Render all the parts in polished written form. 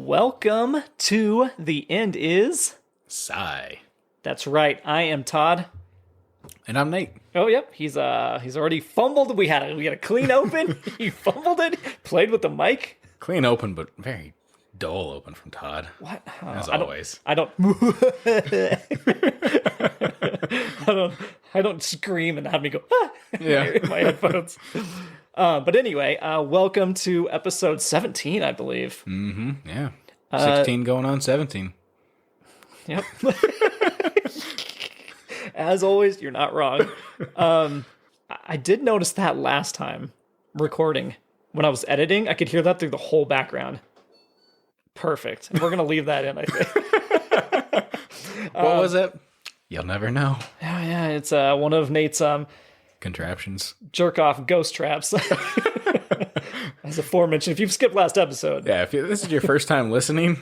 Welcome to The End Is Sigh. That's right. I am Todd. And I'm Nate. Oh, yep. He's already fumbled. We had a clean open. He fumbled it. Played with the mic. Clean open, but very dull open from Todd. What? As always. I don't scream and have me go in my headphones. But anyway, welcome to episode 17, I believe. Mm-hmm. Yeah. 16 going on 17. Yep. As always, you're not wrong. I did notice that last time recording. When I was editing, I could hear that through the whole background. Perfect. And we're going to leave that in, I think. What was it? You'll never know. Yeah, it's one of Nate's contraptions. Jerk off ghost traps. As aforementioned, if you've skipped last episode. Yeah, if this is your first time listening,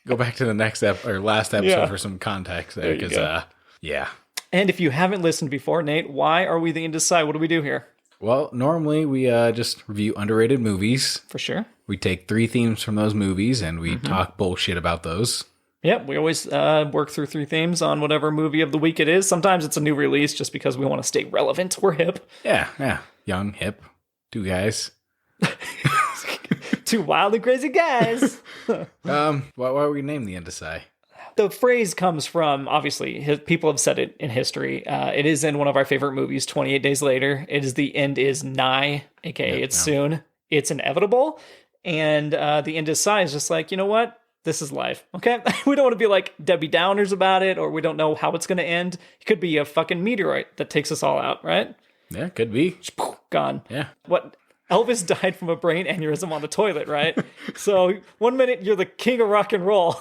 go back to the next last episode for some context there. Because, yeah. And if you haven't listened before, Nate, why are we the Indecide? What do we do here? Well, normally we just review underrated movies. For sure. We take 3 themes from those movies and we talk bullshit about those. Yep, we always work through 3 themes on whatever movie of the week it is. Sometimes it's a new release just because we want to stay relevant. We're hip. Yeah. Young, hip, 2 guys. 2 wild and crazy guys. Why are we named the Indecide? The phrase comes from, obviously, people have said it in history. It is in one of our favorite movies, 28 Days Later. It is the end is nigh, aka it's soon. It's inevitable. And the Indecide is just like, you know what? This is life, okay? We don't want to be like Debbie Downers about it, or we don't know how it's going to end. It could be a fucking meteorite that takes us all out, right? Yeah, could be. Gone. Yeah. What? Elvis died from a brain aneurysm on the toilet, right? So 1 minute you're the king of rock and roll,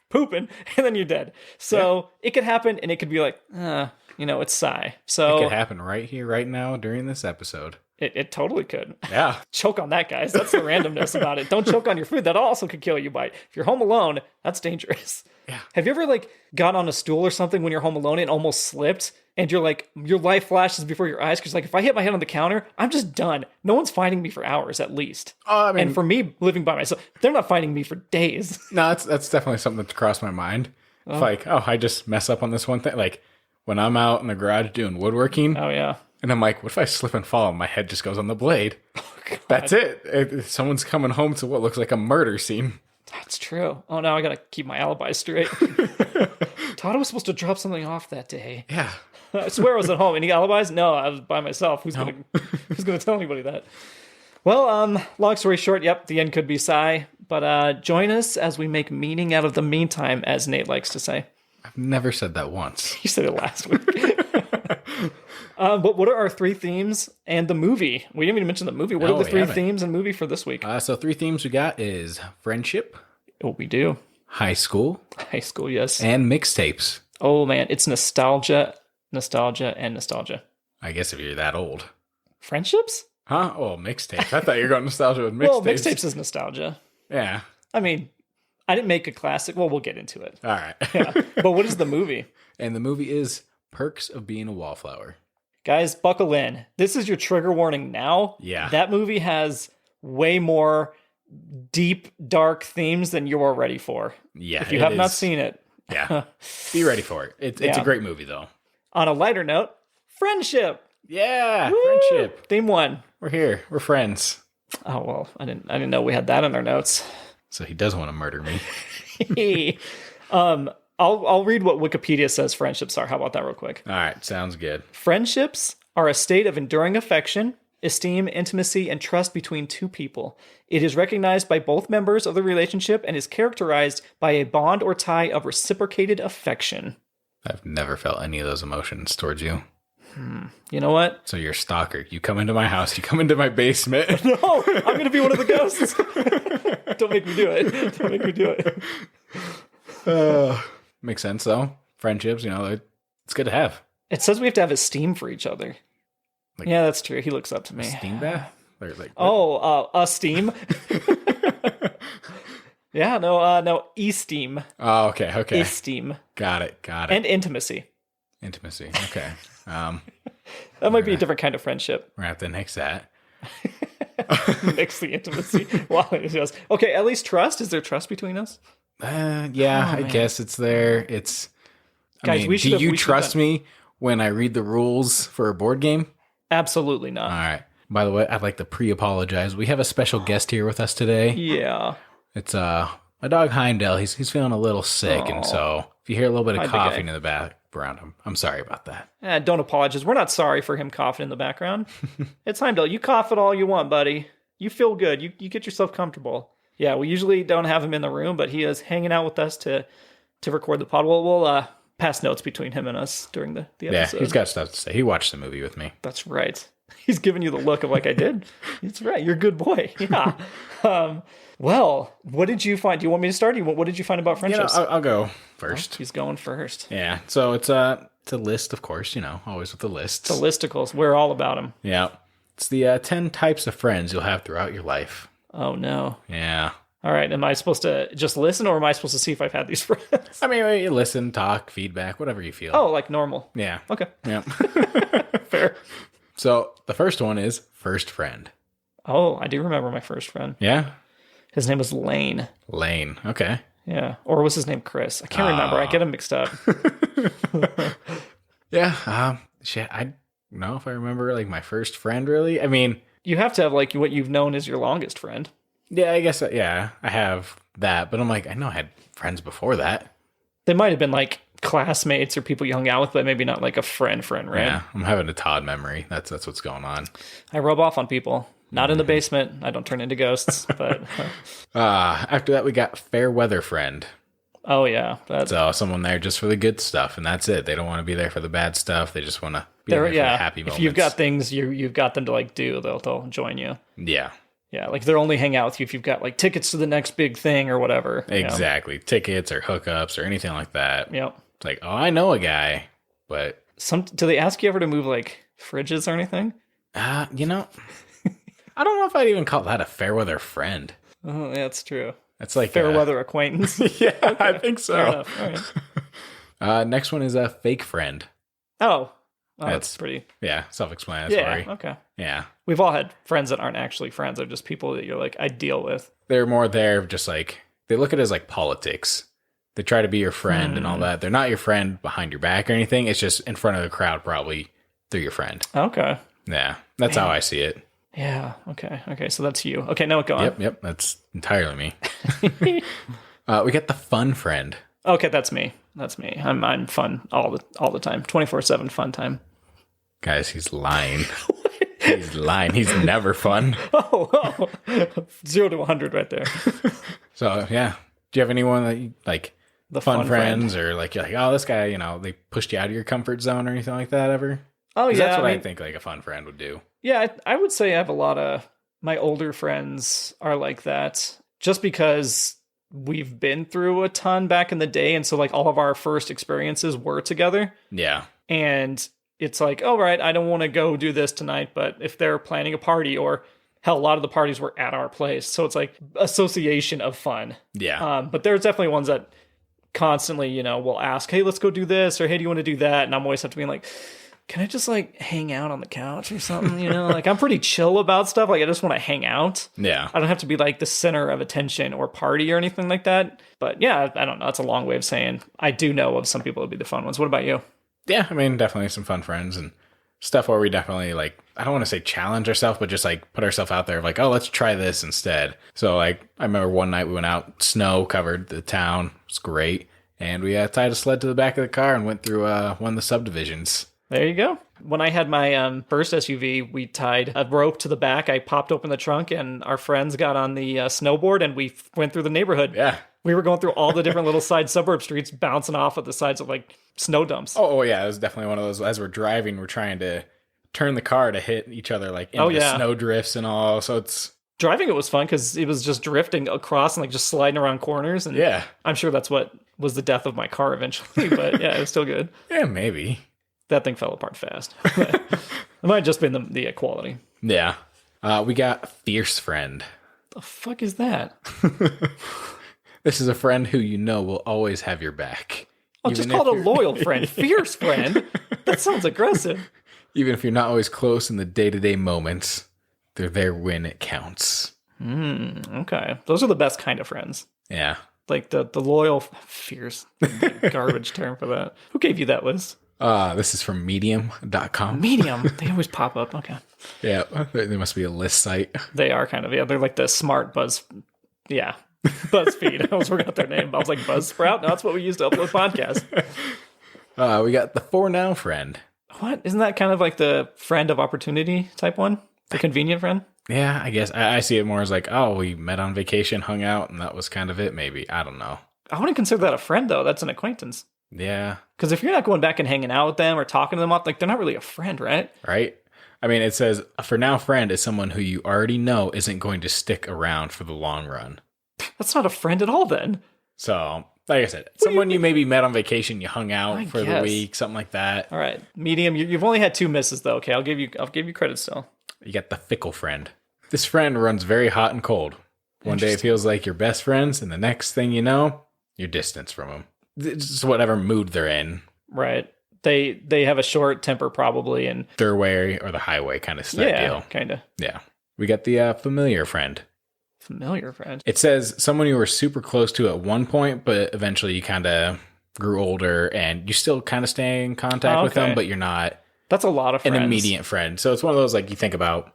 pooping, and then you're dead. So it could happen, and it could be like, it's sigh. So it could happen right here, right now, during this episode. It totally could. Yeah. Choke on that, guys. That's the randomness about it. Don't choke on your food. That also could kill you. But if you're home alone, that's dangerous. Yeah. Have you ever got on a stool or something when you're home alone and almost slipped? And you're like, your life flashes before your eyes. Because if I hit my head on the counter, I'm just done. No one's finding me for hours at least. And for me, living by myself, they're not finding me for days. No, that's definitely something that's crossed my mind. It's I just mess up on this one thing. Like when I'm out in the garage doing woodworking. Oh, yeah. And I'm like, what if I slip and fall and my head just goes on the blade? Oh, that's it. Someone's coming home to what looks like a murder scene. That's true. Oh, now I got to keep my alibi straight. Todd was supposed to drop something off that day. Yeah. I swear I was at home. Any alibis? No, I was by myself. Who's gonna tell anybody that? Well, long story short, yep, the end could be sigh. But join us as we make meaning out of the meantime, as Nate likes to say. I've never said that once. You said it last week. But what are our 3 themes and the movie? We didn't even mention the movie. What are the 3 themes and movie for this week? So 3 themes we got is friendship. Oh, we do. High school. High school, yes. And mixtapes. Oh, man. It's nostalgia, and nostalgia. I guess if you're that old. Friendships? Huh? Oh, mixtapes. I thought you were going nostalgia with mixtapes. Well, mixtapes is nostalgia. Yeah. I mean, I didn't make a classic. Well, we'll get into it. All right. Yeah. But what is the movie? And the movie is Perks of Being a Wallflower. Guys, buckle in. This is your trigger warning now. Yeah. That movie has way more deep, dark themes than you're ready for. Yeah. If you have not seen it. Yeah. Be ready for it. It's a great movie, though. On a lighter note, friendship. Yeah. Woo! Friendship. Theme 1. We're here. We're friends. Oh, well, I didn't know we had that in our notes. So he does want to murder me. I'll read what Wikipedia says friendships are. How about that real quick? All right. Sounds good. Friendships are a state of enduring affection, esteem, intimacy, and trust between 2 people. It is recognized by both members of the relationship and is characterized by a bond or tie of reciprocated affection. I've never felt any of those emotions towards you. You know what? So you're a stalker. You come into my house. You come into my basement. No, I'm going to be one of the ghosts. Don't make me do it. Don't make me do it. Makes sense, though. Friendships, it's good to have. It says we have to have esteem for each other. Yeah, that's true. He looks up to me. Steam bath? Esteem. Yeah, no, esteem. Oh, okay. Esteem. Got it. And intimacy. Okay. That might be a different kind of friendship. We're going to have to nix that. Mix the intimacy. Wow, it does. Okay, at least trust. Is there trust between us? Yeah, I guess it's there. It's. Guys, we should. Do you trust me when I read the rules for a board game? Absolutely not. All right. By the way, I'd like to pre-apologize. We have a special guest here with us today. Yeah. It's my dog Heimdall. He's feeling a little sick, and so if you hear a little bit of coughing in the background, I'm sorry about that. Don't apologize. We're not sorry for him coughing in the background. It's Heimdall. You cough it all you want, buddy. You feel good. You get yourself comfortable. Yeah, we usually don't have him in the room, but he is hanging out with us to record the pod. We'll pass notes between him and us during the episode. Yeah, he's got stuff to say. He watched the movie with me. That's right. He's giving you the look of like, I did. That's right. You're a good boy. Yeah. Well, what did you find? Do you want me to start? What did you find about friendships? I'll go first. Oh, he's going first. Yeah. So it's a list, of course, always with the lists. The listicles. We're all about them. Yeah. It's the 10 types of friends you'll have throughout your life. Oh, no. Yeah. All right. Am I supposed to just listen, or am I supposed to see if I've had these friends? I mean, you listen, talk, feedback, whatever you feel. Oh, like normal. Yeah. Okay. Yeah. Fair. So the first one is first friend. Oh, I do remember my first friend. Yeah. His name was Lane. Lane. Okay. Yeah. Or was his name Chris? I can't remember. I get him mixed up. Yeah. Shit. I don't know if I remember like my first friend really. I mean, you have to have like what you've known as your longest friend. Yeah, I guess. Yeah, I have that. But I'm like, I know I had friends before that. They might have been like classmates or people you hung out with, but maybe not like a friend, right? Yeah, I'm having a Todd memory. That's what's going on. I rub off on people. Not in the basement. I don't turn into ghosts, but... after that, we got fair weather friend. Oh, yeah. So someone there just for the good stuff, and that's it. They don't want to be there for the bad stuff. They just want to be there for the happy moments. If you've got things you've got them to like do, they'll join you. Yeah. Yeah, like they're only hang out with you if you've got like tickets to the next big thing or whatever. Exactly. Tickets or hookups or anything like that. Yep. It's like, oh, I know a guy, but... Do they ask you ever to move like fridges or anything? I don't know if I'd even call that a fair weather friend. Oh, yeah, that's true. That's like fair weather acquaintance. Yeah, okay. I think so. All right. Next one is a fake friend. Oh, that's pretty. Yeah, self-explanatory. Yeah, okay. Yeah. We've all had friends that aren't actually friends. They're just people that you're like, I deal with. They're more there just like, they look at it as like politics. They try to be your friend and all that. They're not your friend behind your back or anything. It's just in front of the crowd, probably they're your friend. Okay. Yeah, that's how I see it. Yeah. Okay. So that's you. Okay. Now go on. Yep. That's entirely me. We get the fun friend. Okay, that's me. I'm fun all the time. 24/7 fun time. Guys, he's lying. He's lying. He's never fun. Oh, 0 to 100 right there. So yeah, do you have anyone that you like? The fun friends, or like you're like, oh, this guy, they pushed you out of your comfort zone or anything like that ever? Oh yeah, that's what I think like a fun friend would do. Yeah, I would say I have a lot of my older friends are like that, just because we've been through a ton back in the day, and so like all of our first experiences were together. Yeah, and it's like, all right, I don't want to go do this tonight, but if they're planning a party, or hell, a lot of the parties were at our place, so it's like association of fun. Yeah, but there's definitely ones that constantly, will ask, hey, let's go do this, or hey, do you want to do that? And I'm always have to be like, can I just like hang out on the couch or something? Like I'm pretty chill about stuff. Like I just want to hang out. Yeah. I don't have to be like the center of attention or party or anything like that. But yeah, I don't know. It's a long way of saying I do know of some people that would be the fun ones. What about you? Yeah, I mean, definitely some fun friends and stuff where we definitely like, I don't want to say challenge ourselves, but just like put ourselves out there of like, oh, let's try this instead. So like, I remember one night we went out, snow covered the town. It was great. And we tied a sled to the back of the car and went through one of the subdivisions. There you go. When I had my first SUV, we tied a rope to the back. I popped open the trunk, and our friends got on the snowboard, and we went through the neighborhood. Yeah. We were going through all the different little side suburb streets, bouncing off at the sides of like snow dumps. Oh yeah, it was definitely one of those. As we're driving, we're trying to turn the car to hit each other like in the snow drifts and all. So it's driving. It was fun because it was just drifting across and like just sliding around corners. And yeah, I'm sure that's what was the death of my car eventually. But yeah, it was still good. Yeah, maybe. That thing fell apart fast. It might have just been the quality. Yeah. We got Fierce Friend. The fuck is that? This is a friend who will always have your back. Oh, just call it a loyal friend. Fierce Friend? That sounds aggressive. Even if you're not always close in the day-to-day moments, They're there when it counts. Okay. Those are the best kind of friends. Yeah. Like the loyal fierce garbage term for that. Who gave you that list? This is from medium.com. Medium. They always pop up. Okay. Yeah. There must be a list site. They are kind of, yeah. They're like the smart BuzzFeed. I was working out their name. I was like, Buzzsprout? No, that's what we use to upload podcasts. We got the for now friend. What? Isn't that kind of like the friend of opportunity type one? The convenient friend? Yeah, I guess. I see it more as like, oh, we met on vacation, hung out, and that was kind of it, maybe. I don't know. I wouldn't consider that a friend, though. That's an acquaintance. Yeah. Because if you're not going back and hanging out with them or talking to them, like they're not really a friend, right? Right? I mean, it says, a for now friend is someone who you already know isn't going to stick around for the long run. That's not a friend at all, then. So, like I said, someone you maybe met on vacation, you hung out for the week, something like that. All right. Medium, you've only had 2 misses, though, okay? I'll give you credit still. You got the fickle friend. This friend runs very hot and cold. One day it feels like you're best friends, and the next thing you know, you're distanced from them. It's just whatever mood they're in. Right. They have a short temper probably, and their way or the highway kind of deal. Yeah, kind of. Yeah. We got the familiar friend. Familiar friend. It says someone you were super close to at one point, but eventually you kind of grew older, and you still kind of stay in contact with them, but you're not. That's a lot of friends. An immediate friend. So it's one of those, like, you think about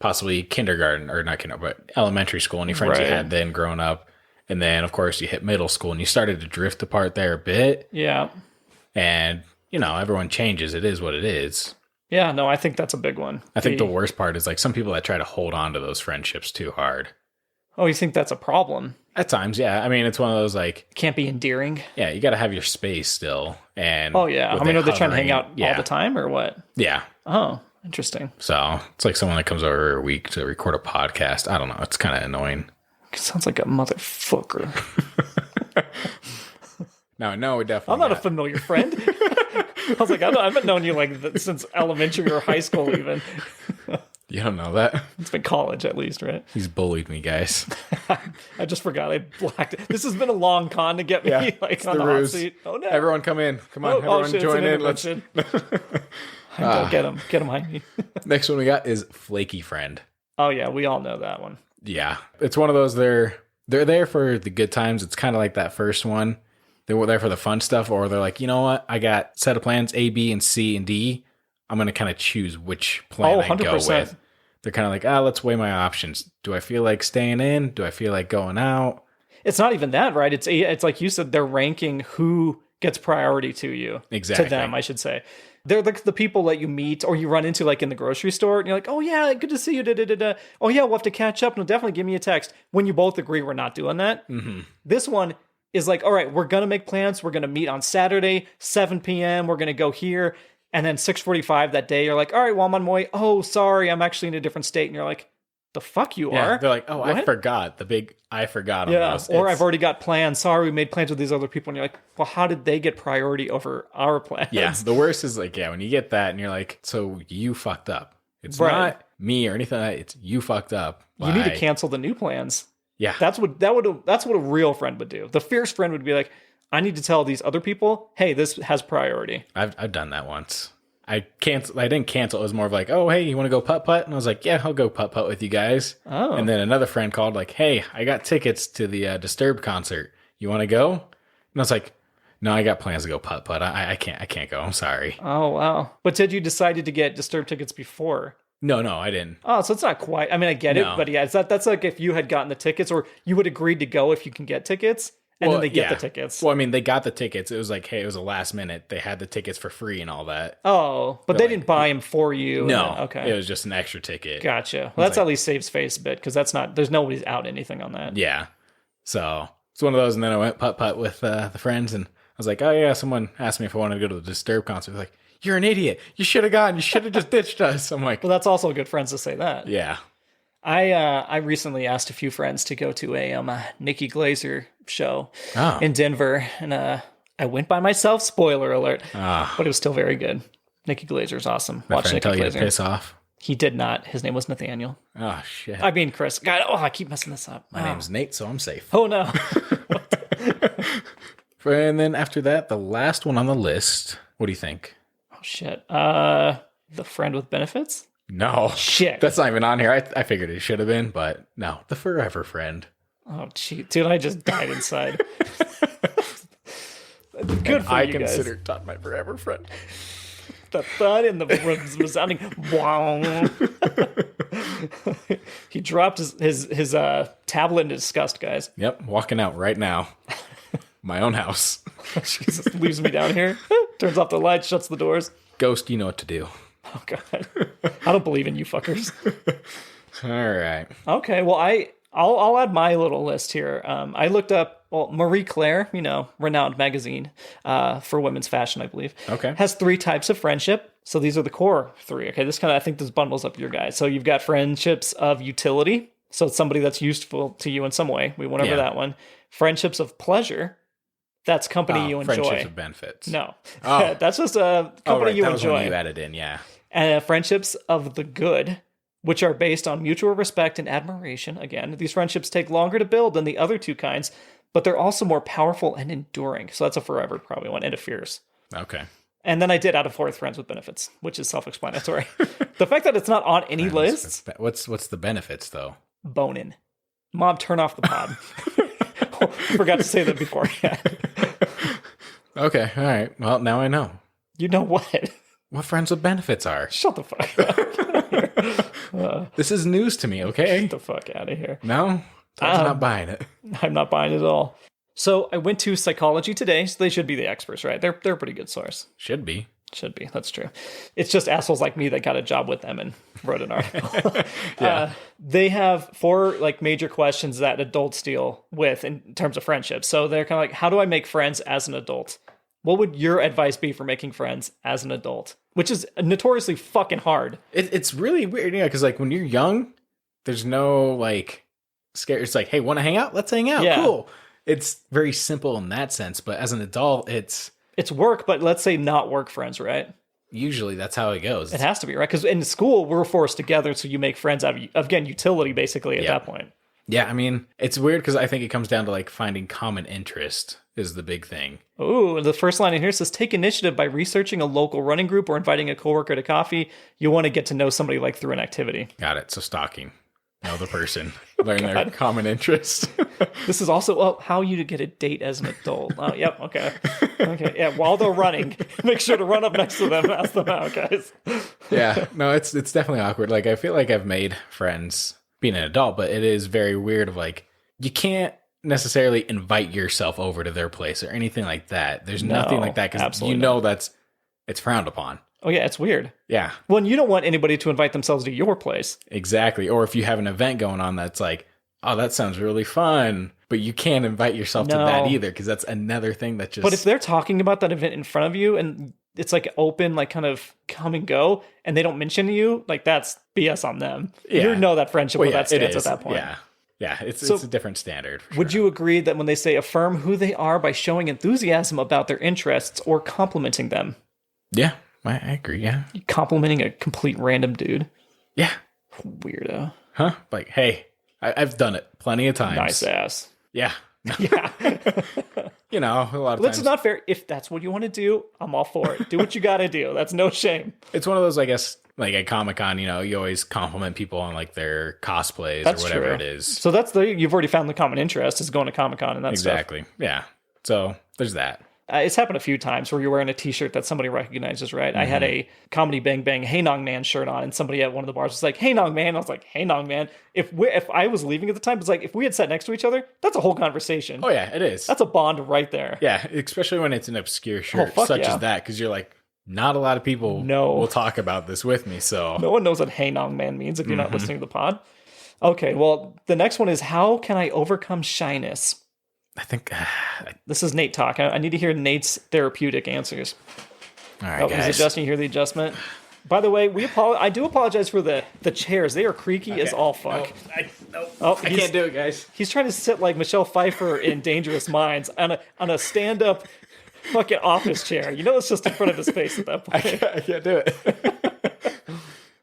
possibly kindergarten, or not kindergarten, but elementary school, and your friends you had then growing up. And then, of course, you hit middle school, and you started to drift apart there a bit. Yeah. And, you know, everyone changes. It is what it is. Yeah, no, I think that's a big one. I think the worst part is, like, some people that try to hold on to those friendships too hard. Oh, you think that's a problem? At times, yeah. I mean, it's one of those, like... Can't be endearing. Yeah, you got to have your space still. And oh, yeah. I mean, are they trying to hang out all the time, or what? Yeah. Oh, interesting. So, it's like someone that comes over a week to record a podcast. I don't know. It's kind of annoying. It sounds like a motherfucker. No, definitely I'm not a familiar friend. I was like, I haven't known you like since elementary or high school even. You don't know that. It's been college at least, right? He's bullied me, guys. I just forgot. I blacked it. This has been a long con to get me like on the hot seat. Oh no! Everyone come in. Come on, everyone join in. Let's get him behind me. Next one we got is flaky friend. Oh yeah, we all know that one. Yeah, it's one of those. They're there for the good times. It's kind of like that first one. They were there for the fun stuff, or they're like, you know what? I got set of plans A, B, and C, and D. I'm going to kind of choose which plan I go with. They're kind of like, let's weigh my options. Do I feel like staying in? Do I feel like going out? It's not even that, right? It's like you said, they're ranking who gets priority to you. Exactly. To them, I should say. They're like the people that you meet or you run into like in the grocery store, and you're like, oh yeah, good to see you. Oh yeah, we'll have to catch up, and definitely give me a text. When you both agree we're not doing that. Mm-hmm. This one is like, all right, we're going to make plans. We're going to meet on Saturday, 7 p.m. We're going to go here. And then 6:45 that day, you're like, all right, well, I'm on my way. Oh, sorry, I'm actually in a different state. And you're like, the fuck you are? They're like, oh, what? I forgot. The big I forgot on those. Or I've already got plans. Sorry, we made plans with these other people. And you're like, well, how did they get priority over our plans? Yeah, the worst is like, when you get that and you're like, so you fucked up. It's not me or anything like that. It's you fucked up. You need to cancel the new plans. Yeah. That's what a real friend would do. The fierce friend would be like, I need to tell these other people, hey, this has priority. I've done that once. I didn't cancel. It was more of like, oh, hey, you want to go putt-putt? And I was like, yeah, I'll go putt-putt with you guys. Oh. And then another friend called like, hey, I got tickets to the Disturbed concert. You want to go? And I was like, no, I got plans to go putt-putt. I can't go. I'm sorry. Oh, wow. But did you decided to get Disturbed tickets before? No, I didn't. Oh, so it's not quite. I mean, I get it, but yeah, that's like if you had gotten the tickets, or you would agree to go if you can get tickets. And then they get the tickets. Well, I mean, they got the tickets. It was like, hey, it was a last minute. They had the tickets for free and all that. Oh, but they didn't buy them for you. No. Okay. It was just an extra ticket. Gotcha. Well, that's at least saves face a bit, because there's nobody's out anything on that. Yeah. So it's one of those. And then I went putt-putt with the friends, and I was like, oh, yeah, someone asked me if I wanted to go to the Disturbed concert. They're like, you're an idiot. You should have gone. You should have just ditched us. I'm like, well, that's also good friends to say that. Yeah. I recently asked a few friends to go to a Nikki Glaser show in Denver, and I went by myself. Spoiler alert! But it was still very good. Nikki Glaser's awesome. Watch Nikki tell Glaser. You to piss off. He did not. His name was Nathaniel. Oh shit! I mean Chris. God, I keep messing this up. My name's Nate, so I'm safe. Oh no! And then after that, the last one on the list. What do you think? Oh shit! The friend with benefits. No. Shit. That's not even on here. I figured it should have been, but no. The forever friend. Oh, gee. Dude, I just died inside. Good for I you guys. consider Todd my forever friend. The thud and the resounding wow. He dropped his tablet in disgust, guys. Yep, walking out right now. My own house. Jesus, leaves me down here. Turns off the lights, shuts the doors. Ghost, you know what to do. Oh, God. I don't believe in you fuckers. All right. Okay, well, I'll add my little list here. I looked up, Marie Claire, renowned magazine for women's fashion, I believe. Okay. Has 3 types of friendship. So these are the core 3. Okay, I think this bundles up your guys. So you've got friendships of utility. So it's somebody that's useful to you in some way. We went over that one. Friendships of pleasure. That's company you enjoy. Friendships of benefits. No. That's just a company you that was enjoy. one you added in, yeah. And friendships of the good, which are based on mutual respect and admiration. Again, these friendships take longer to build than the other 2 kinds, but they're also more powerful and enduring. So that's a forever probably one, and a fierce. Okay. And then I did add a 4th, friends with benefits, which is self-explanatory. The fact that it's not on any lists. What's the benefits, though? Bonin. Mom, turn off the pod. Forgot to say that before. Okay, all right. Well, now I know. You know what? What friends with benefits are. Shut the fuck up. This is news to me, okay? Get the fuck out of here. No? I'm not buying it. I'm not buying it at all. So I went to Psychology Today, so they should be the experts, right? They're a pretty good source. Should be. Should be. That's true. It's just assholes like me that got a job with them and wrote an article. They have 4 major questions that adults deal with in terms of friendship. So they're kind of like, how do I make friends as an adult? What would your advice be for making friends as an adult? Which is notoriously fucking hard. It's really weird, because when you're young, there's no scare. It's like, hey, want to hang out? Let's hang out. Yeah. Cool. It's very simple in that sense, but as an adult, it's work, but let's say not work friends, right? Usually that's how it goes. It has to be, right? Because in school, we're forced together, so you make friends out of, again, utility, basically, at that point. Yeah, it's weird because I think it comes down to finding common interest is the big thing. Ooh, the first line in here says, take initiative by researching a local running group or inviting a coworker to coffee. You want to get to know somebody through an activity. Got it. So stalking. Know the person. Learn their common interest. This is also how you to get a date as an adult. Oh, yep. Okay. Okay. Yeah. While they're running, make sure to run up next to them and ask them out, guys. Yeah. No, it's definitely awkward. I feel like I've made friends being an adult, but it is very weird of you can't necessarily invite yourself over to their place or anything like that. There's nothing like that because it's frowned upon. Oh, yeah, it's weird. Yeah. Well, you don't want anybody to invite themselves to your place. Exactly. Or if you have an event going on that's oh, that sounds really fun, but you can't invite yourself to that either because that's another thing that just... But if they're talking about that event in front of you and it's open, kind of come and go, and they don't mention you, that's BS on them. Yeah. You know that friendship where that stands at that point. Yeah. Yeah, it's a different standard. Would you agree that when they say affirm who they are by showing enthusiasm about their interests or complimenting them? Yeah. I agree, yeah. Complimenting a complete random dude. Yeah. Weirdo. Huh? Hey, I've done it plenty of times. Nice ass. Yeah. Yeah. A lot of times. It's not fair. If that's what you want to do, I'm all for it. Do what you got to do. That's no shame. It's one of those, I guess, at Comic-Con, you always compliment people on their cosplays or whatever it is. So you've already found the common interest is going to Comic-Con and that stuff. Exactly. Yeah. So there's that. It's happened a few times where you're wearing a t-shirt that somebody recognizes, right? Mm-hmm. I had a Comedy Bang Bang Hey Nong Man shirt on, and somebody at one of the bars was like, Hey Nong Man. I was like, Hey Nong Man. If I was leaving at the time, it's if we had sat next to each other, that's a whole conversation. Oh, yeah, it is. That's a bond right there. Yeah, especially when it's an obscure shirt such as that, because you're not a lot of people will talk about this with me, so... No one knows what Hey Nong Man means if you're not listening to the pod. Okay, well, the next one is, how can I overcome shyness? I think... this is Nate talk. I need to hear Nate's therapeutic answers. All right, guys. He's adjusting. You hear the adjustment? By the way, I do apologize for the chairs. They are creaky as all fuck. I can't do it, guys. He's trying to sit like Michelle Pfeiffer in Dangerous Minds on a stand-up fucking office chair. It's just in front of his face at that point. I can't do it.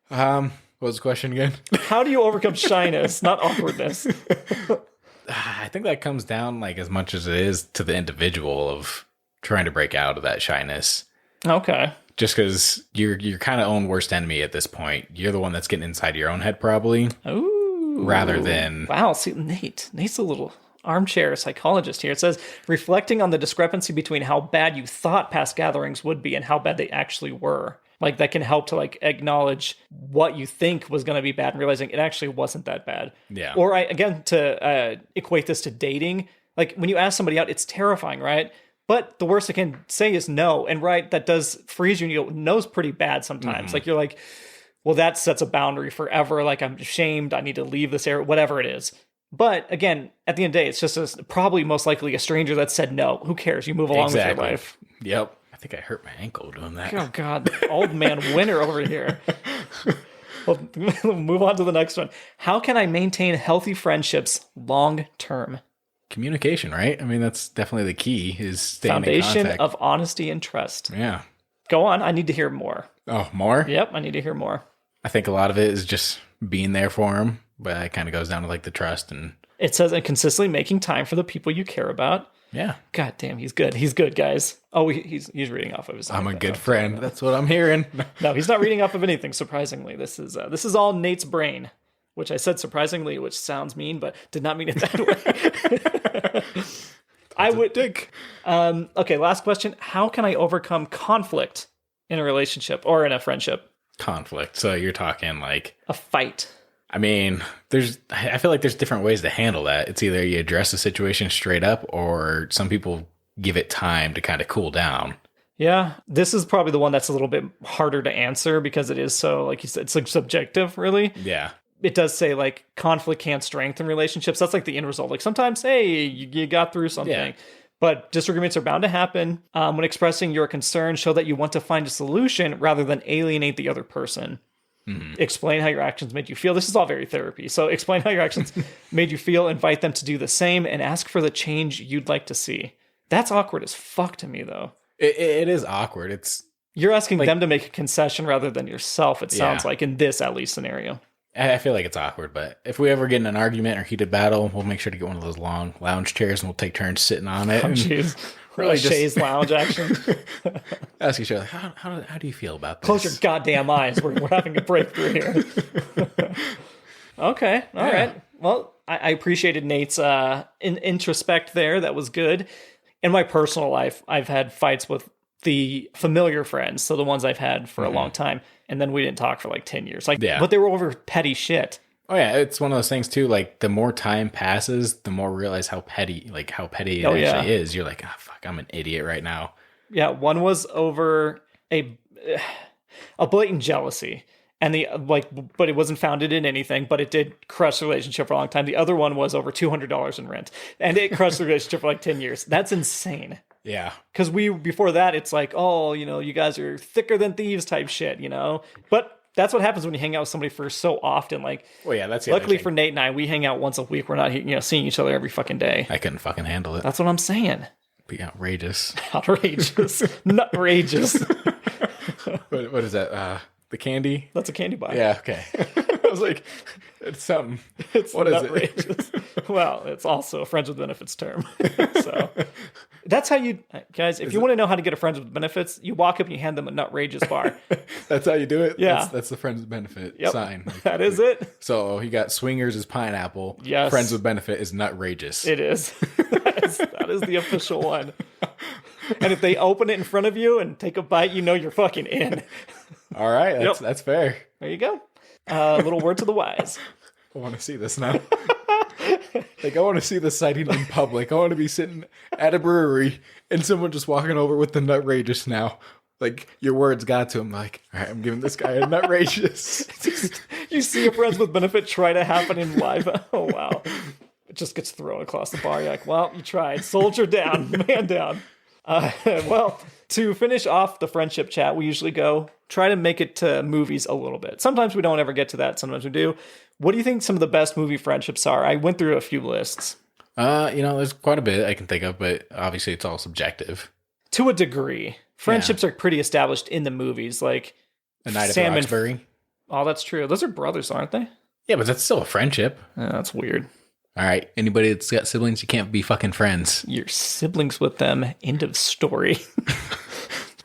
What was the question again? How do you overcome shyness, not awkwardness? I think that comes down as much as it is to the individual of trying to break out of that shyness. Okay. just because you're kind of own worst enemy at this point. You're the one that's getting inside your own head, probably. Ooh. Rather than... Wow, see, Nate's a little armchair psychologist here. It says, reflecting on the discrepancy between how bad you thought past gatherings would be and how bad they actually were. Like, that can help to, like, acknowledge what you think was going to be bad and realizing it actually wasn't that bad. Yeah. Or, again, to equate this to dating, like, when you ask somebody out, it's terrifying, right? But the worst I can say is no. And, right, that does freeze you. And you go, no's pretty bad sometimes. Like, you're like, well, that sets a boundary forever. Like, I'm ashamed. I need to leave this area, whatever it is. But, again, at the end of the day, it's just probably most likely a stranger that said no. Who cares? You move along with your life. Yep. I think I hurt my ankle doing that. Oh, God. Old man winner over here. Well, we'll move on to the next one. How can I maintain healthy friendships long term? Communication, right? I mean, that's definitely the key, is staying in Foundation contact. of honesty and trust. Yeah. Go on. I need to hear more. Oh, more? Yep, I need to hear more. I think a lot of it is just being there for them, but it kind of goes down to like the trust and... It says, and consistently making time for the people you care about. Yeah. God damn, he's good. He's good, guys. Oh, he's reading off of his... I'm a good friend. That's what I'm hearing. No, he's not reading off of anything, surprisingly. This is all Nate's brain, which I said surprisingly, which sounds mean, but did not mean it that way. I would think. Okay, last question. How can I overcome conflict in a relationship or in a friendship? Conflict. So you're talking like... A fight. I mean, I feel like there's different ways to handle that. It's either you address the situation straight up, or some people give it time to kind of cool down. Yeah, this is probably the one that's a little bit harder to answer because it is so, like you said, it's like subjective, really. Yeah. It does say like conflict can strengthen relationships. That's like the end result. Like sometimes, hey, you got through something. Yeah. But disagreements are bound to happen. When expressing your concern, show that you want to find a solution rather than alienate the other person. Mm-hmm. Explain how your actions made you feel. This is all very therapy. So explain how your actions made you feel, invite them to do the same, and ask for the change you'd like to see. That's awkward as fuck to me, though. It is awkward. You're asking them to make a concession rather than yourself, it sounds like, in this, at least, scenario. I feel like it's awkward, but if we ever get in an argument or heated battle, we'll make sure to get one of those long lounge chairs and we'll take turns sitting on it. Oh, jeez. Really chaise lounge action. Ask each other, how do you feel about this? Close your goddamn eyes. We're having a breakthrough here. Okay. All right. Well, I appreciated Nate's introspect there. That was good. In my personal life, I've had fights with the familiar friends, so the ones I've had for a long time, and then we didn't talk for like 10 years. But they were over petty shit. Oh yeah, it's one of those things too. Like the more time passes, the more realize how petty it actually is. You're like, oh fuck, I'm an idiot right now. Yeah, one was over a blatant jealousy, and but it wasn't founded in anything, but it did crush the relationship for a long time. The other one was over $200 in rent, and it crushed the relationship for like 10 years. That's insane. Yeah, because before that, it's like, oh, you guys are thicker than thieves type shit, but. That's what happens when you hang out with somebody for so often. Like, well, yeah, that's the luckily for Nate and I, we hang out once a week. We're not, seeing each other every fucking day. I couldn't fucking handle it. That's what I'm saying. Be outrageous. Outrageous. Nutrageous. What is that? The candy? That's a candy bar. Yeah. Okay. I was like, it's something. What is it? Well, it's also a friends with benefits term. So that's how you guys. If you want to know how to get a friends with benefits, you walk up and you hand them a nutrageous bar. That's how you do it. Yeah, that's the friends with benefit sign. Like, that is it. So you got swingers is pineapple. Yes. Friends with benefit is nutrageous. It is. that is the official one. And if they open it in front of you and take a bite, you're fucking in. All right, that's fair. There you go. A little word to the wise. I want to see this now. I want to see the sighting in public. I want to be sitting at a brewery and someone just walking over with the nutrageous now. Like, your words got to him. Like, all right, I'm giving this guy a nutrageous. You see a friends with benefit try to happen in live. Oh, wow. It just gets thrown across the bar. You're like, well, you tried. Soldier down. Man down. Well, to finish off the friendship chat, we usually try to make it to movies a little bit. Sometimes we don't ever get to that. Sometimes we do. What do you think some of the best movie friendships are? I went through a few lists. There's quite a bit I can think of, but obviously it's all subjective. To a degree. Friendships are pretty established in the movies, like A Night at the Roxbury. Oh, that's true. Those are brothers, aren't they? Yeah, but that's still a friendship. That's weird. All right. Anybody that's got siblings, you can't be fucking friends. You're siblings with them. End of story.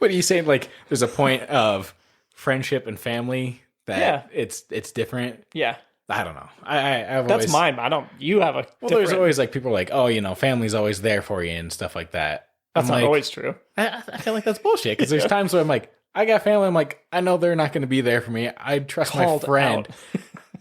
What are you saying? Like, there's a point of friendship and family that it's different. Yeah. I don't know. I've That's always, mine. You have a there's always like people are like, oh, family's always there for you and stuff like that. That's I'm not like, always true. I feel like that's bullshit because there's times where I'm like, I got family. I'm like, I know they're not going to be there for me. I trust my friend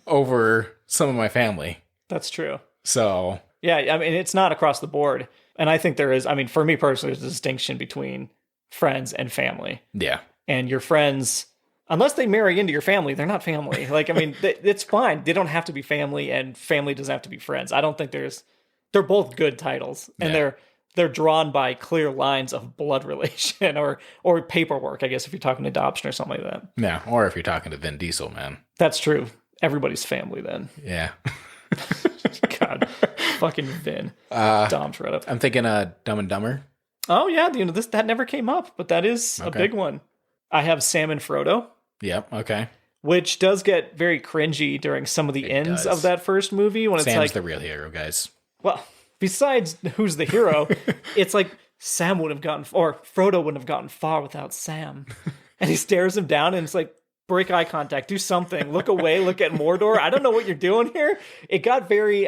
over some of my family. That's true. So yeah, I mean, it's not across the board. And I think there is, I mean, for me personally, there's a distinction between friends and family. Yeah. And your friends, unless they marry into your family, they're not family. Like, I mean, it's fine. They don't have to be family, and family doesn't have to be friends. I don't think they're both good titles, and they're drawn by clear lines of blood relation or paperwork, I guess, if you're talking adoption or something like that. Yeah, or if you're talking to Vin Diesel, man. That's true. Everybody's family then. Yeah. God, fucking Vin. Dom's right up. I'm thinking Dumb and Dumber. Oh yeah, that never came up, but that is a big one. I have Sam and Frodo. Yep. Okay. Which does get very cringy during some of the ends of that first movie when it's Sam's the real hero, guys. Well, besides who's the hero, it's like Sam wouldn't have gotten, or Frodo wouldn't have gotten far without Sam. And he stares him down and it's like, break eye contact, do something, look away, look at Mordor. I don't know what you're doing here. It got very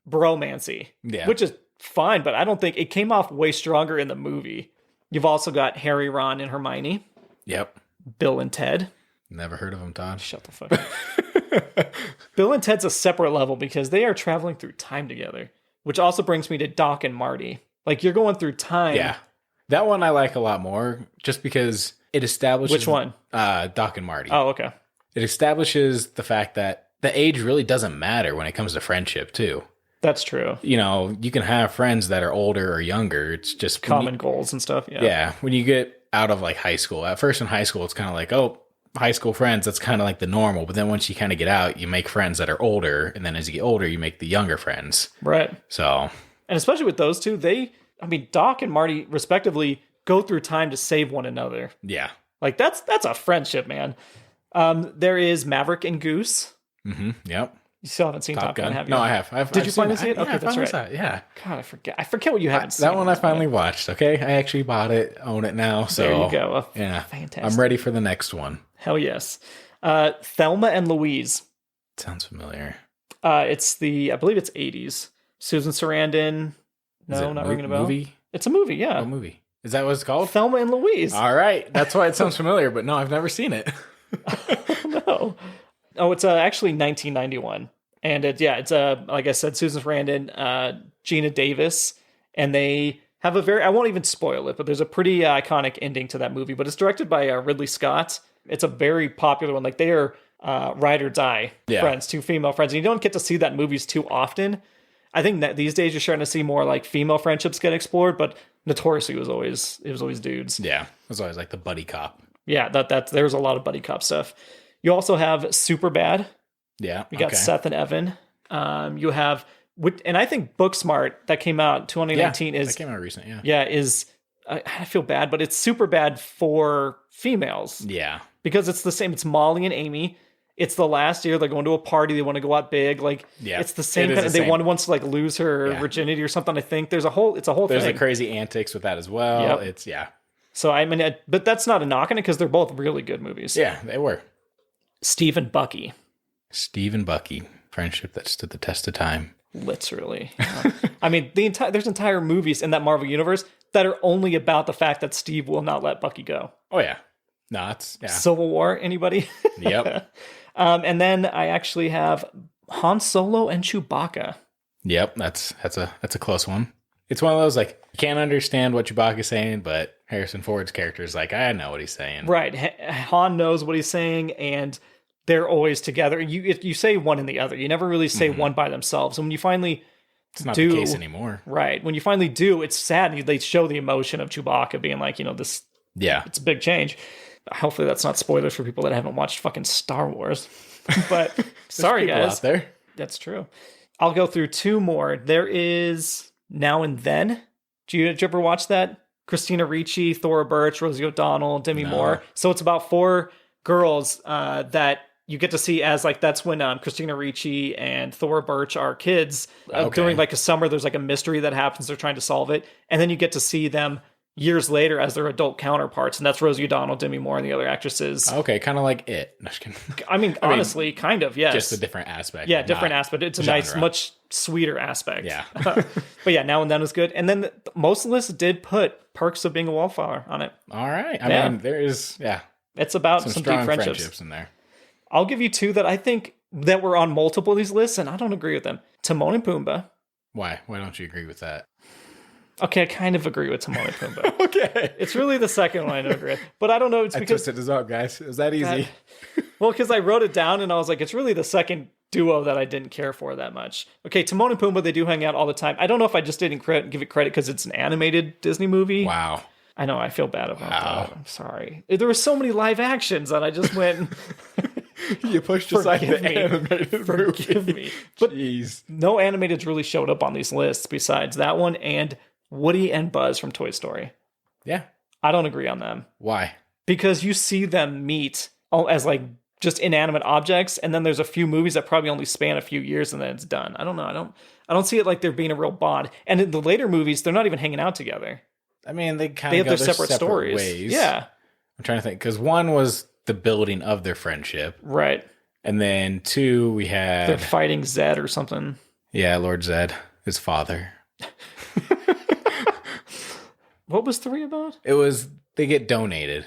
bromancy, which is fine, but I don't think it came off way stronger in the movie. You've also got Harry, Ron, and Hermione. Yep. Bill and Ted. Never heard of them, Todd. Shut the fuck up. Bill and Ted's a separate level because they are traveling through time together, which also brings me to Doc and Marty. Like, you're going through time. Yeah. That one I like a lot more just because it establishes... Which one? Doc and Marty. Oh, okay. It establishes the fact that the age really doesn't matter when it comes to friendship, too. That's true. You can have friends that are older or younger. It's just... Common goals and stuff, yeah. Yeah. When you get out of, like, high school. At first in high school, it's kind of like, oh, high school friends, that's kind of like the normal. But then once you kind of get out, you make friends that are older. And then as you get older, you make the younger friends. Right. So... And especially with those two, Doc and Marty, respectively, go through time to save one another. Yeah. Like, that's a friendship, man. There is Maverick and Goose. Mm-hmm. Yep. You still haven't seen Top Gun, have you? No, I have. Did you finally see it? Okay, that's right. Yeah. God, I forget what you haven't seen. That one I finally watched, okay? I actually bought it, own it now. So there you go. Yeah. Fantastic. I'm ready for the next one. Hell yes. Thelma and Louise. Sounds familiar. I believe it's 80s. Susan Sarandon. No, not ringing a bell. Movie? It's a movie, yeah. A movie. Is that what it's called? Thelma and Louise. All right. That's why it sounds familiar, but no, I've never seen it. No. Oh, it's actually 1991. And it's like I said, Susan Sarandon, Gina Davis, and they have I won't even spoil it, but there's a pretty iconic ending to that movie, but it's directed by Ridley Scott. It's a very popular one. Like, they are ride or die friends, two female friends. And you don't get to see that in movies too often. I think that these days you're starting to see more like female friendships get explored, but notoriously it was always dudes. Yeah. It was always like the buddy cop. Yeah, there's a lot of buddy cop stuff. You also have Superbad. Yeah. You got Seth and Evan. You have, and I think Booksmart that came out 2019 that came out recent. Yeah. Yeah. I feel bad, but it's super bad for females. Yeah. Because it's the same. It's Molly and Amy. It's the last year. They're going to a party. They want to go out big. Like, it's the same kind of, one wants to like lose her virginity or something. I think it's a whole thing. There's the crazy antics with that as well. Yep. So I mean, but that's not a knock on it because they're both really good movies. Yeah, they were. Steve and Bucky. Steve and Bucky, friendship that stood the test of time. Literally. I mean, there's entire movies in that Marvel universe that are only about the fact that Steve will not let Bucky go. Oh yeah. No, it's Civil War. Anybody? Yep. And then I actually have Han Solo and Chewbacca. Yep, that's a close one. It's one of those, like, you can't understand what Chewbacca's saying, but Harrison Ford's character is like, I know what he's saying. Right. Han knows what he's saying, and they're always together. You say one and the other. You never really say one by themselves. And when you finally it's not the case anymore. Right. When you finally do, it's sad. They show the emotion of Chewbacca being like, this. Yeah. It's a big change. Hopefully that's not spoilers for people that haven't watched fucking Star Wars. But sorry, guys. Out there. That's true. I'll go through two more. There is Now and Then. Did you ever watch that? Christina Ricci, Thora Birch, Rosie O'Donnell, Demi Moore. So it's about four girls that you get to see as like, that's when Christina Ricci and Thora Birch are kids. During like a summer, there's like a mystery that happens. They're trying to solve it. And then you get to see them years later as their adult counterparts, and that's Rosie O'Donnell, Demi Moore, and the other actresses. Okay, kind of like It. No, just kidding. I mean, honestly, kind of, yes. Just a different aspect. Yeah, different aspect. It's a genre. nice, much sweeter aspect. Yeah. But yeah, Now and Then was good. And then most lists did put Perks of Being a Wallflower on it. All right. I mean, there is, It's about some some strong deep friendships. in there. I'll give you 2 that I think that were on multiple of these lists, and I don't agree with them. Timon and Pumbaa. Why? Why don't you agree with that? Okay, I kind of agree with Timon and Pumbaa. Okay. It's really the second one I don't agree with. But I don't know. It's I because twisted this up, guys. It was that easy. well, because I wrote it down and I was like, it's really the second duo that I didn't care for that much. Okay, Timon and Pumbaa, they do hang out all the time. I don't know if I just didn't give it credit because it's an animated Disney movie. Wow. I know, I feel bad about that. I'm sorry. There were so many live actions that I just went... You pushed aside the animated Forgive movie. me. But Jeez. no animateds really showed up on these lists besides that one and Woody and Buzz from Toy Story. Yeah. I don't agree on them. Why? Because you see them meet as like just inanimate objects, and then there's a few movies that probably only span a few years and then it's done. I don't know. I don't see it like there being a real bond. And in the later movies, they're not even hanging out together. I mean, they kind They of have their separate stories. ways. Yeah. I'm trying to think, because one was the building of their friendship. Right. And then 2, we had... They're fighting Zed or something. Yeah, Lord Zed, his father. What was 3 about? It was, they get donated.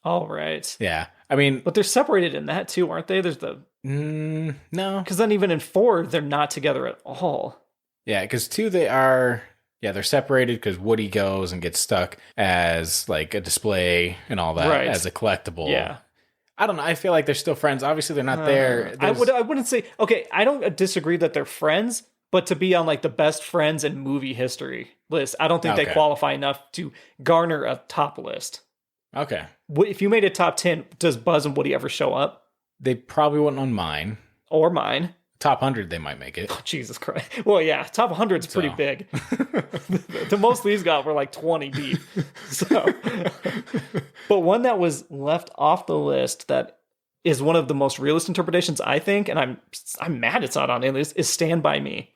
All right. Yeah. I mean... But they're separated in that too, aren't they? There's the... no. Because then even in 4, they're not together at all. Yeah, because 2, they are... Yeah, they're separated because Woody goes and gets stuck as like a display and all that, right, as a collectible. Yeah. I don't know. I feel like they're still friends. Obviously, they're not there. I wouldn't say... Okay, I don't disagree that they're friends, but to be on like the best friends in movie history list, I don't think they qualify enough to garner a top list. Okay. If you made a top 10, does Buzz and Woody ever show up? They probably wouldn't on mine. Or mine. Top 100, they might make it. Oh, Jesus Christ. Well, yeah, top 100 is pretty big. The most these got were like 20 deep. So, but one that was left off the list that is one of the most realist interpretations, I think, and I'm mad it's not on the list, is Stand By Me.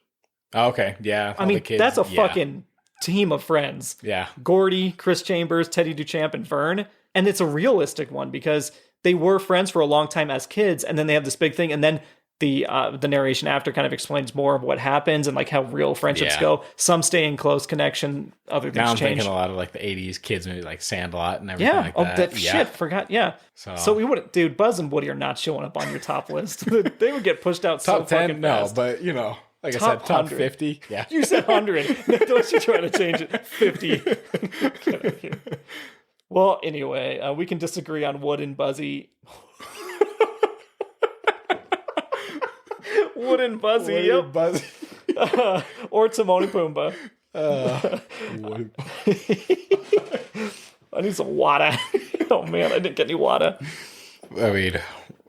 Oh, okay, yeah. I mean, that's a fucking team of friends. Yeah. Gordy, Chris Chambers, Teddy Duchamp, and Vern. And it's a realistic one because they were friends for a long time as kids, and then they have this big thing, and then the narration after kind of explains more of what happens and like how real friendships go. Some stay in close connection, other things now I'm change. thinking a lot of like the 80s kids movie, like Sandlot and everything like that. Shit, forgot. Yeah. So we would, dude, Buzz and Woody are not showing up on your top list. They would get pushed out top so 10, fucking fast. No, but you know, like top I said, top 100. 50. Yeah. You said 100. Don't you try to change it. 50. Well, anyway, we can disagree on Wood and Buzzy. Wood and Buzzy, yep. Buzzy. Or Timon and Pumbaa. I need some water. Oh man, I didn't get any water. I mean,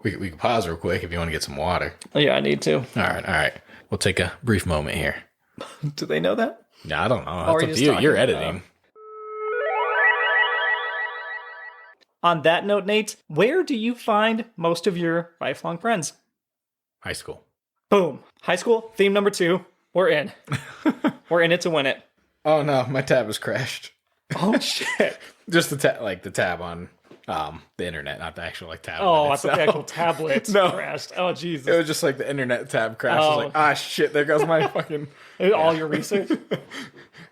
we can pause real quick if you want to get some water. Yeah, I need to. All right. We'll take a brief moment here. Do they know that? No, I don't know. That's up to you. You're editing. On that note, Nate, where do you find most of your lifelong friends? High school. Boom. High school, theme number 2. We're in. We're in it to win it. Oh no, my tab has crashed. Oh shit. Just the tab on the internet, not the actual like tablet. Oh, I thought the actual tablet crashed. Oh Jesus. It was just like the internet tab crashed. I was like, shit, there goes my fucking all your research.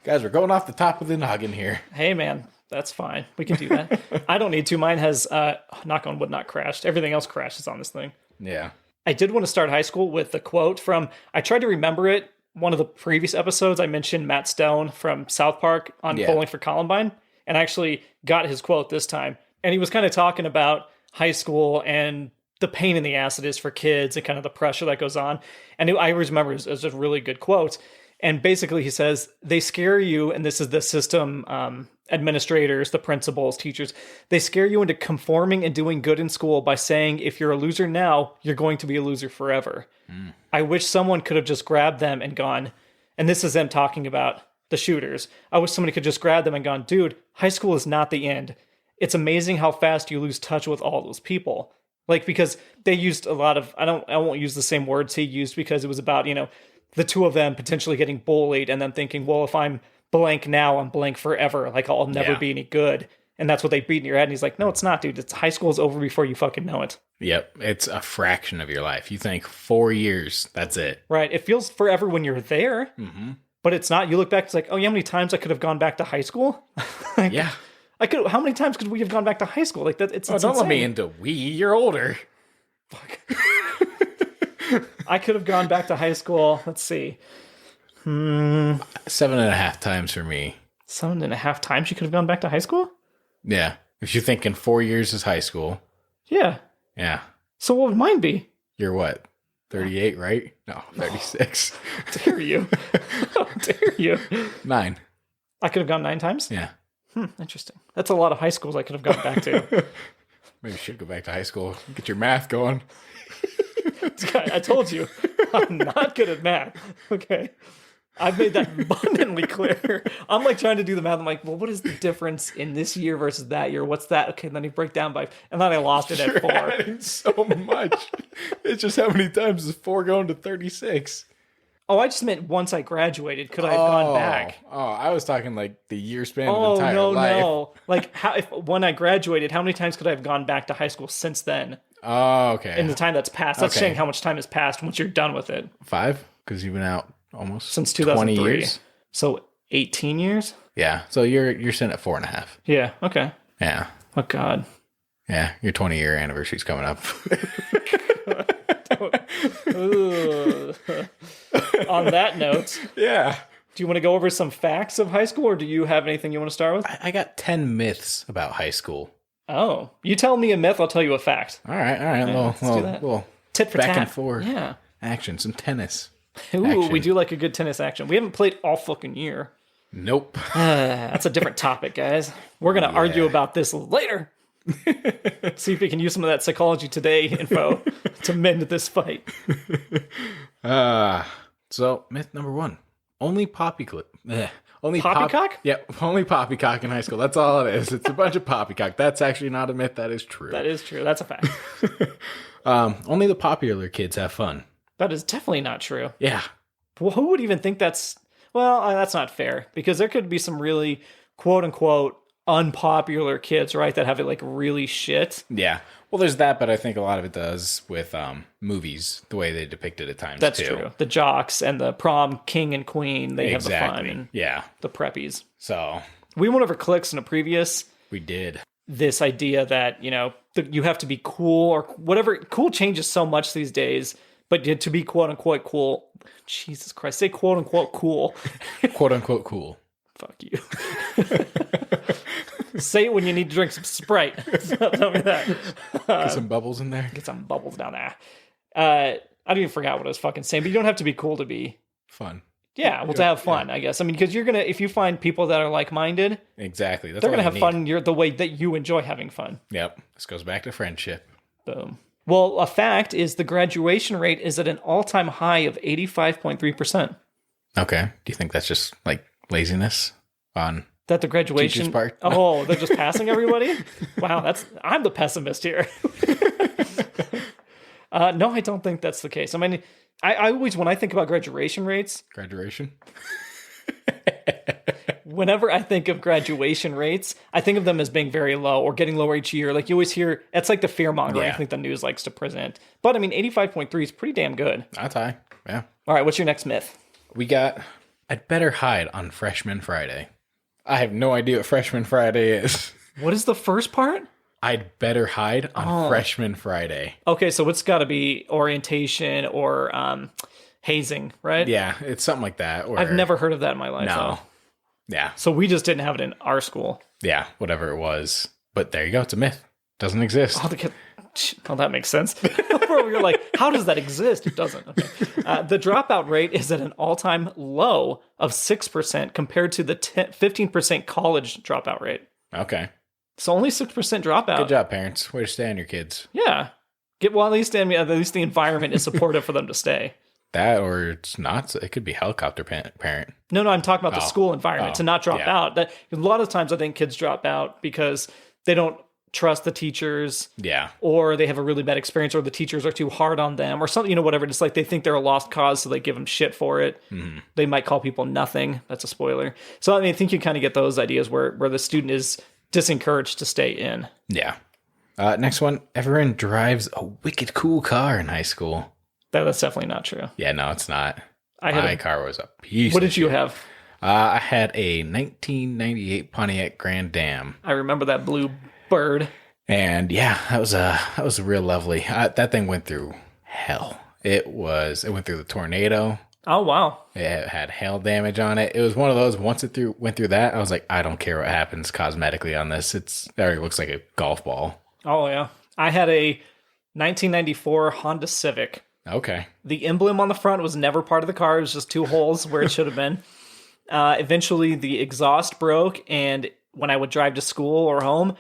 Guys, we're going off the top of the noggin here. Hey man, that's fine. We can do that. I don't need to. Mine has knock on wood not crashed. Everything else crashes on this thing. Yeah. I did want to start high school with the quote from, I tried to remember it. One of the previous episodes, I mentioned Matt Stone from South Park on Bowling for Columbine, and I actually got his quote this time. And he was kind of talking about high school and the pain in the ass it is for kids and kind of the pressure that goes on. And I always remember it was a really good quote. And basically he says, they scare you, and this is the system administrators, the principals, teachers, they scare you into conforming and doing good in school by saying, if you're a loser now, you're going to be a loser forever. I wish someone could have just grabbed them and gone, and this is them talking about the shooters. I wish somebody could just grab them and gone, dude, high school is not the end. It's amazing how fast you lose touch with all those people. Like, because they used a lot of, I won't use the same words he used because it was about, the two of them potentially getting bullied and then thinking, well, if I'm blank now, I'm blank forever. Like I'll never be any good. And that's what they beat in your head. And he's like, no, it's not, dude. It's high school is over before you fucking know it. Yep. It's a fraction of your life. You think 4 years, that's it. Right. It feels forever when you're there, but it's not. You look back, it's like, oh, yeah, how many times I could have gone back to high school? Like, yeah. How many times could we have gone back to high school? Like that. It's don't insane. let me into you're older. Fuck. I could have gone back to high school. Let's see. 7.5 times for me. 7.5 times you could have gone back to high school? Yeah. If you're thinking 4 years is high school. Yeah. Yeah. So what would mine be? You're what? 38, right? No, 36. Dare you? How dare you? 9. I could have gone 9 times? Yeah. Interesting. That's a lot of high schools I could have gone back to. Maybe you should go back to high school. Get your math going. I told you, I'm not good at math. Okay. I've made that abundantly clear. I'm like trying to do the math. I'm like, well, what is the difference in this year versus that year? What's that? Okay, then you break down by, and then I lost it at 4. Adding so much. It's just how many times is 4 going to 36? Oh, I just meant once I graduated, could I have gone back? Oh, I was talking like the year span of entire life. No. Like when I graduated, how many times could I have gone back to high school since then? Oh, okay. In the time that's passed. That's saying how much time has passed once you're done with it. 5? Because you've been out almost since 2003. 20 years. So 18 years? Yeah. So you're sitting at 4.5. Yeah. Okay. Yeah. Oh God. Yeah. Your 20-year anniversary's coming up. On that note. Yeah. Do you want to go over some facts of high school, or do you have anything you want to start with? I got 10 myths about high school. Oh. You tell me a myth, I'll tell you a fact. All right. Yeah, let's do that. Well, tit for back tat. and forth. Yeah. Action. Some tennis. Ooh, action. We do like a good tennis action. We haven't played all fucking year. Nope. That's a different topic, guys. We're going to argue about this later. See if we can use some of that Psychology Today info to mend this fight. So, myth number 1. Only poppycock? Poppycock? Yep, only poppycock in high school. That's all it is. It's a bunch of poppycock. That's actually not a myth. That is true. That is true. That's a fact. Only the popular kids have fun. That is definitely not true. Yeah. Well, who would even think that's... Well, that's not fair, because there could be some really, quote-unquote, unpopular kids, right, that have it, like, really shit. Yeah. Well, there's that, but I think a lot of it does with movies, the way they depict it at times, That's too. true. The jocks and the prom king and queen, they have the fun. And yeah. the preppies. So... We went over clicks in a previous... We did. This idea that, you have to be cool or whatever. Cool changes so much these days, but to be quote-unquote cool... Jesus Christ, say quote-unquote cool. Quote-unquote cool. Fuck you. Say it when you need to drink some Sprite. Tell me that. Get some bubbles in there. Get some bubbles down there. I don't even forget what I was fucking saying, but you don't have to be cool to be... Fun. Yeah, well, to have fun, I guess. I mean, because if you find people that are like-minded... Exactly. They're going to have fun the way that you enjoy having fun. Yep. This goes back to friendship. Boom. Well, a fact is the graduation rate is at an all-time high of 85.3%. Okay. Do you think that's just like laziness on that the graduation teacher's part? Oh, they're just passing everybody? Wow, I'm the pessimist here. No, I don't think that's the case. I mean, I always, when I think about graduation rates... Graduation? Whenever I think of graduation rates, I think of them as being very low or getting lower each year. Like you always hear, it's like the fear mongering I think the news likes to present. But I mean, 85.3 is pretty damn good. That's high. Yeah. All right, what's your next myth? We got, I'd better hide on Freshman Friday. I have no idea what Freshman Friday is. What is the first part? I'd better hide on Freshman Friday. Okay, so it's got to be orientation or hazing, right? Yeah, it's something like that. Or, I've never heard of that in my life. No. Though. Yeah. So we just didn't have it in our school. Yeah, whatever it was. But there you go. It's a myth. Doesn't exist. Well, that makes sense. You're like, how does that exist? It doesn't. Okay. The dropout rate is at an all-time low of 6% compared to the 15% college dropout rate. Okay. So only 6% dropout. Good job, parents. Way to stay on your kids. Yeah. At least the environment is supportive for them to stay. That, or it's not. It could be helicopter parent. No, I'm talking about the school environment to not drop out. That a lot of times I think kids drop out because they don't trust the teachers. Yeah. Or they have a really bad experience, or the teachers are too hard on them, or something, whatever. It's like they think they're a lost cause, so they give them shit for it. Mm-hmm. They might call people nothing. That's a spoiler. So, I think you kind of get those ideas where the student is disencouraged to stay in. Yeah. Next one. Everyone drives a wicked cool car in high school. That's definitely not true. Yeah, no, it's not. My car was a piece. What did you have? I had a 1998 Pontiac Grand Dam. I remember that blue bird. And yeah, that was real lovely. That thing went through hell. It went through the tornado. Oh wow! It had hail damage on it. It was one of those. Once it went through that, I was like, I don't care what happens cosmetically on this. It already looks like a golf ball. Oh yeah, I had a 1994 Honda Civic. Okay. The emblem on the front was never part of the car. It was just two holes where it should have been. Eventually, the exhaust broke, and when I would drive to school or home,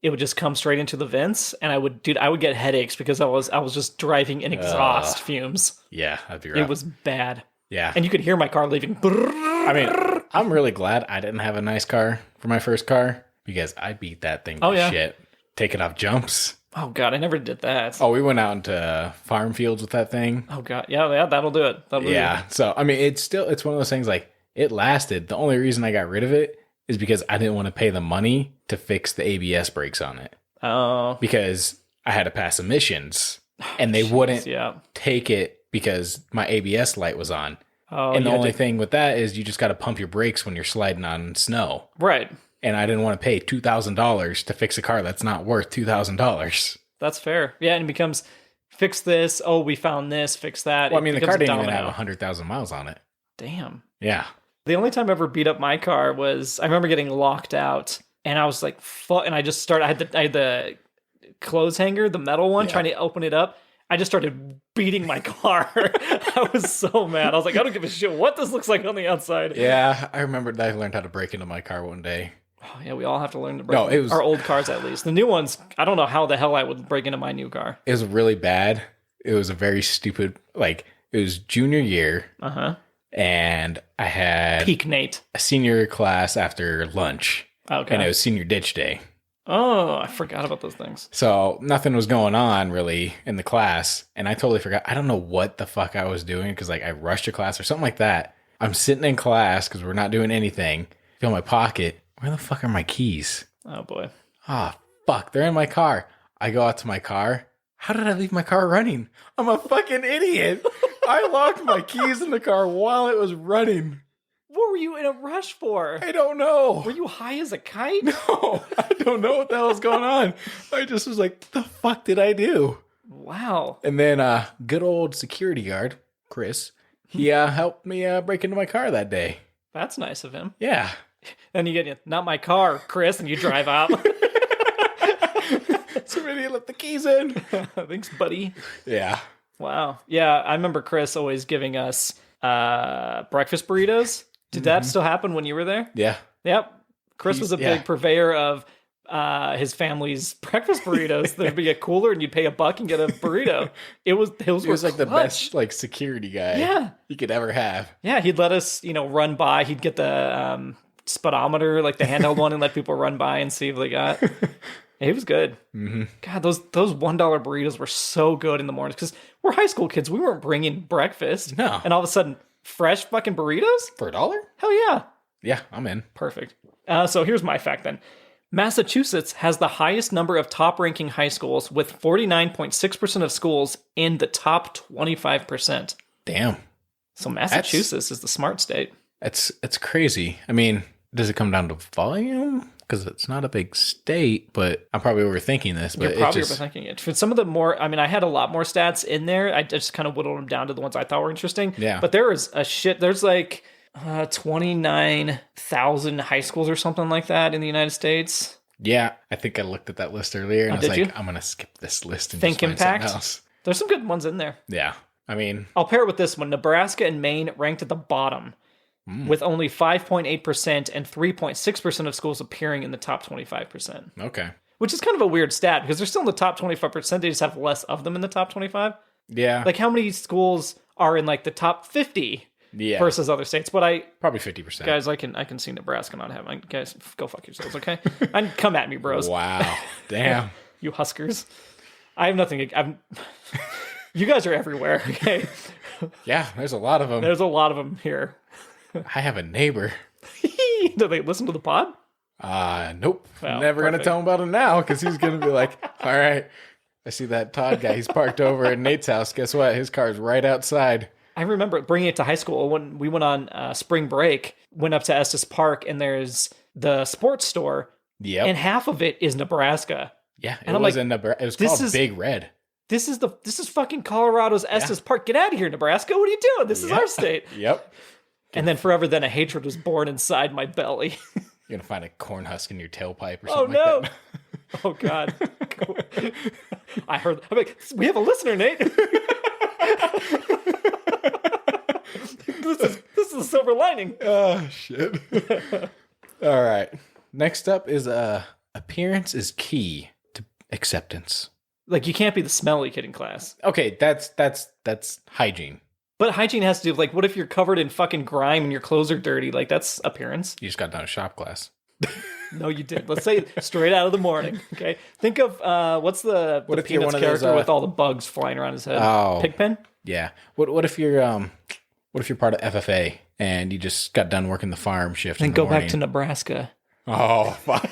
it would just come straight into the vents, and I would get headaches because I was just driving in exhaust fumes. Yeah, that'd be rough. It was bad. Yeah. And you could hear my car leaving. I mean, I'm really glad I didn't have a nice car for my first car, because I beat that thing to shit. Taking off jumps. Oh god, I never did that. Oh, we went out into farm fields with that thing. Oh god, yeah, that'll do it. So I mean, it's one of those things, like, it lasted. The only reason I got rid of it is because I didn't want to pay the money to fix the ABS brakes on it. Oh, because I had to pass emissions, and they wouldn't take it because my ABS light was on. Oh, and the only thing with that is you just got to pump your brakes when you're sliding on snow. Right. And I didn't want to pay $2,000 to fix a car that's not worth $2,000. That's fair. Yeah, and it becomes, fix this, oh, we found this, fix that. Well, I mean, the car didn't even have 100,000 miles on it. Damn. Yeah. The only time I ever beat up my car was, I remember getting locked out, and I was like, fuck, and I just started, I had the clothes hanger, the metal one, trying to open it up. I just started beating my car. I was so mad. I was like, I don't give a shit what this looks like on the outside. Yeah, I remember that I learned how to break into my car one day. Oh, yeah, we all have to learn to break our old cars, at least. The new ones, I don't know how the hell I would break into my new car. It was really bad. It was a very stupid, like, it was junior year. Uh-huh. And I had Peak Nate. A senior class after lunch. Okay. And it was senior ditch day. Oh, I forgot about those things. So nothing was going on really in the class. And I totally forgot. I don't know what the fuck I was doing, because like I rushed to class or something like that. I'm sitting in class because we're not doing anything. Feel my pocket. Where the fuck are my keys? Oh, boy. Ah, fuck. They're in my car. I go out to my car. How did I leave my car running? I'm a fucking idiot. I locked my keys in the car while it was running. What were you in a rush for? I don't know. Were you high as a kite? No, I don't know what the hell was going on. I just was like, the fuck did I do? Wow. And then good old security guard, Chris, he helped me break into my car that day. That's nice of him. Yeah. And you get, not my car, Chris, and you drive out. Somebody left the keys in. Thanks, buddy. Yeah. Wow. Yeah, I remember Chris always giving us breakfast burritos. Did that still happen when you were there? Yeah. Yep. Chris was a big purveyor of his family's breakfast burritos. There'd be a cooler and you'd pay $1 and get a burrito. It was like the best like security guy you could ever have. Yeah, he'd let us, run by. He'd get the speedometer, like the handheld one, and let people run by and see if they got. It was good. Mm-hmm. God, those $1 burritos were so good in the mornings, because we're high school kids. We weren't bringing breakfast. No. And all of a sudden, fresh fucking burritos? For $1? Hell yeah. Yeah, I'm in. Perfect. So here's my fact then. Massachusetts has the highest number of top-ranking high schools, with 49.6% of schools in the top 25%. Damn. So Massachusetts is the smart state. It's crazy. I mean, does it come down to volume? Because it's not a big state, but I'm probably overthinking this. But you're probably overthinking it. For some of the more, I had a lot more stats in there. I just kind of whittled them down to the ones I thought were interesting. Yeah. But there is there's like 29,000 high schools or something like that in the United States. Yeah. I think I looked at that list earlier and I was like, you? I'm going to skip this list and Think just find impact. something else. There's some good ones in there. Yeah. I'll pair it with this one. Nebraska and Maine ranked at the bottom, with only 5.8% and 3.6% of schools appearing in the top 25%. Okay. Which is kind of a weird stat, because they're still in the top 25%. They just have less of them in the top 25. Yeah. Like, how many schools are in like the top 50? versus other states. But probably 50%. Guys, I can see Nebraska not having. Guys, go fuck yourselves, okay? And come at me, bros. Wow. Damn. You Huskers. I have nothing. You guys are everywhere, okay? Yeah, there's a lot of them. There's a lot of them here. I have a neighbor. Do they listen to the pod? Nope. Well, Never going to tell him about it now because he's going to be like, all right, I see that Todd guy. He's parked over at Nate's house. Guess what? His car's right outside. I remember bringing it to high school when we went on spring break, went up to Estes Park, and there's the sports store. Yep. And half of it is Nebraska. Yeah, it was in Nebraska. It was called Big Red. This is fucking Colorado's Estes Park. Get out of here, Nebraska. What are you doing? This is our state. Yep. And then forever then a hatred was born inside my belly. You're going to find a corn husk in your tailpipe or something like that. Oh, God. I heard. I'm like, we have a listener, Nate. This is a silver lining. Oh, shit. All right. Next up is appearance is key to acceptance. Like, you can't be the smelly kid in class. Okay, that's hygiene. But hygiene has to do with, like, what if you're covered in fucking grime and your clothes are dirty? Like, that's appearance. You just got done a shop class. No, you did. Let's say straight out of the morning. Okay. Think of what's the Peanuts character with all the bugs flying around his head? Oh, Pigpen? Yeah. What if you're part of FFA and you just got done working the farm shift? Then go back to Nebraska. Oh, fuck.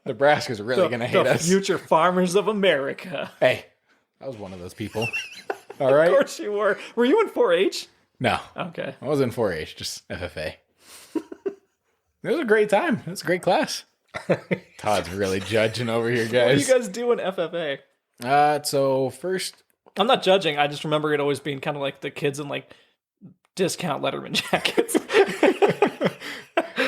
Nebraska's really going to hate us. The future farmers of America. Hey, I was one of those people. All right. Of course you were. Were you in 4-H? No. Okay. I was in 4-H, just FFA. It was a great time. It was a great class. Todd's really judging over here, guys. What do you guys do in FFA? So first... I'm not judging. I just remember it always being kind of like the kids in like discount Letterman jackets.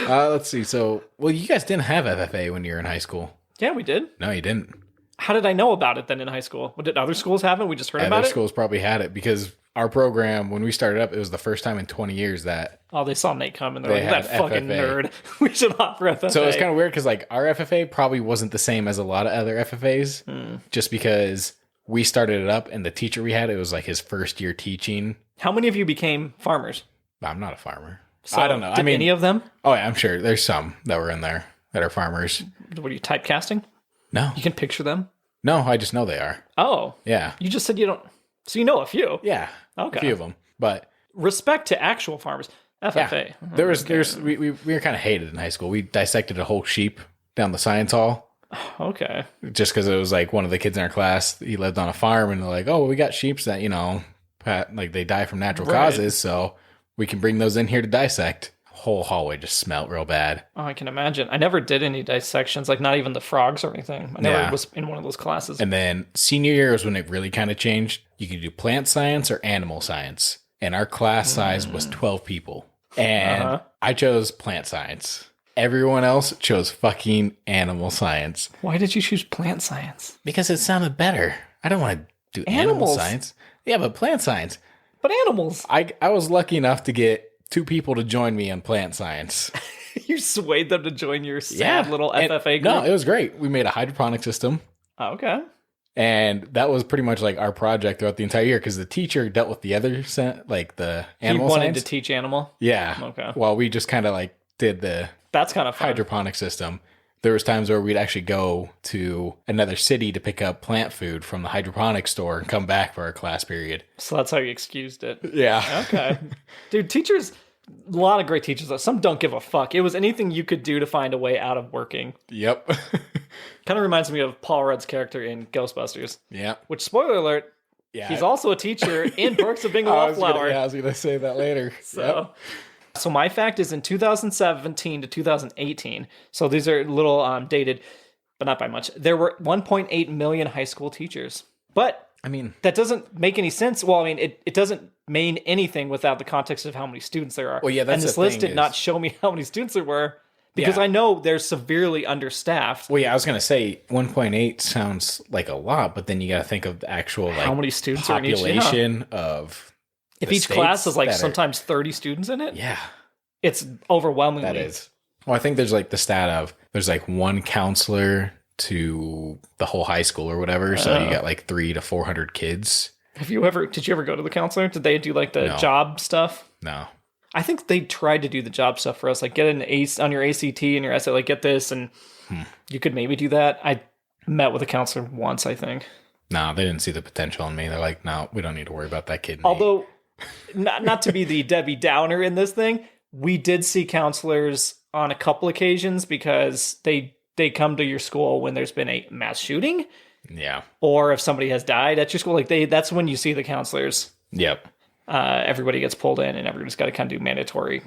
Let's see. So, well, you guys didn't have FFA when you were in high school. Yeah, we did. No, you didn't. How did I know about it then in high school? Did other schools have it? We just heard about it? Other schools probably had it because our program, when we started up, it was the first time in 20 years that... Oh, they saw Nate come and they're like, that fucking nerd. We should offer FFA. So it was kind of weird because like our FFA probably wasn't the same as a lot of other FFAs just because we started it up and the teacher we had, it was like his first year teaching. How many of you became farmers? I'm not a farmer. So I don't know. Did any of them? Oh, yeah, I'm sure. There's some that were in there that are farmers. What are you, typecasting? No. You can picture them? No, I just know they are. Oh. Yeah. You just said you don't... So you know a few? Yeah. Okay. A few of them. But... Respect to actual farmers. FFA. Yeah. We were kind of hated in high school. We dissected a whole sheep down the science hall. Okay. Just because it was like one of the kids in our class, he lived on a farm and they're like, oh, well, we got sheeps that, you know, like they die from natural causes. So we can bring those in here to dissect. Whole hallway just smelled real bad. Oh, I can imagine. I never did any dissections, like not even the frogs or anything. I never was in one of those classes. And then senior year was when it really kind of changed. You could do plant science or animal science. And our class size was 12 people. And I chose plant science. Everyone else chose fucking animal science. Why did you choose plant science? Because it sounded better. I don't want to do animal science. Yeah, but plant science. But animals. I was lucky enough to get 2 people to join me in plant science. You swayed them to join your sad little FFA group? No, it was great. We made a hydroponic system. Oh, okay. And that was pretty much like our project throughout the entire year because the teacher dealt with the other, like the animal science. He wanted to teach animal? Yeah. Okay. While we just kind of like did the That's kind of fun. Hydroponic system. There was times where we'd actually go to another city to pick up plant food from the hydroponic store and come back for our class period. So that's how you excused it. Yeah. Okay. Dude, teachers, a lot of great teachers. Some don't give a fuck. It was anything you could do to find a way out of working. Yep. Kind of reminds me of Paul Rudd's character in Ghostbusters. Yeah. Which, spoiler alert, he's also a teacher in Perks of Being a Wallflower. I was going to say that later. So my fact is in 2017 to 2018. So these are a little dated, but not by much. There were 1.8 million high school teachers. But I mean, that doesn't make any sense. Well, I mean, it doesn't mean anything without the context of how many students there are. Well, yeah, that's and this list did not show me how many students there were because I know they're severely understaffed. Well, yeah, I was going to say 1.8 sounds like a lot, but then you got to think of the actual like how many students population of. If each class has like sometimes 30 students in it, it's overwhelmingly. That is. Well, I think there's like the stat of there's like one counselor to the whole high school or whatever. So you got like 300 to 400 kids. Did you ever go to the counselor? Did they do like the job stuff? No. I think they tried to do the job stuff for us, like get an ace on your ACT and your essay, like get this, and you could maybe do that. I met with a counselor once, I think. No, they didn't see the potential in me. They're like, no, we don't need to worry about that kid. Although, not to be the Debbie Downer in this thing, we did see counselors on a couple occasions because they come to your school when there's been a mass shooting. Yeah. Or if somebody has died at your school, like that's when you see the counselors. Yep. Everybody gets pulled in and everybody's got to kind of do mandatory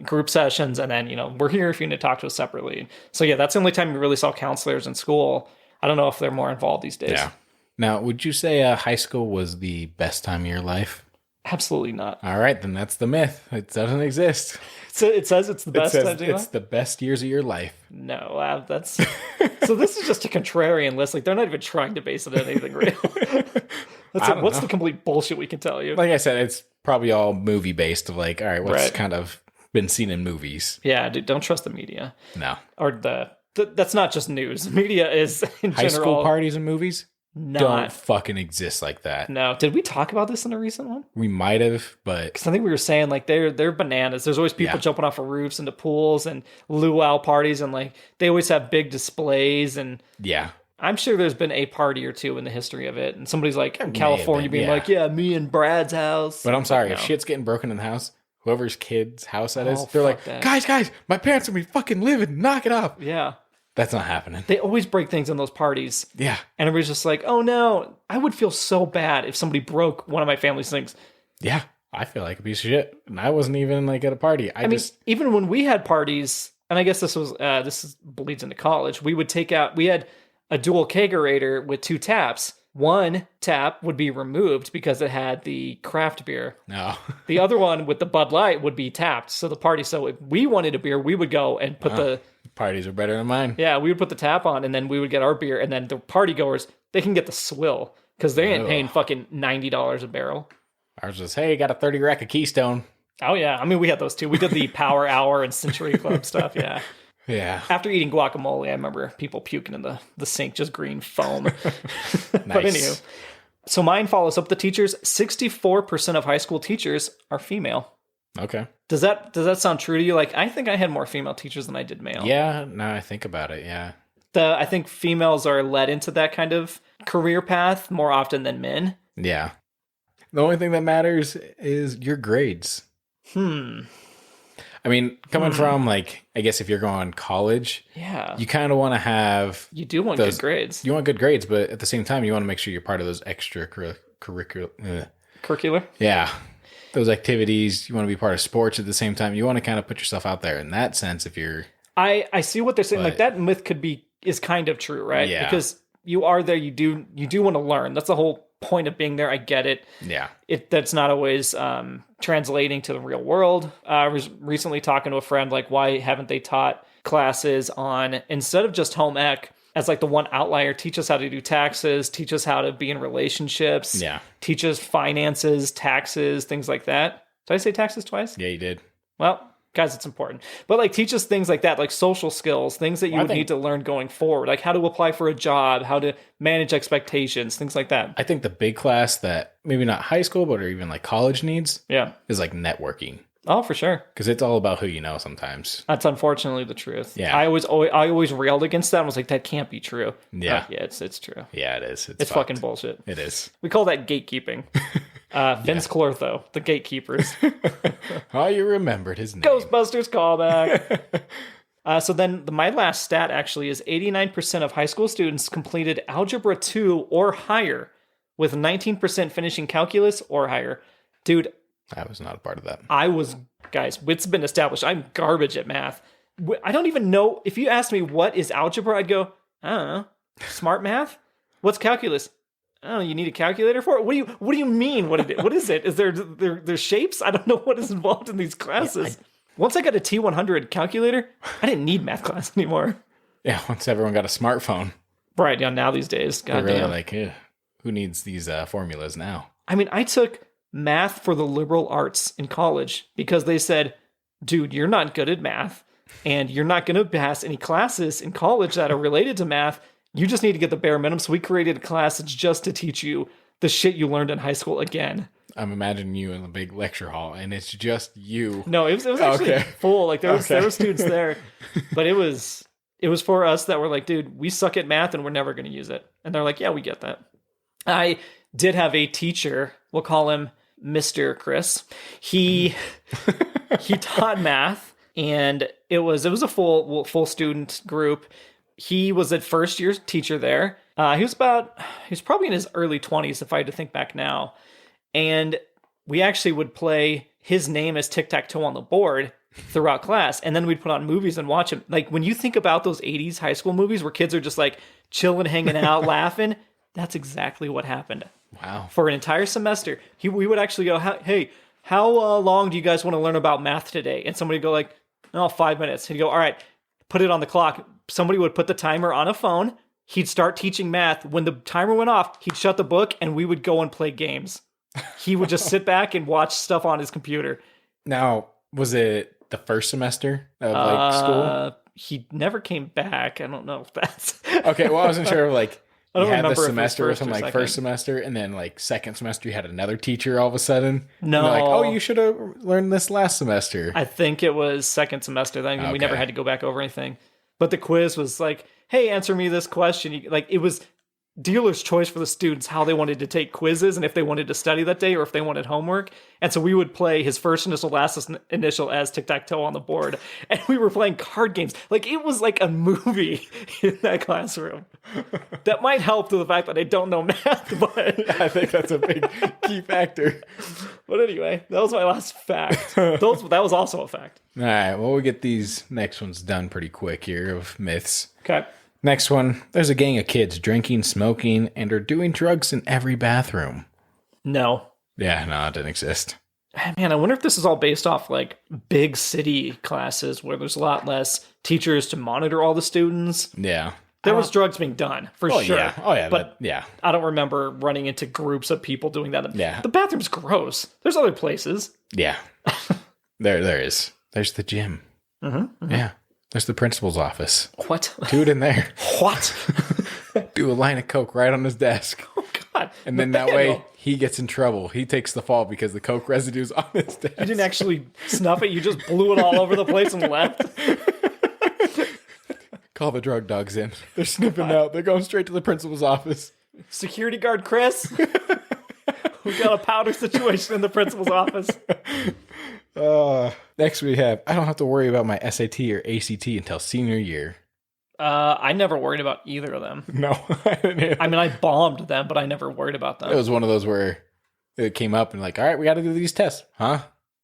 group sessions. And then, we're here if you need to talk to us separately. So yeah, that's the only time you really saw counselors in school. I don't know if they're more involved these days. Yeah. Now, would you say high school was the best time of your life? Absolutely not. All right, then that's the myth. It doesn't exist. So it says it's the best time of your life? It's the best years of your life. No, that's... So this is just a contrarian list. Like, they're not even trying to base it on anything real. What's the complete bullshit we can tell you? Like I said, it's probably all movie-based of like, all right, what's kind of been seen in movies. Yeah, dude, don't trust the media. No. Or that's not just news. Media is, in High general... school parties and movies? Don't fucking exist like that. No. Did we talk about this in a recent one? We might have, but... Because I think we were saying, like, they're bananas. There's always people jumping off of roofs into pools and luau parties, and, like, they always have big displays, and... Yeah. I'm sure there's been a party or two in the history of it, and somebody's, like, in California being like, yeah, me and Brad's house. But I'm sorry, if shit's getting broken in the house, whoever's kid's house that is, they're like, that. guys, my parents are fucking living, knock it up. Yeah. That's not happening. They always break things in those parties. Yeah. And everybody's just like, oh no, I would feel so bad if somebody broke one of my family's things. Yeah. I feel like a piece of shit. And I wasn't even like at a party. I mean, even when we had parties, and I guess this bleeds into college, we had a dual kegerator with 2 taps. One tap would be removed because it had the craft beer. No. The other one with the Bud Light would be tapped. So if we wanted a beer, we would go and put parties are better than mine. Yeah, we would put the tap on, and then we would get our beer, and then the party goers, they can get the swill because they ain't paying fucking $90 a barrel. Ours was, hey, got a 30 rack of Keystone. Oh yeah, I mean we had those too. We did the Power Hour and Century Club stuff. Yeah. Yeah. After eating guacamole, I remember people puking in the sink, just green foam. Nice. But anywho, so mine follows up the teachers. 64% of high school teachers are female. Okay. Does that sound true to you? Like, I think I had more female teachers than I did male. Yeah, now I think about it, yeah. I think females are led into that kind of career path more often than men. Yeah. The only thing that matters is your grades. I mean, coming from, like, I guess if you're going to college, you kind of want to have... You do want good grades. You want good grades, but at the same time, you want to make sure you're part of those extracurricular... Curricular? Yeah. Those activities. You want to be part of sports at the same time. You want to kind of put yourself out there in that sense if you're... I see what they're saying. Like, that myth is kind of true, right? Yeah. Because you are there, you do want to learn. That's the whole point of being there. I get it. Yeah. That's not always translating to the real world. I was recently talking to a friend, like, why haven't they taught classes on, instead of just home ec, as like the one outlier, teach us how to do taxes, teach us how to be in relationships, teach us finances, taxes, things like that. Did I say taxes twice? Yeah, you did. Well, guys, it's important. But like teach us things like that, like social skills, things that you would need to learn going forward, like how to apply for a job, how to manage expectations, things like that. I think the big class that maybe not high school, but or even like college needs is like networking. Oh, for sure. Because it's all about who you know sometimes. That's unfortunately the truth. Yeah. I always railed against that and was like, that can't be true. Yeah. Yeah, it's true. Yeah, it is. It's fucking bullshit. It is. We call that gatekeeping. Vince Clortho, the gatekeepers. Oh, you remembered his name. Ghostbusters callback. So then my last stat actually is 89% of high school students completed Algebra 2 or higher, with 19% finishing calculus or higher. Dude, I was not a part of that. I was, guys, it's been established. I'm garbage at math. I don't even know. If you asked me what is algebra, I'd go, I don't know. Smart math? What's calculus? I don't know. You need a calculator for it? What do you mean? What is it? Is there shapes? I don't know what is involved in these classes. Once I got a T100 calculator, I didn't need math class anymore. Yeah, once everyone got a smartphone. Right, yeah, now these days. God really like, who needs these formulas now? I mean, I took math for the liberal arts in college because they said, dude, you're not good at math and you're not going to pass any classes in college that are related to math. You just need to get the bare minimum. So we created a class that's just to teach you the shit you learned in high school again. I'm imagining you in the big lecture hall, and it's just you. No, it was actually full. Like there were students there, but it was for us that were like, dude, we suck at math and we're never going to use it. And they're like, yeah, we get that. I did have a teacher. We'll call him Mr. Chris. He taught math, and it was a full student group. He was a first year teacher there. He was probably in his early 20s if I had to think back now. And we actually would play his name as tic-tac-toe on the board throughout class, and then we'd put on movies and watch them. Like when you think about those 80s high school movies where kids are just like chilling, hanging out, laughing, that's exactly what happened. Wow. For an entire semester, we would actually go, hey, how long do you guys want to learn about math today? And somebody would go like, oh, 5 minutes. He'd go, all right, put it on the clock. Somebody would put the timer on a phone. He'd start teaching math. When the timer went off, he'd shut the book and we would go and play games. He would just sit back and watch stuff on his computer. Now, was it the first semester of like school? He never came back. I don't know if that's okay. Well, I wasn't sure. Like, you had the semester with him, like first semester, and then like second semester, you had another teacher all of a sudden. No, like, oh, you should have learned this last semester. I think it was second semester. Then we never had to go back over anything. But the quiz was like, hey, answer me this question. Like it was dealer's choice for the students how they wanted to take quizzes and if they wanted to study that day or if they wanted homework. And so we would play his first initial, last initial as tic-tac-toe on the board. And we were playing card games. Like it was like a movie in that classroom. That might help to the fact that I don't know math, but I think that's a big key factor. But anyway, that was my last fact. That was also a fact. All right, well, we'll get these next ones done pretty quick here of myths. Okay. Next one, there's a gang of kids drinking, smoking, and are doing drugs in every bathroom. No. Yeah, no, it didn't exist. Man, I wonder if this is all based off like big city classes where there's a lot less teachers to monitor all the students. Yeah. There was drugs being done, for sure. Yeah. Oh, yeah. But yeah. I don't remember running into groups of people doing that. Yeah. The bathroom's gross. There's other places. Yeah. There is. There's the gym. Mm-hmm, mm-hmm. Yeah. There's the principal's office. What? Do it in there. What? Do a line of Coke right on his desk. Oh, God. And then that way he gets in trouble. He takes the fall because the Coke residue's on his desk. You didn't actually snuff it. You just blew it all over the place and left. Call the drug dogs in. They're sniffing out. They're going straight to the principal's office. Security guard Chris. We got a powder situation in the principal's office. Next we have, I don't have to worry about my SAT or ACT until senior year. I never worried about either of them. No, I didn't either. I mean, I bombed them, but I never worried about them. It was one of those where it came up and like, all right, we got to do these tests, huh?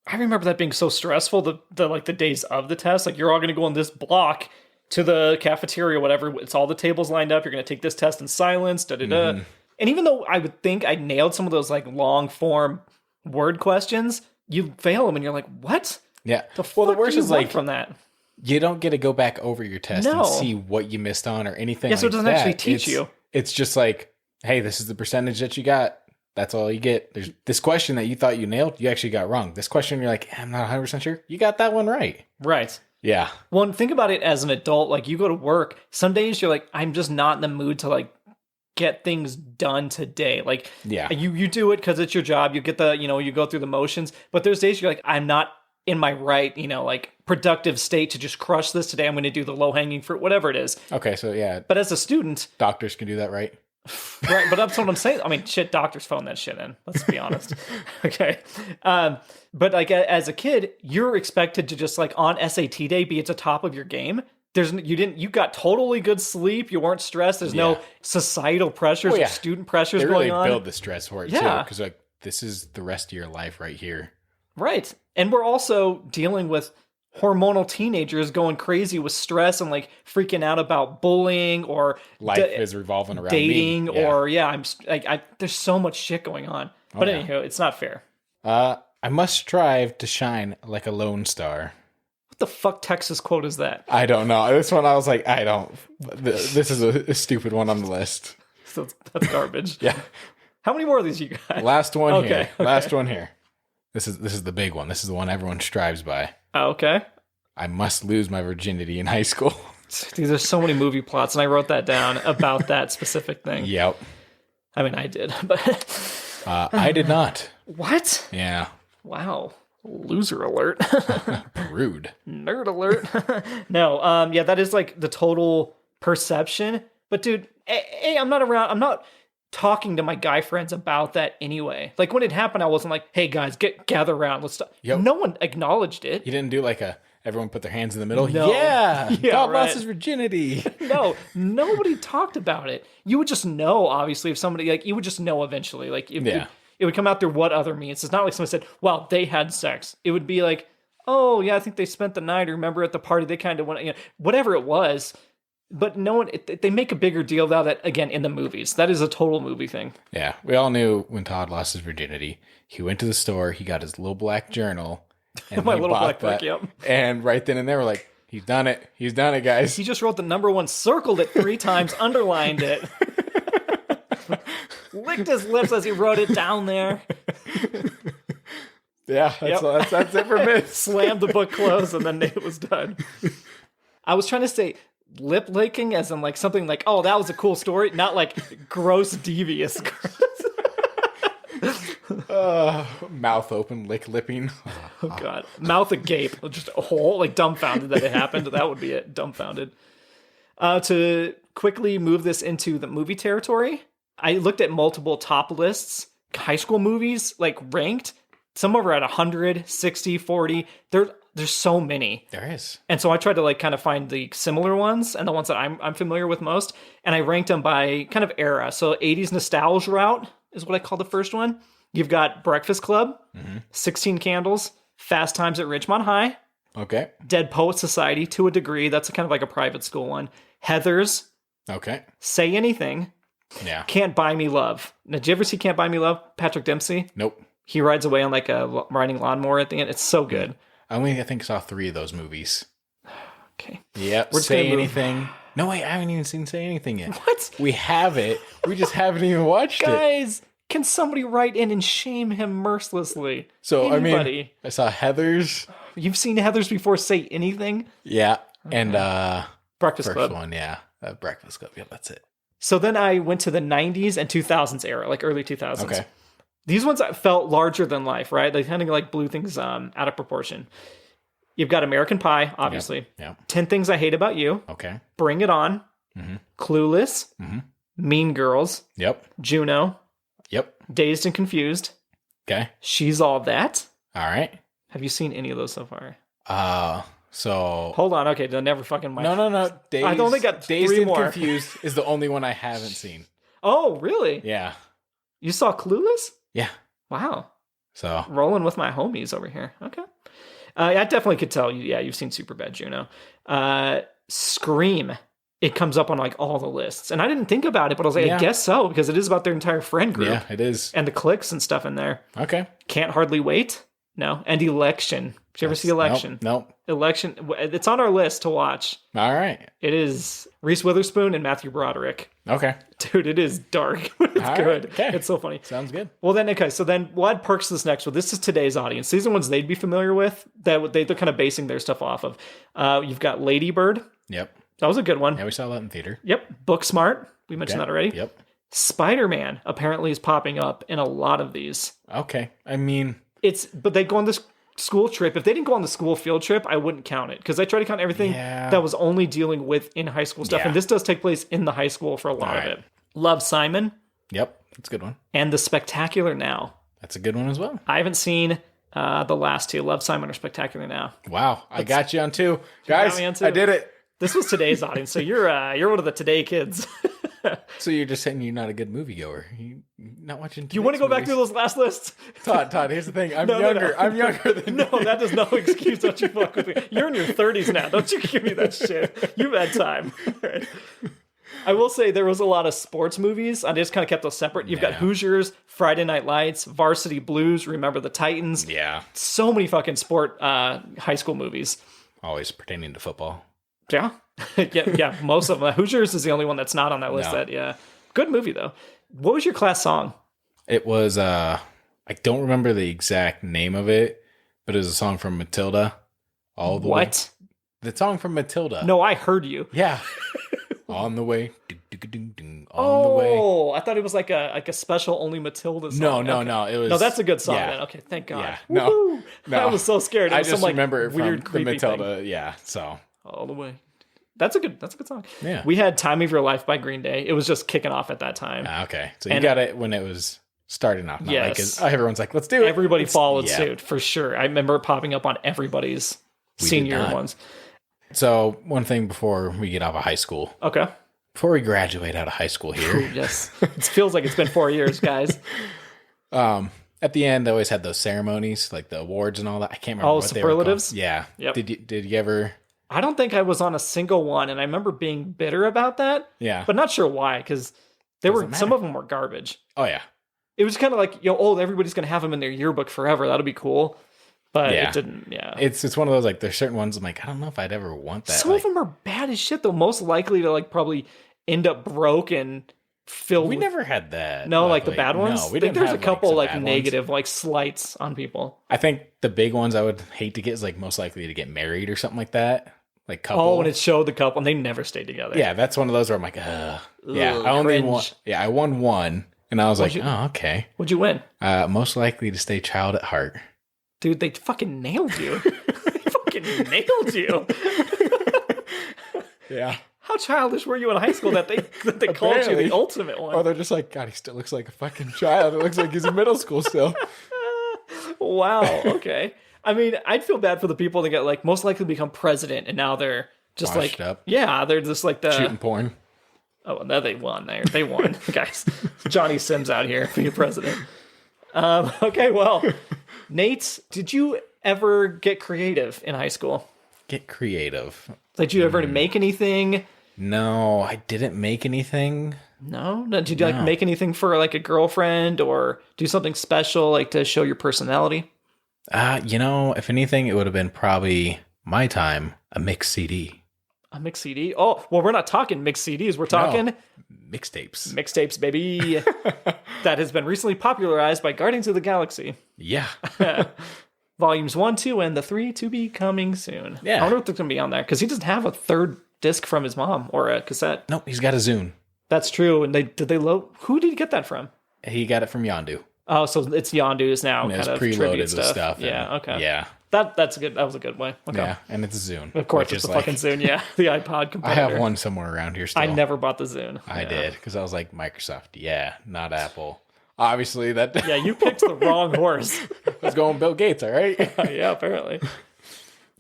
I remember that being so stressful. The days of the test, like you're all going to go in this block to the cafeteria, or whatever. It's all the tables lined up. You're going to take this test in silence. Da da da. Mm-hmm. And even though I would think I nailed some of those like long form word questions, you fail them and you're like, what? Yeah. The worst is like from that. You don't get to go back over your test and see what you missed on or anything. Yeah, so it doesn't actually teach you. It's just like, hey, this is the percentage that you got. That's all you get. There's this question that you thought you nailed, you actually got wrong. This question, you're like, I'm not 100% sure. You got that one right. Right. Yeah. Well, and think about it as an adult. Like you go to work, some days you're like, I'm just not in the mood to like get things done today. Like, yeah, you do it because it's your job. You get you go through the motions. But there's days you're like, I'm not in my right, like productive state to just crush this today. I'm going to do the low hanging fruit, whatever it is. Okay, so yeah. But as a student, doctors can do that, right? Right, but that's what I'm saying. I mean, shit, doctors phone that shit in. Let's be honest. Okay. But like as a kid, you're expected to just like on SAT day be at the top of your game. You got totally good sleep. You weren't stressed. There's no societal pressures or student pressures going on. They really build the stress for it too. Because like this is the rest of your life right here. Right. And we're also dealing with hormonal teenagers going crazy with stress and like freaking out about bullying or life is revolving around dating me. Or there's so much shit going on. But anywho, it's not fair. I must strive to shine like a lone star. What the fuck Texas quote is that? I don't know. This one I was like, I don't. This is a stupid one on the list. So that's garbage. Yeah. How many more of these you got? Last one here. Last one here. This is the big one. This is the one everyone strives by. Okay. I must lose my virginity in high school. Dude, there's so many movie plots, and I wrote that down about that specific thing. Yep. I mean, I did, but I did not. What? Yeah. Wow. Loser alert. Rude. Nerd alert. No, yeah, that is like the total perception. But dude, I'm not talking to my guy friends about that anyway. Like when it happened, I wasn't like, hey guys, gather around, let's talk. Yep. No one acknowledged it. You didn't do like everyone put their hands in the middle. No. Yeah, God right. lost his virginity. No, nobody talked about it. You would just know, obviously, if somebody, like, you would just know eventually. Like, it would come out through what other means. It's not like someone said, well, they had sex. It would be like, oh, yeah, I think they spent the night. Remember at the party, they kind of went, whatever it was. But no one, they make a bigger deal about that, again, in the movies. That is a total movie thing. Yeah, we all knew when Todd lost his virginity. He went to the store, he got his little black journal. And my little black book, yep. And right then and there, we're like, he's done it. He's done it, guys. He just wrote the number 1, circled it 3 times, underlined it. Licked his lips as he wrote it down there. Yeah, that's it for me. Slammed the book closed, and then it was done. I was trying to say lip licking as in like something like, oh, that was a cool story, not like gross, devious. Mouth open, lipping. Oh god, mouth agape, just a hole, like dumbfounded that it happened. That would be it, dumbfounded. To quickly move this into the movie territory, I looked at multiple top lists, high school movies, like ranked. Some of them are at 100, 60, 40. There's so many. There is. And so I tried to like kind of find the similar ones and the ones that I'm familiar with most. And I ranked them by kind of era. So 80s nostalgia route is what I call the first one. You've got Breakfast Club, 16 Candles, Fast Times at Ridgemont High. Okay. Dead Poet Society to a degree. That's kind of like a private school one. Heathers. Okay. Say Anything. Yeah. Can't Buy Me Love. Now, did you ever see Can't Buy Me Love? Patrick Dempsey? Nope. He rides away on like a riding lawnmower at the end. It's so good. I only, I think, saw 3 of those movies. Okay. Yep. Say Anything. No, wait, I haven't even seen Say Anything yet. What? We have it. We just haven't even watched it. Guys, can somebody write in and shame him mercilessly? So, Anybody. I mean, I saw Heathers. You've seen Heathers before Say Anything? Yeah. And Breakfast first Club. one, yeah. Breakfast Club. Yeah, that's it. So then I went to the 90s and 2000s era, like early 2000s. Okay. These ones felt larger than life, right? They kind of like blew things out of proportion. You've got American Pie, obviously. Yeah. 10 Things I Hate About You. Okay. Bring It On. Clueless. Mean Girls. Yep. Juno. Yep. Dazed and Confused. Okay. She's All That. All right. Have you seen any of those so far? So Hold on. Okay, I never fucking mind. No. I only got Dazed 3 and more. Confused is the only one I haven't seen. Oh, really? Yeah. You saw Clueless? Yeah. Wow. So Rolling with my homies over here. Okay. I definitely could tell you. Yeah, you've seen Superbad, Juno. Scream. It comes up on like all the lists, and I didn't think about it, but I was like, I guess so, because it is about their entire friend group. Yeah, it is. And the cliques and stuff in there. Okay. Can't Hardly Wait. No. And Election. Did you ever see Election? Nope. Election. It's on our list to watch. All right. It is Reese Witherspoon and Matthew Broderick. Okay. Dude, it is dark. It's All good. right. Okay. It's so funny. Sounds good. Well, then, okay, so then we'll add perks to this next one. This is today's audience. These are ones they'd be familiar with, that they're kind of basing their stuff off of. You've got Lady Bird. Yep. That was a good one. Yeah, we saw that in theater. Yep. Booksmart. We mentioned that already. Yep. Spider-Man apparently is popping up in a lot of these. Okay. I mean, But they go on this school trip. If they didn't go on the school field trip, I wouldn't count it, because I try to count everything that was only dealing with in high school stuff. Yeah. And this does take place in the high school for a lot of it. Love, Simon. Yep. That's a good one. And The Spectacular Now. That's a good one as well. I haven't seen the last 2, Love, Simon, or Spectacular Now. Wow. I got you on 2. Guys, I did it. This was today's audience, so you're one of the today kids. So you're just saying you're not a good moviegoer. You not watching. You want to go back through those last lists? Todd, here's the thing. I'm younger. No. I'm younger than No, that is no excuse. Don't you fuck with me. You're in your 30s now. Don't you give me that shit. You've had time. Right. I will say there was a lot of sports movies. I just kind of kept those separate. You've got Hoosiers, Friday Night Lights, Varsity Blues, Remember the Titans. Yeah. So many fucking sport high school movies. Always pertaining to football. Yeah. yeah, most of them. Hoosiers is the only one that's not on that list. Good movie though. What was your class song? It was I don't remember the exact name of it, but it was a song from Matilda. All the way. The song from Matilda. No, I heard you. Yeah. On the way. on the way. Oh, I thought it was like a special only Matilda song. No. It was. No, that's a good song. Yeah. Then. Okay, thank God. Yeah. No. I was so scared. It I was just some, remember it weird, from the creepy Matilda. thing. Yeah. So All the way. That's a good song. Yeah. We had "Time of Your Life" by Green Day. It was just kicking off at that time. Okay, so you got it when it was starting off. Not like, 'cause everyone's like, let's do it. Everybody followed suit for sure. I remember it popping up on everybody's senior ones. So one thing before we get out of high school. Okay. Before we graduate out of high school here. Yes. It feels like it's been 4 years, guys. At the end, they always had those ceremonies, like the awards and all that. I can't remember what superlatives? they were called. Yeah. Yep. Did you ever? I don't think I was on a single one, and I remember being bitter about that. Yeah. But not sure why, because some of them were garbage. Oh, yeah. It was kind of like, everybody's going to have them in their yearbook forever. That'll be cool. But it didn't, It's one of those, like, there's certain ones I'm like, I don't know if I'd ever want that. Some of them are bad as shit, though. Most likely to, like, probably end up broke and filled with... never had that. No, like the bad ones? No, we didn't There's have, a couple, like, some bad negative, ones. like, slights on people. I think the big ones I would hate to get is, like, most likely to get married or something like that. Like, couple. Oh, and it showed the couple, and they never stayed together. Yeah, that's one of those where I'm like, ugh. Yeah, I only won. Yeah, I won one, and I was like, oh, okay. What'd you win? Most likely to stay child at heart. Dude, they fucking nailed you. They fucking nailed you. Yeah. How childish were you in high school that they called you the ultimate one? Oh, they're just like, God, he still looks like a fucking child. It looks like he's in middle school still. Wow. Okay. I mean, I'd feel bad for the people that get like most likely to become president, and now they're just washed like, up. Yeah, they're just like the shooting porn. Oh, no, they won there. They won, guys. Johnny Sims out here being president. Okay, well, Nate, did you ever get creative in high school? Get creative. Did you ever make anything? No, I didn't make anything. No? Did you like make anything for like a girlfriend or do something special like to show your personality? If anything, it would have been probably my time, a mixed CD. A mixed CD? Oh, well, we're not talking mixed CDs. We're talking... Mixtapes. Mixtapes, baby. That has been recently popularized by Guardians of the Galaxy. Yeah. Volumes 1, 2, and the 3 to be coming soon. Yeah. I wonder what they're going to be on there, because he doesn't have a third disc from his mom or a cassette. Nope, he's got a Zune. That's true. And did they load? Who did he get that from? He got it from Yondu. Oh, so it's Yondu's now. And kind of preloaded with stuff. Yeah. Okay. Yeah. That was a good way. Okay. Yeah, and it's a Zune. Of course, it's the fucking Zune. Yeah, the iPod competitor. I have one somewhere around here still. I never bought the Zune. I did because I was like Microsoft. Yeah, not Apple. Obviously that. Yeah, you picked the wrong horse. Let's go on Bill Gates. All right. Yeah, apparently.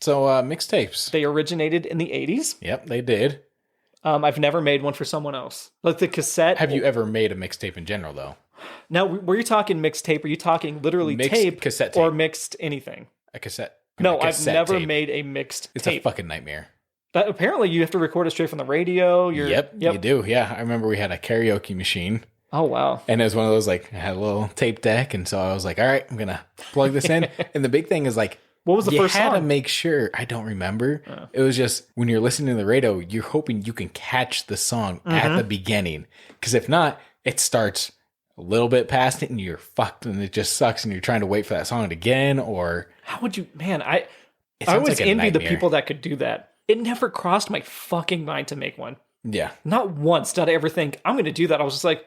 So mixtapes. They originated in the 80s. Yep, they did. I've never made one for someone else. Like the cassette. Have you ever made a mixtape in general, though? Now, were you talking mixtape? Are you talking literally mixed cassette tape. Or mixed anything? A cassette. No, I've never tape. made a mixed It's tape. a fucking nightmare. But apparently, you have to record it straight from the radio. Yep, you do. Yeah, I remember we had a karaoke machine. Oh, wow. And it was one of those, like, I had a little tape deck, and so I was like, all right, I'm going to plug this in. And the big thing is, like, what was the first song? You had to make sure, I don't remember. It was just, when you're listening to the radio, you're hoping you can catch the song at the beginning. Because if not, it starts a little bit past it, and you're fucked, and it just sucks, and you're trying to wait for that song again, or... How would you... Man, I always envied the people that could do that. It never crossed my fucking mind to make one. Yeah. Not once did I ever think, I'm going to do that. I was just like,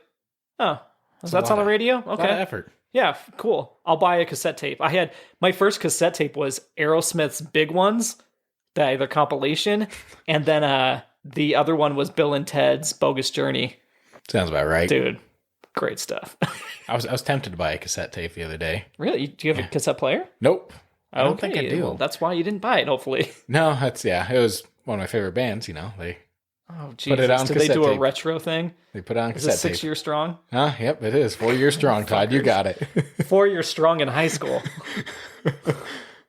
oh, that's on the radio? Okay. A lot of effort. Yeah, cool. I'll buy a cassette tape. My first cassette tape was Aerosmith's Big Ones, their compilation, and then the other one was Bill and Ted's Bogus Journey. Sounds about right. Dude, great stuff. I was tempted to buy a cassette tape the other day. Really? Do you have a cassette player? Nope. I don't think I do. Well, that's why you didn't buy it, hopefully. No, it was one of my favorite bands, They Oh, Jesus. put it on Did they do tape. a retro thing? They put it on Is cassette it 6 tape. years strong? Yep, it is. 4 years strong, Todd. You got it. 4 years strong in high school.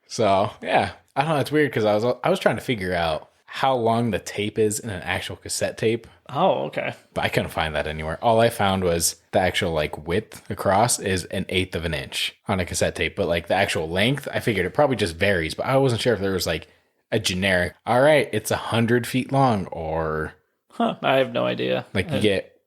So, yeah. I don't know. It's weird because I was trying to figure out how long the tape is in an actual cassette tape. Oh, okay. But I couldn't find that anywhere. All I found was the actual width across is 1/8 of an inch on a cassette tape. But the actual length, I figured it probably just varies. But I wasn't sure if there was a generic, all right, it's 100 feet long, or... Huh, I have no idea. you get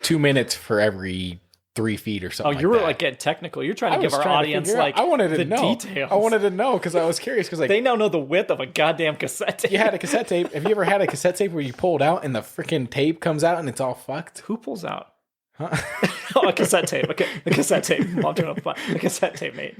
2 minutes for every 3 feet or something. Oh, you were that. like getting technical. You're trying to give our audience like I wanted to the know. details. I wanted to know because I was curious because like they now know the width of a goddamn cassette tape. you had a cassette tape. Have you ever had a cassette tape where you pull it out and the freaking tape comes out and it's all fucked? Who pulls out? Huh? Oh, a cassette tape. Okay, a cassette tape. I'm doing a cassette tape, mate.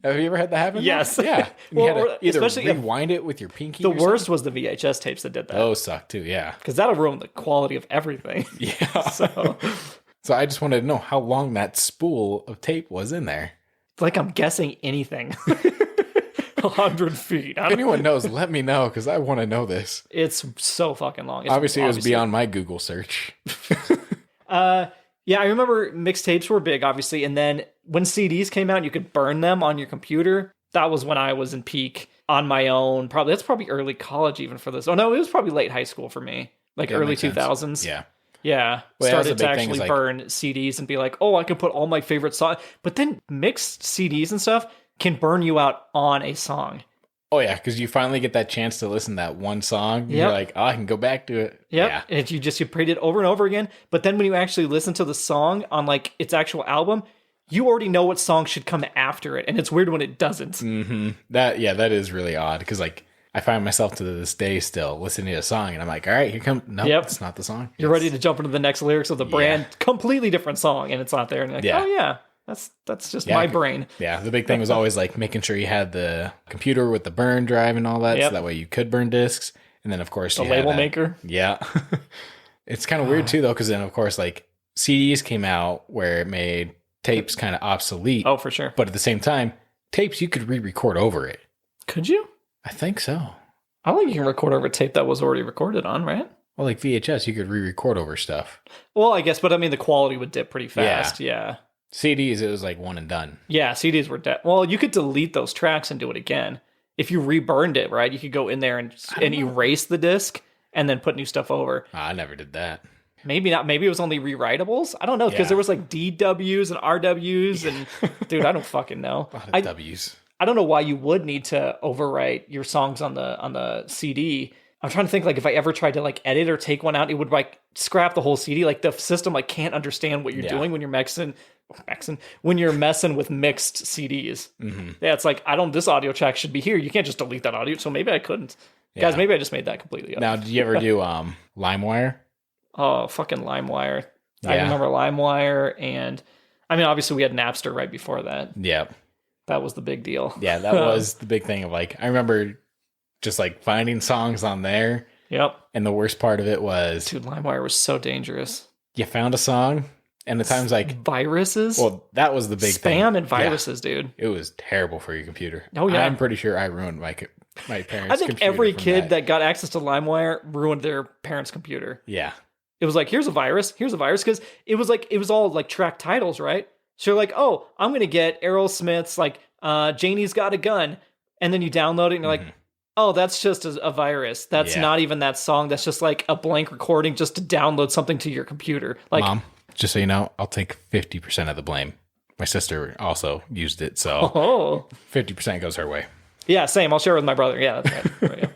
Have you ever had that happen? Yes. Yeah. Well, you had to either especially rewind it with your pinky. The worst was the VHS tapes that did that. Those suck too. Yeah. Because that'll ruin the quality of everything. Yeah. So I just wanted to know how long that spool of tape was in there. like I'm guessing anything. 100 feet. If anyone knows, let me know because I want to know this. It's so fucking long. Obviously, it was beyond my Google search. Yeah, I remember mixtapes were big, obviously. And then when CDs came out, you could burn them on your computer. That was when I was in peak on my own. That's probably early college even for this. Oh, no, it was probably late high school for me. Like early 2000s. Yeah. Yeah. Well, started to actually burn CDs and be like, oh, I can put all my favorite songs. But then mixed CDs and stuff can burn you out on a song. Oh, yeah, because you finally get that chance to listen to that one song. Yep. You're like, oh, I can go back to it. Yep. Yeah. And you played it over and over again. But then when you actually listen to the song on like its actual album, you already know what song should come after it. And it's weird when it doesn't. Mm-hmm. That is really odd because like I find myself to this day still listening to a song and I'm like, all right, here comes. No, it's not the song. You're ready to jump into the next lyrics of the brand, completely different song, and it's not there. And you're like, oh yeah, that's just my brain. Yeah, the big thing was always like making sure you had the computer with the burn drive and all that, so that way you could burn discs. And then of course the label maker. Yeah, it's kind of weird too though, because then of course like CDs came out where it made tapes kind of obsolete. Oh, for sure. But at the same time, tapes you could re-record over it. Could you? I think so. I don't think you can record over a tape that was already recorded on, right? Well, like VHS, you could re-record over stuff. Well, I guess, but I mean, the quality would dip pretty fast. Yeah. CDs, it was like one and done. Yeah, CDs were dead. Well, you could delete those tracks and do it again. If you reburned it, right? You could go in there and erase the disc and then put new stuff over. I never did that. Maybe not. Maybe it was only rewritables. I don't know, because there was like DWs and RWs and dude, I don't fucking know. A lot of W's. I don't know why you would need to overwrite your songs on the CD. I'm trying to think like if I ever tried to like edit or take one out, it would like scrap the whole CD. Like the system like can't understand what you're doing when you're messing with mixed CDs. Mm-hmm. Yeah, it's like this audio track should be here. You can't just delete that audio. So maybe I couldn't. Guys, maybe I just made that completely up. Now, did you ever do LimeWire? Oh, fucking LimeWire. Yeah. I remember LimeWire, and I mean obviously we had Napster right before that. Yeah. That was the big deal. Yeah, that was the big thing of like, I remember just like finding songs on there. Yep. And the worst part of it was... Dude, LimeWire was so dangerous. You found a song, and the times like... Viruses? Well, that was the big thing. Spam and viruses, dude. It was terrible for your computer. Oh, yeah. I'm pretty sure I ruined my parents' computer. I think every kid that got access to LimeWire ruined their parents' computer. Yeah. It was like, here's a virus, because it was all like track titles, right? So you're like, oh, I'm going to get Aerosmith's like Janie's Got a Gun. And then you download it and you're like, oh, that's just a virus. That's not even that song. That's just like a blank recording just to download something to your computer. Like, Mom, just so you know, I'll take 50% of the blame. My sister also used it, so 50% goes her way. Yeah, same. I'll share it with my brother. Yeah, that's right.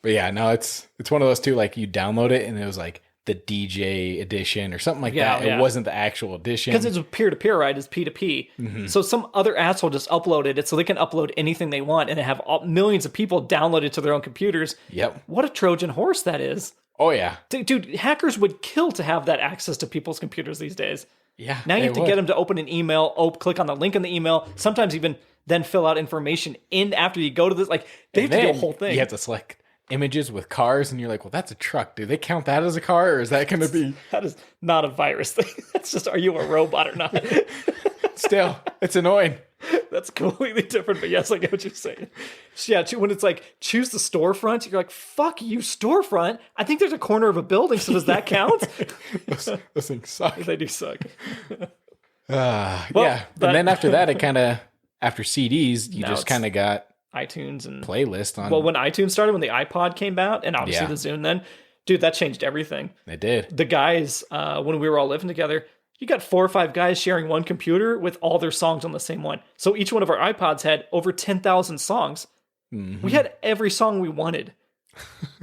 But yeah, no, it's one of those two, like you download it and it was like the DJ edition or something like that. It wasn't the actual edition. Because it's peer-to-peer, right? It's P2P. Mm-hmm. So some other asshole just uploaded it so they can upload anything they want and they have millions of people download it to their own computers. Yep. What a Trojan horse that is. Oh, yeah. Dude, hackers would kill to have that access to people's computers these days. Yeah. Now you have to get them to open an email, click on the link in the email, sometimes even then fill out information in after you go to this. Like, they have to do a whole thing. You have to select images with cars and you're like, well, that's a truck. Do they count that as a car or is that going to be... That is not a virus thing. That's just, are you a robot or not? Still, it's annoying. That's completely different, but yes, I get what you're saying. So yeah, when it's like, choose the storefront, you're like, fuck you, storefront. I think there's a corner of a building, so does that count? Those things suck. They do suck. Yeah. And then after that, it kind of, after CDs, you just kind of got iTunes and playlist on. Well, when iTunes started, when the iPod came out, and obviously the Zune then, dude, that changed everything. It did. The guys, when we were all living together, you got 4 or 5 guys sharing one computer with all their songs on the same one. So each one of our iPods had over 10,000 songs. Mm-hmm. We had every song we wanted.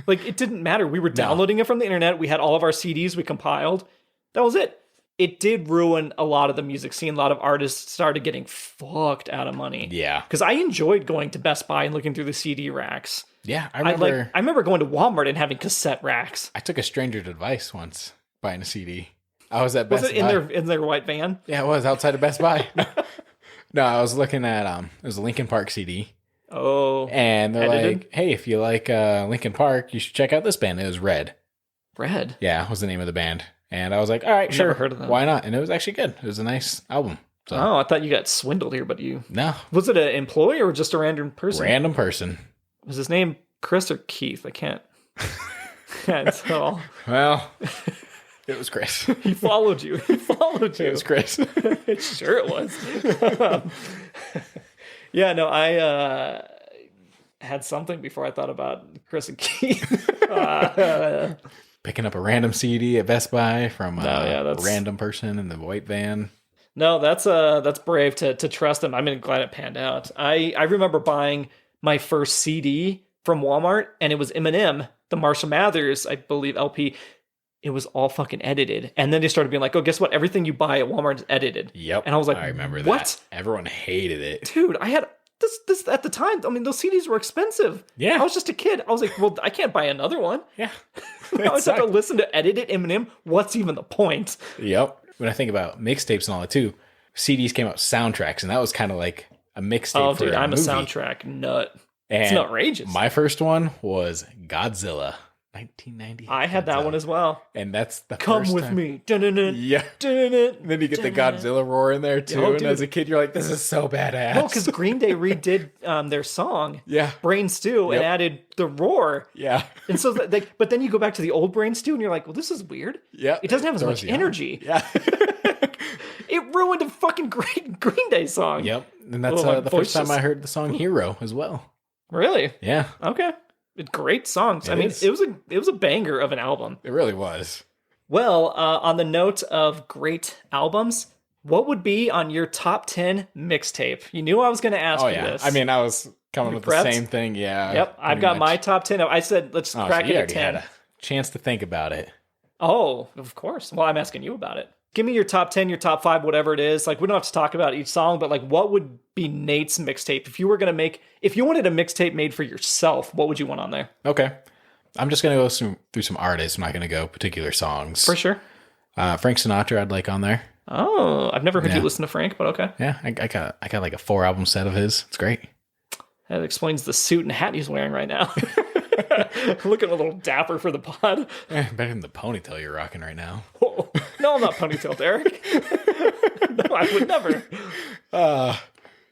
Like, it didn't matter. We were downloading it from the internet. We had all of our CDs we compiled. That was it. it did ruin a lot of the music scene. A lot of artists started getting fucked out of money. Yeah. Because I enjoyed going to Best Buy and looking through the CD racks. Yeah, I remember going to Walmart and having cassette racks. I took a stranger's advice once buying a CD. I was at Best Buy. Was it in their white van? Yeah, it was outside of Best Buy. No, I was looking at it was a Linkin Park CD. Oh. And they're like, "Hey, if you like Linkin Park, you should check out this band." It was Red. Red? Yeah, was the name of the band. And I was like, "All right, sure. Never heard of them. Why not?" And it was actually good. It was a nice album. So. Oh, I thought you got swindled here, but you... No. Was it an employee or just a random person? Random person. Was his name Chris or Keith? I can't tell. Well, it was Chris. He followed you. It was Chris. Sure it was. Yeah, no, I had something before I thought about Chris and Keith. Picking up a random CD at Best Buy from a random person in the white van. No, that's brave to trust him. I'm glad it panned out. I remember buying my first CD from Walmart, and it was Eminem, the Marshall Mathers, I believe, LP. It was all fucking edited. And then they started being like, oh, guess what? Everything you buy at Walmart is edited. Yep. And I was like, I remember what? That. Everyone hated it. Dude, I had this at the time. I mean, those CDs were expensive. Yeah. I was just a kid. I was like, well, I can't buy another one. Yeah. I always have to listen to edited Eminem. What's even the point? Yep. When I think about mixtapes and all that too, CDs came out soundtracks, and that was kind of like a mixtape. Oh, dude, I'm movie. a soundtrack nut. And it's outrageous. My first one was Godzilla, 1990. I had that one as well. And that's the Come first with time. me. Dun-dun-dun. Yeah. Dun-dun-dun. And then you get the Godzilla roar in there too. Oh, and dude. as a kid, you're like, this is so badass. No, because Green Day redid their song, Yeah. Brain Stew, and added the roar. Yeah. And so, but then you go back to the old Brain Stew, and you're like, well, this is weird. Yeah. It doesn't have as much energy. Yeah. It ruined a fucking great Green Day song. Yep. And that's Oh, the first time I heard the song Hero as well. Really? Yeah. Okay. Great songs. It was a banger of an album. It really was. Well, on the note of great albums, what would be on your top 10 mixtape? You knew I was going to ask you this. I mean, I was coming with prepped? the same thing. Yeah. Yep. I've got my top 10. I said, let's crack so you it at already 10. had a chance to think about it. Oh, of course. Well, I'm asking you about it. Give me your top 10, your top 5, whatever it is. Like, we don't have to talk about each song, but like, what would be Nate's mixtape? If you wanted a mixtape made for yourself, what would you want on there? Okay. I'm just going to go through some artists. I'm not going to go particular songs. For sure. Frank Sinatra I'd like on there. Oh, I've never heard you listen to Frank, but okay. Yeah, I got like a 4-album set of his. It's great. That explains the suit and hat he's wearing right now. Looking a little dapper for the pod. Better than the ponytail you're rocking right now. Oh, no, I'm not ponytail, Derek. No, I would never.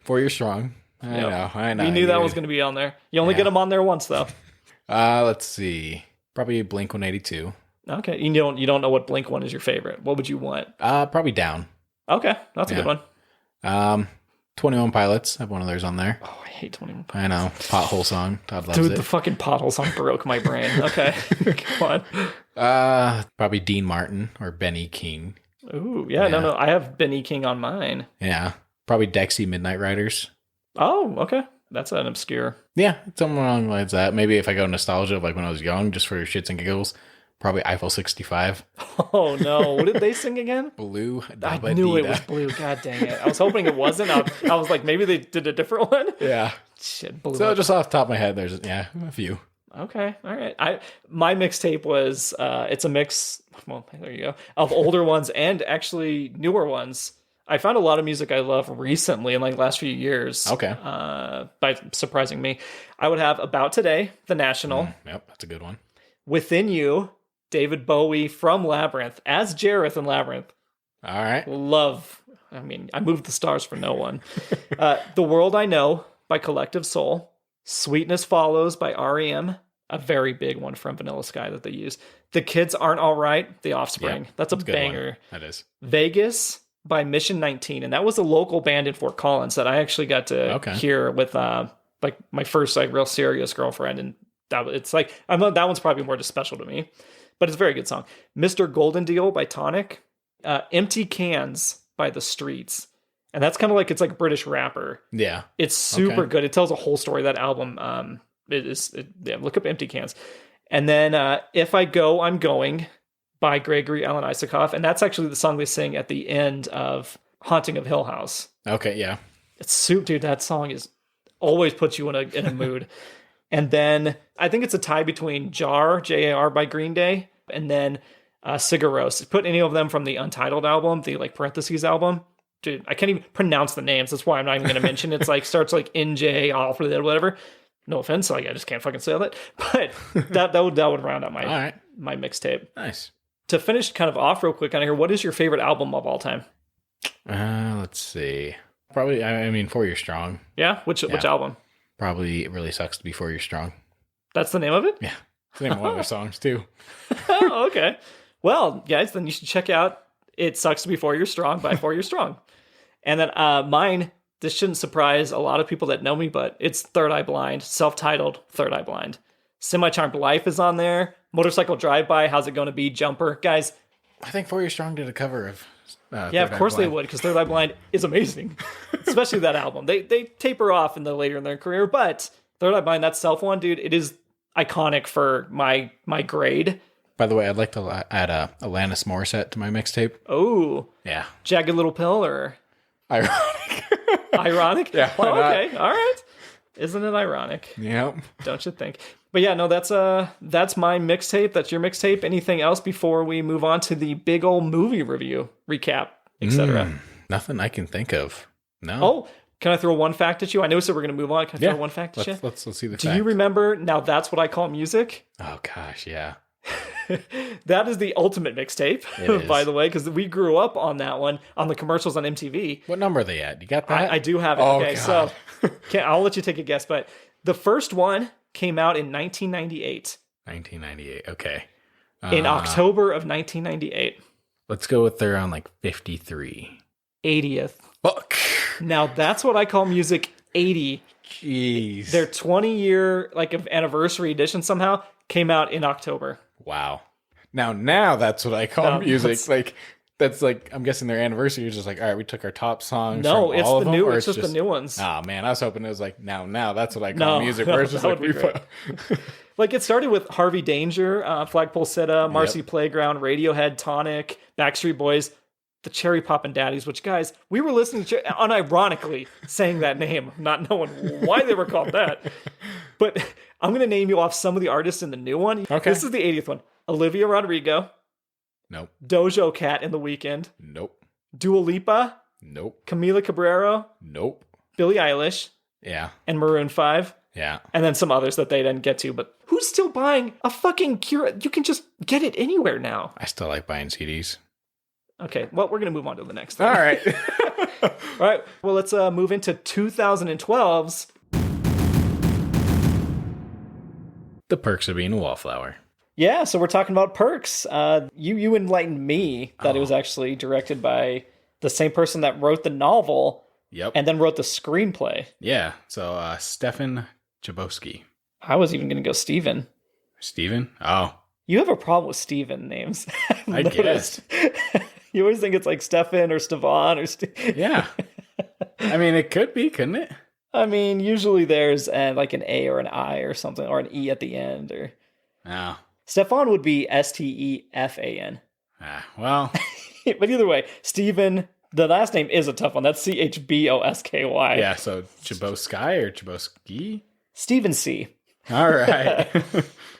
4 Year Strong. I know. We knew that was going to be on there. You only get them on there once, though. Let's see. Probably Blink 182. Okay, you don't know what Blink one is your favorite. What would you want? Probably Down. Okay, that's a good one. 21 Pilots. I have one of theirs on there. Oh, I hate 21 Pilots. I know. Pothole song. Todd loves Dude, it. the fucking pothole song broke my brain. Okay, come on. Probably Dean Martin or Benny King. Ooh, yeah, no. I have Benny King on mine. Yeah. Probably Dexy Midnight Riders. Oh, okay. That's an obscure. Yeah, something along the lines of that. Maybe if I go nostalgia of like when I was young, just for shits and giggles, probably Eiffel 65. Oh, no. What did they sing again? Blue. I knew it was Blue. God dang it. I was hoping it wasn't. I was like, maybe they did a different one. Yeah. Shit, Blue. So just off the top of my head, there's, a few. Okay. All right. My mixtape was, it's a mix, well, there you go, of older ones and actually newer ones. I found a lot of music I love recently in like last few years. Okay. By surprising me. I would have About Today, The National. Yep, that's a good one. Within You, David Bowie from Labyrinth, as Jareth in Labyrinth. All right. I moved the stars for no one. The World I Know by Collective Soul. Sweetness Follows by R.E.M., a very big one from Vanilla Sky that they use. The Kids Aren't All Right, The Offspring. Yep, that's a good banger. One. That is. Vegas by Mission 19, and that was a local band in Fort Collins that I actually got to hear with like my first like real serious girlfriend, and that one's probably more just special to me, but it's a very good song. Mr. Golden Deal by Tonic, Empty Cans by The Streets, and that's kind of like, it's like a British rapper. Yeah, it's super good. It tells a whole story. That album, look up Empty Cans, and then If I Go, I'm Going by Gregory Alan Isakov. And that's actually the song they sing at the end of Haunting of Hill House. Okay, yeah. It's soup, dude. That song is always puts you in a mood. And then I think it's a tie between Jar, Jar by Green Day, and then Sigur Rós. Put any of them from the Untitled album, the like parentheses album. Dude, I can't even pronounce the names. That's why I'm not even going to mention. It's like starts like NJ, Alfred, whatever. No offense, like I just can't fucking say that. But that would round out my mixtape. Nice. To finish kind of off real quick on here, what is your favorite album of all time? Let's see. Probably, I mean, 4 Year Strong. Yeah? Which album? Probably It Really Sucks to Be 4 Year Strong. That's the name of it? Yeah. It's the name of one of their songs, too. Oh, okay. Well, guys, then you should check out It Sucks to Be 4 Year Strong by 4 Year Strong. And then mine, this shouldn't surprise a lot of people that know me, but it's Third Eye Blind, self-titled Third Eye Blind. Semi-Charmed Life is on there. Motorcycle Drive-By, How's It Gonna Be, Jumper. Guys. I think 4 Year Strong did a cover of yeah, of course they would, because Third Eye Blind is amazing. Especially that album. They taper off later in their career, but Third Eye Blind, that self one, dude, it is iconic for my grade. By the way, I'd like to add Alanis Morissette to my mixtape. Oh. Yeah. Jagged Little Pill or... Ironic. Ironic? Yeah, why not? Okay, all right. Isn't it ironic? Yep. Don't you think? But yeah, no, that's my mixtape. That's your mixtape. Anything else before we move on to the big old movie review, recap, etc.? Nothing I can think of. No. Oh, can I throw one fact at you? I know we said we're going to move on. Can I throw one fact at you? Let's see the Do fact. you remember Now That's What I Call Music? Oh, gosh, yeah. That is the ultimate mixtape, by the way, because we grew up on that one, on the commercials on MTV. What number are they at? You got that? I do have it. Oh, okay, God. So I'll let you take a guess, but the first one came out in 1998. 1998, okay. In October of 1998. Let's go with they're on like 53. 80th. Fuck. Now That's What I Call Music 80. Jeez. Their 20-year anniversary edition somehow came out in October. Wow. Now that's what I call music. That's like, I'm guessing their anniversary is just like, all right, we took our top songs. No, from it's all the of new. them, It's just the new ones. Oh man, I was hoping it was like now that's what I call music. Where it's just like like it started with Harvey Danger, Flagpole Sitta, Marcy Playground, Radiohead, Tonic, Backstreet Boys, the Cherry Poppin' Daddies. Which guys, we were listening to unironically saying that name, not knowing why they were called that. But I'm gonna name you off some of the artists in the new one. Okay. This is the 80th one: Olivia Rodrigo. Nope. Dojo Cat in The Weeknd. Nope. Dua Lipa. Nope. Camila Cabello. Nope. Billie Eilish. Yeah. And Maroon 5. Yeah. And then some others that they didn't get to. But who's still buying a fucking Cura? You can just get it anywhere now. I still like buying CDs. Okay, well, we're going to move on to the next thing. All right. All right, well, let's move into 2012's The Perks of Being a Wallflower. Yeah, so we're talking about Perks. You enlightened me that it was actually directed by the same person that wrote the novel. Yep. And then wrote the screenplay. Yeah. So Stefan Chbosky. I was even going to go Steven. Steven? Oh. You have a problem with Steven names. I guess. You always think it's like Stefan or Stevan or Yeah. I mean, it could be, couldn't it? I mean, usually there's like an A or an I or something, or an E at the end. Or Oh. Stefan would be Stefan. Well. But either way, Steven, the last name is a tough one. That's Chbosky. Yeah, so Chbosky or Chbosky? Stephen C. All right.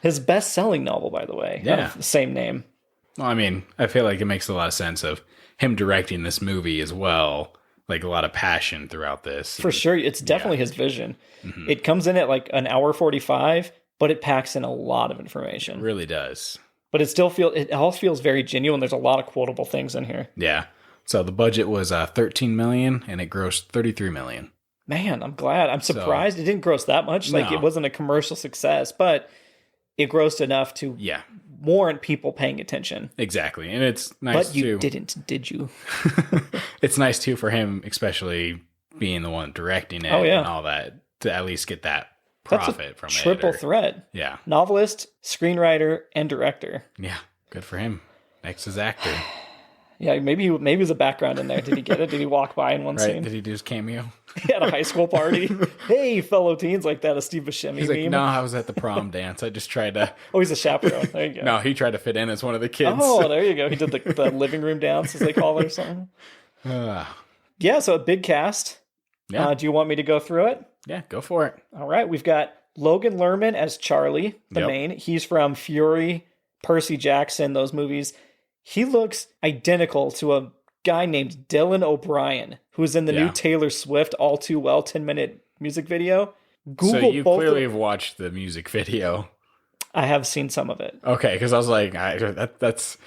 His best-selling novel, by the way. Yeah. The same name. Well, I mean, I feel like it makes a lot of sense of him directing this movie as well. Like a lot of passion throughout this. For sure. It's definitely his vision. Mm-hmm. It comes in at like an hour 45, but it packs in a lot of information. It really does. But it all feels very genuine. There's a lot of quotable things in here. Yeah. So the budget was $13 million and it grossed $33 million. Man, I'm glad. I'm surprised it didn't gross that much. Like it wasn't a commercial success, but it grossed enough to warrant people paying attention. Exactly. And it's nice too. But you didn't, did you? It's nice too for him, especially being the one directing it and all that, to at least get that profit from it. Triple threat. Yeah. Novelist, screenwriter, and director. Yeah. Good for him. Next is actor. Yeah, maybe he was a background in there. Did he get it? Did he walk by in one Right? scene? Did he do his cameo? He had a high school party. Hey, fellow teens, like that, a Steve Buscemi He's meme. like, no, I was at the prom dance. I just tried to. Oh, he's a chaperone. There you go. No, he tried to fit in as one of the kids. Oh, there you go. He did the living room dance, as they call it, or something. Yeah, so a big cast. Yeah. Do you want me to go through it? Yeah, go for it. All right, we've got Logan Lerman as Charlie, the Yep. main. He's from Fury, Percy Jackson, those movies. He looks identical to a guy named Dylan O'Brien, who's in the new Taylor Swift All Too Well 10-minute music video. Google so you both clearly have watched the music video. I have seen some of it. Okay, because I was like, that's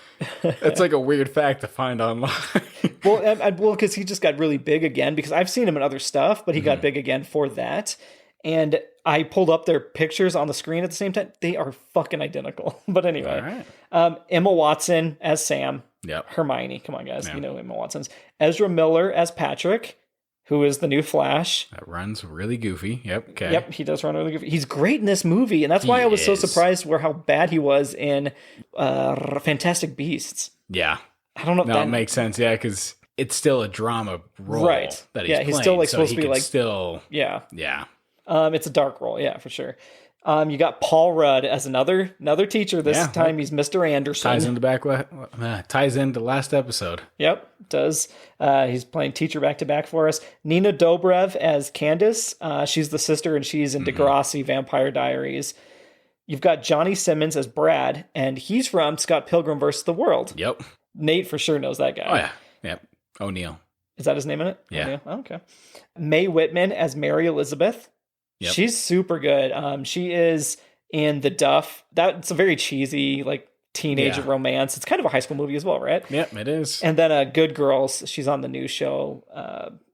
like a weird fact to find online. Well, because he just got really big again, because I've seen him in other stuff, but he got big again for that. And I pulled up their pictures on the screen at the same time. They are fucking identical. But anyway, All right. Emma Watson as Sam. Yep. Hermione. Come on, guys. Yeah. You know Emma Watson's. Ezra Miller as Patrick, who is the new Flash. That runs really goofy. Yep. Okay. Yep, he does run really good. He's great in this movie, and that's why I was so surprised where how bad he was in Fantastic Beasts. Yeah. I don't know if No, that it makes sense. Yeah, because it's still a drama role, right. That he's he's playing, still like so supposed he to be could like still. yeah. It's a dark role, yeah, for sure. You got Paul Rudd as another teacher. This time he's Mr. Anderson. Ties into last episode. Yep, does. He's playing teacher back to back for us. Nina Dobrev as Candace. She's the sister, and she's in Degrassi Vampire Diaries. You've got Johnny Simmons as Brad, and he's from Scott Pilgrim vs. the World. Yep. Nate for sure knows that guy. Oh yeah. Yep. O'Neill. Is that his name in it? Yeah. O'Neill? Oh, okay. Mae Whitman as Mary Elizabeth. Yep. She's super good. She is in The Duff. That's a very cheesy, like, teenage romance. It's kind of a high school movie as well, right? Yep, it is. And then Good Girls. She's on the new show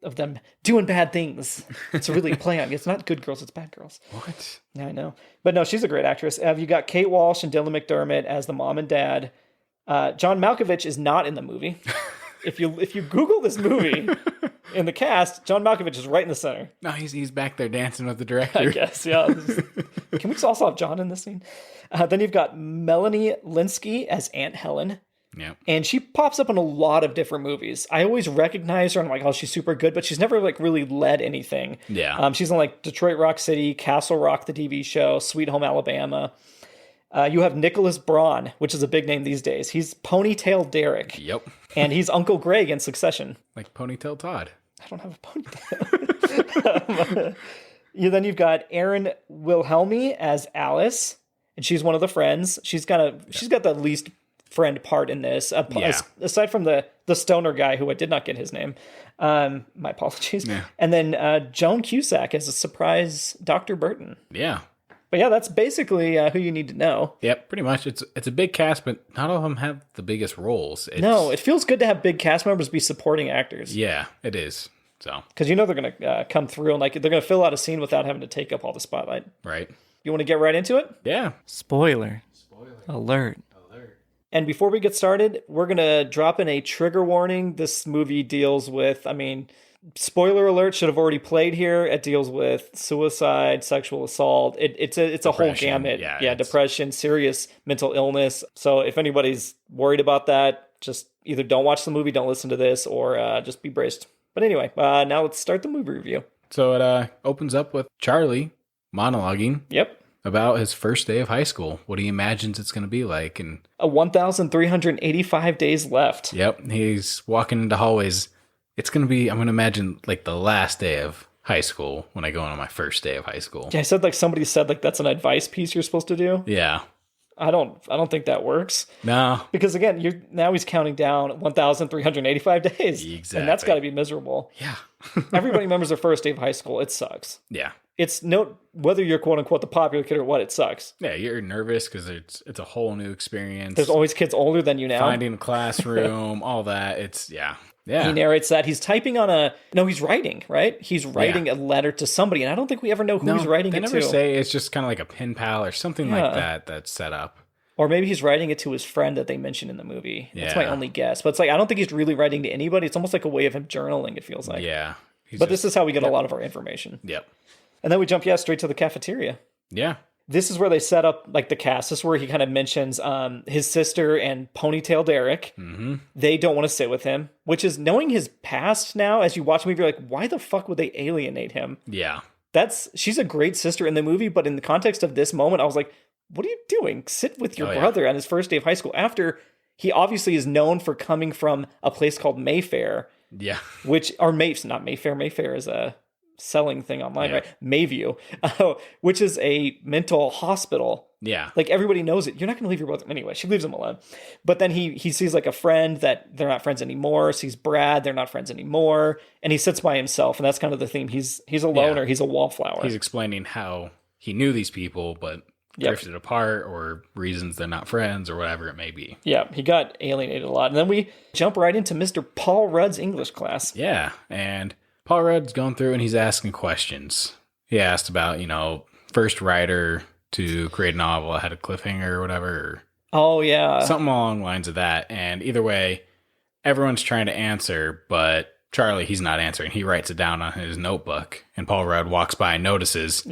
of them doing bad things. It's a really play on. It's not Good Girls, it's Bad Girls. What? Yeah, I know. But no, she's a great actress. You got Kate Walsh and Dylan McDermott as the mom and dad. John Malkovich is not in the movie. If you Google this movie in the cast, John Malkovich is right in the center. No, he's back there dancing with the director. I guess, yeah. Can we also have John in this scene? Then you've got Melanie Linsky as Aunt Helen. Yeah. And she pops up in a lot of different movies. I always recognize her and I'm like, oh, she's super good, but she's never like really led anything. Yeah. She's in like Detroit Rock City, Castle Rock, the TV show, Sweet Home Alabama. You have Nicholas Braun, which is a big name these days. He's Ponytail Derek. Yep. And he's Uncle Greg in Succession. Like Ponytail Todd. I don't have a ponytail. Then you've got Erin Wilhelmi as Alice, and she's one of the friends. She's got the least friend part in this, aside from the stoner guy who I did not get his name. My apologies. Yeah. And then Joan Cusack as a surprise Dr. Burton. Yeah. But yeah, that's basically who you need to know. Yep, pretty much. It's a big cast, but not all of them have the biggest roles. No, it feels good to have big cast members be supporting actors. Yeah, it is. So because you know they're gonna come through and like they're gonna fill out a scene without having to take up all the spotlight. Right. You want to get right into it? Yeah. Spoiler alert. And before we get started, we're gonna drop in a trigger warning. This movie deals with, spoiler alert, should have already played here. It deals with suicide, sexual assault. It's a whole gamut. Yeah, depression, serious mental illness. So if anybody's worried about that, just either don't watch the movie, don't listen to this, or just be braced. But anyway, now let's start the movie review. So it opens up with Charlie monologuing. Yep. About his first day of high school, what he imagines it's going to be like, and 1,385 days left. Yep, he's walking into hallways. It's going to be, I'm going to imagine, like the last day of high school when I go on my first day of high school. Yeah, I said somebody said that's an advice piece you're supposed to do. Yeah. I don't think that works. No. Because again, now he's counting down 1,385 days. Exactly. And that's got to be miserable. Yeah. Everybody remembers their first day of high school. It sucks. Yeah. It's whether you're quote unquote the popular kid or what, it sucks. Yeah, you're nervous because it's a whole new experience. There's always kids older than you now. Finding a classroom, all that. Yeah. He narrates that he's typing on he's writing, right? He's writing a letter to somebody, and I don't think we ever know who he's writing it to. They never say. It's just kind of like a pen pal or something like that that's set up. Or maybe he's writing it to his friend that they mention in the movie. That's my only guess. But it's I don't think he's really writing to anybody. It's almost like a way of him journaling, it feels like. Yeah. But this is how we get a lot of our information. Yep. And then we jump, straight to the cafeteria. Yeah. this is where they set up like the cast. This is where he kind of mentions his sister and Ponytail Derek. Mm-hmm. They don't want to sit with him, which is knowing his past now. As you watch the movie, you're like, why the fuck would they alienate him? Yeah. She's a great sister in the movie, but in the context of this moment, I was like, what are you doing? Sit with your brother on his first day of high school after he obviously is known for coming from a place called Mayfair. Yeah. Not Mayfair. Mayfair is a selling thing online, right? Mayview, which is a mental hospital. Yeah. Like everybody knows it. You're not going to leave your brother. Anyway, she leaves him alone. But then he sees like a friend that they're not friends anymore. Sees Brad, they're not friends anymore. And he sits by himself. And that's kind of the theme. He's a loner. He's a wallflower. He's explaining how he knew these people, but drifted apart or reasons they're not friends or whatever it may be. Yeah, he got alienated a lot. And then we jump right into Mr. Paul Rudd's English class. Yeah, and Paul Rudd's going through and he's asking questions. He asked about, first writer to create a novel had a cliffhanger or whatever. Oh, yeah. Something along the lines of that. And either way, everyone's trying to answer, but Charlie, he's not answering. He writes it down on his notebook, and Paul Rudd walks by and notices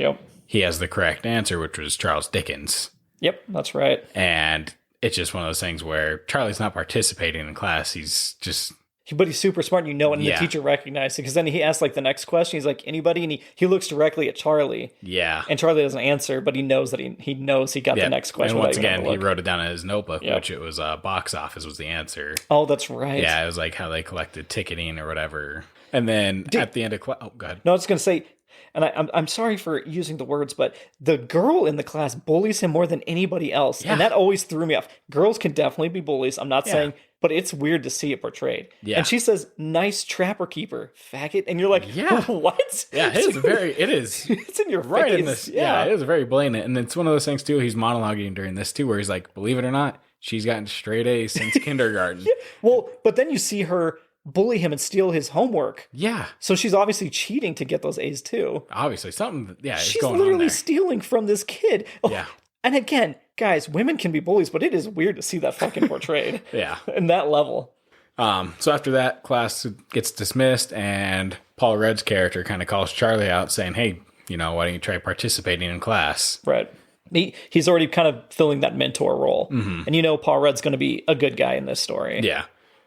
he has the correct answer, which was Charles Dickens. Yep, that's right. And it's just one of those things where Charlie's not participating in class. He's just... But he's super smart, and and the teacher recognized it. Because then he asks like the next question. He's like, anybody? And he looks directly at Charlie. Yeah. And Charlie doesn't answer, but he knows that he knows he got the next question. And once again, he wrote it down in his notebook, which it was box office was the answer. Oh, that's right. Yeah, it was like how they collected ticketing or whatever. And then at the end of class... Oh, go ahead. No, I was going to say... And I'm sorry for using the words, but the girl in the class bullies him more than anybody else. Yeah. And that always threw me off. Girls can definitely be bullies. I'm not saying, but it's weird to see it portrayed. Yeah. And she says, nice trapper keeper, faggot. And you're like, what? Yeah, it is. It's in your right face. In this. Yeah, it is very blatant. And it's one of those things, too, he's monologuing during this, too, where he's like, believe it or not, she's gotten straight A's since kindergarten. Well, but then you see her bully him and steal his homework. Yeah. So she's obviously cheating to get those A's too. Obviously. Something, she's going literally on there. stealing from this kid. Oh, yeah. And again, guys, women can be bullies, but it is weird to see that fucking portrayed. Yeah. In that level. So after that, class gets dismissed, and Paul Rudd's character kind of calls Charlie out saying, hey, why don't you try participating in class? Right. He's already kind of filling that mentor role. Mm-hmm. And Paul Rudd's going to be a good guy in this story. Yeah.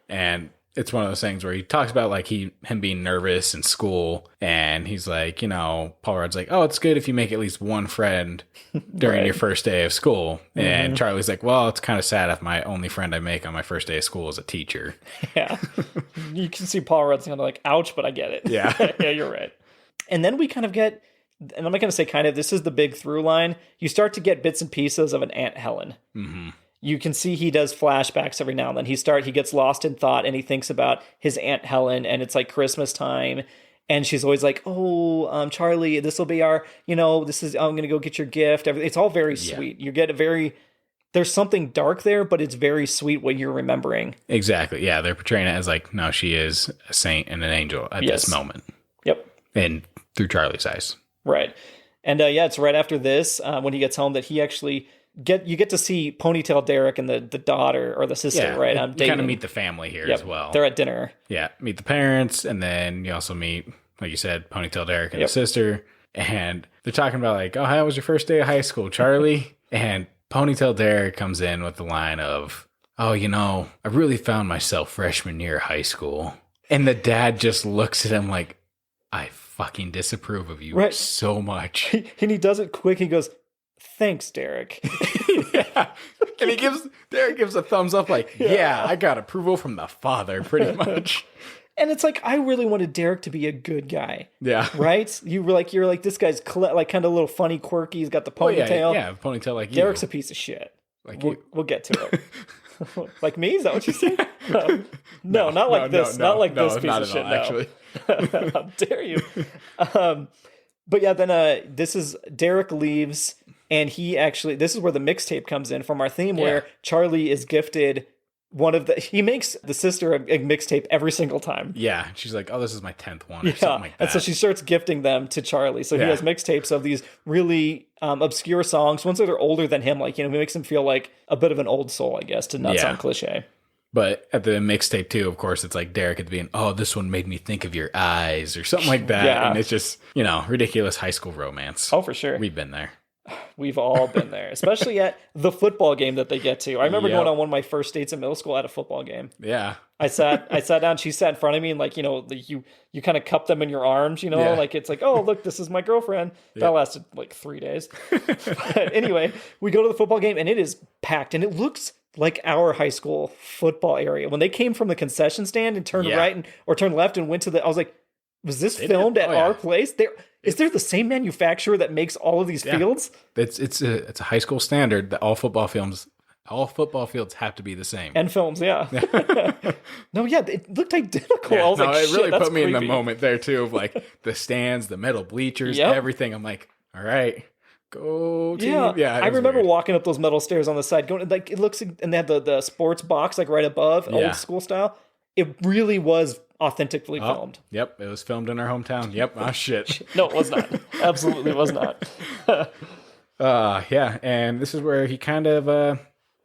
And it's one of those things where he talks about like him being nervous in school, and he's like, Paul Rudd's like, oh, it's good if you make at least one friend during your first day of school. Mm-hmm. And Charlie's like, well, it's kind of sad if my only friend I make on my first day of school is a teacher. Yeah. You can see Paul Rudd's kind of like, ouch, but I get it. Yeah. Yeah, you're right. And then we kind of get, and I'm not going to say kind of, this is the big through line. You start to get bits and pieces of an Aunt Helen. Mm-hmm. You can see he does flashbacks every now and then. He gets lost in thought, and he thinks about his Aunt Helen, and it's like Christmas time, and she's always like, oh, Charlie, this will be our, I'm going to go get your gift. It's all very sweet. You get there's something dark there, but it's very sweet what you're remembering. Exactly. Yeah. They're portraying it as like, no, she is a saint and an angel at this moment. Yep. And through Charlie's eyes. Right. And it's right after this, when he gets home, that he actually... You get to see Ponytail Derek and the daughter or the sister, right? You kind of meet the family here as well. They're at dinner. Yeah, meet the parents, and then you also meet, like you said, Ponytail Derek and the sister. And they're talking about like, oh, how was your first day of high school, Charlie? And Ponytail Derek comes in with the line of, oh, I really found myself freshman year of high school. And the dad just looks at him like, I fucking disapprove of you so much. And he does it quick. He goes, thanks, Derek. Yeah. And Derek gives a thumbs up like, yeah, I got approval from the father, pretty much. And it's like, I really wanted Derek to be a good guy. Yeah. Right? you're like, this guy's like kind of a little funny, quirky. He's got the ponytail. Yeah, ponytail like you. Derek's a piece of shit. Like we'll get to it. Like me? Is that what you said? No, not like this. Not like this piece of shit. Actually. How dare you? But yeah, then Derek leaves, and this is where the mixtape comes in from our theme, where Charlie is gifted he makes the sister a mixtape every single time. Yeah, she's like, oh, this is my 10th one or something like that. And so she starts gifting them to Charlie. So he has mixtapes of these really obscure songs, ones that are older than him. Like, he makes him feel like a bit of an old soul, I guess, to not sound cliche. But at the mixtape, too, of course, it's like Derek at the beginning, oh, this one made me think of your eyes or something like that. Yeah. And it's just, ridiculous high school romance. Oh, for sure. We've been there. we've all been there, especially at the football game that they get to. I remember Yep. going on one of my first dates in middle school at a football game. Yeah. I sat down, she sat in front of me, and like, you kind of cup them in your arms, Yeah. like it's like, oh, look, this is my girlfriend. That lasted like 3 days. But anyway, we go to the football game and it is packed and it looks like our high school football area. When they came from the concession stand and turned right or turned left and went to I was like, was this filmed at our place? Is there the same manufacturer that makes all of these fields? It's a high school standard that all football fields have to be the same. And films, yeah. No, yeah, it looked identical. I was like, it really shit, put me in the creepy. moment there too, of like the stands, the metal bleachers, everything. I'm like, all right, go team. Yeah, I remember walking up those metal stairs on the side, going like it looks, and they had the sports box like right above, old school style. It really was authentically filmed. Yep, it was filmed in our hometown. Yep. Oh shit. No, it was not. Absolutely was not. Yeah, and this is where he kind of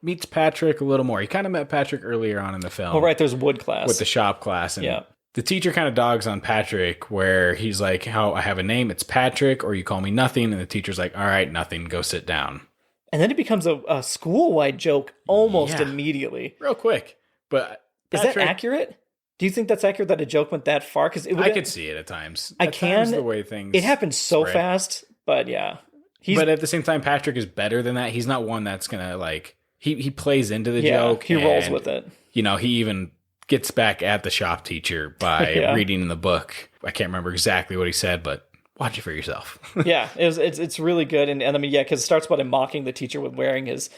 meets Patrick a little more. He kind of met Patrick earlier on in the film. Oh, right, there's wood class. With the shop class. And the teacher kind of dogs on Patrick where he's like, how I have a name, it's Patrick, or you call me nothing. And the teacher's like, all right, nothing, go sit down. And then it becomes a school-wide joke almost immediately. Real quick. But Patrick, is that accurate? Do you think that's accurate that a joke went that far? Because I could see it at times. The way things it happens so fast, but yeah. But at the same time, Patrick is better than that. He's not one that's going to like, he plays into the joke. He rolls with it. He even gets back at the shop teacher by reading the book. I can't remember exactly what he said, but watch it for yourself. Yeah, it's really good. And I mean, because it starts by him mocking the teacher with wearing his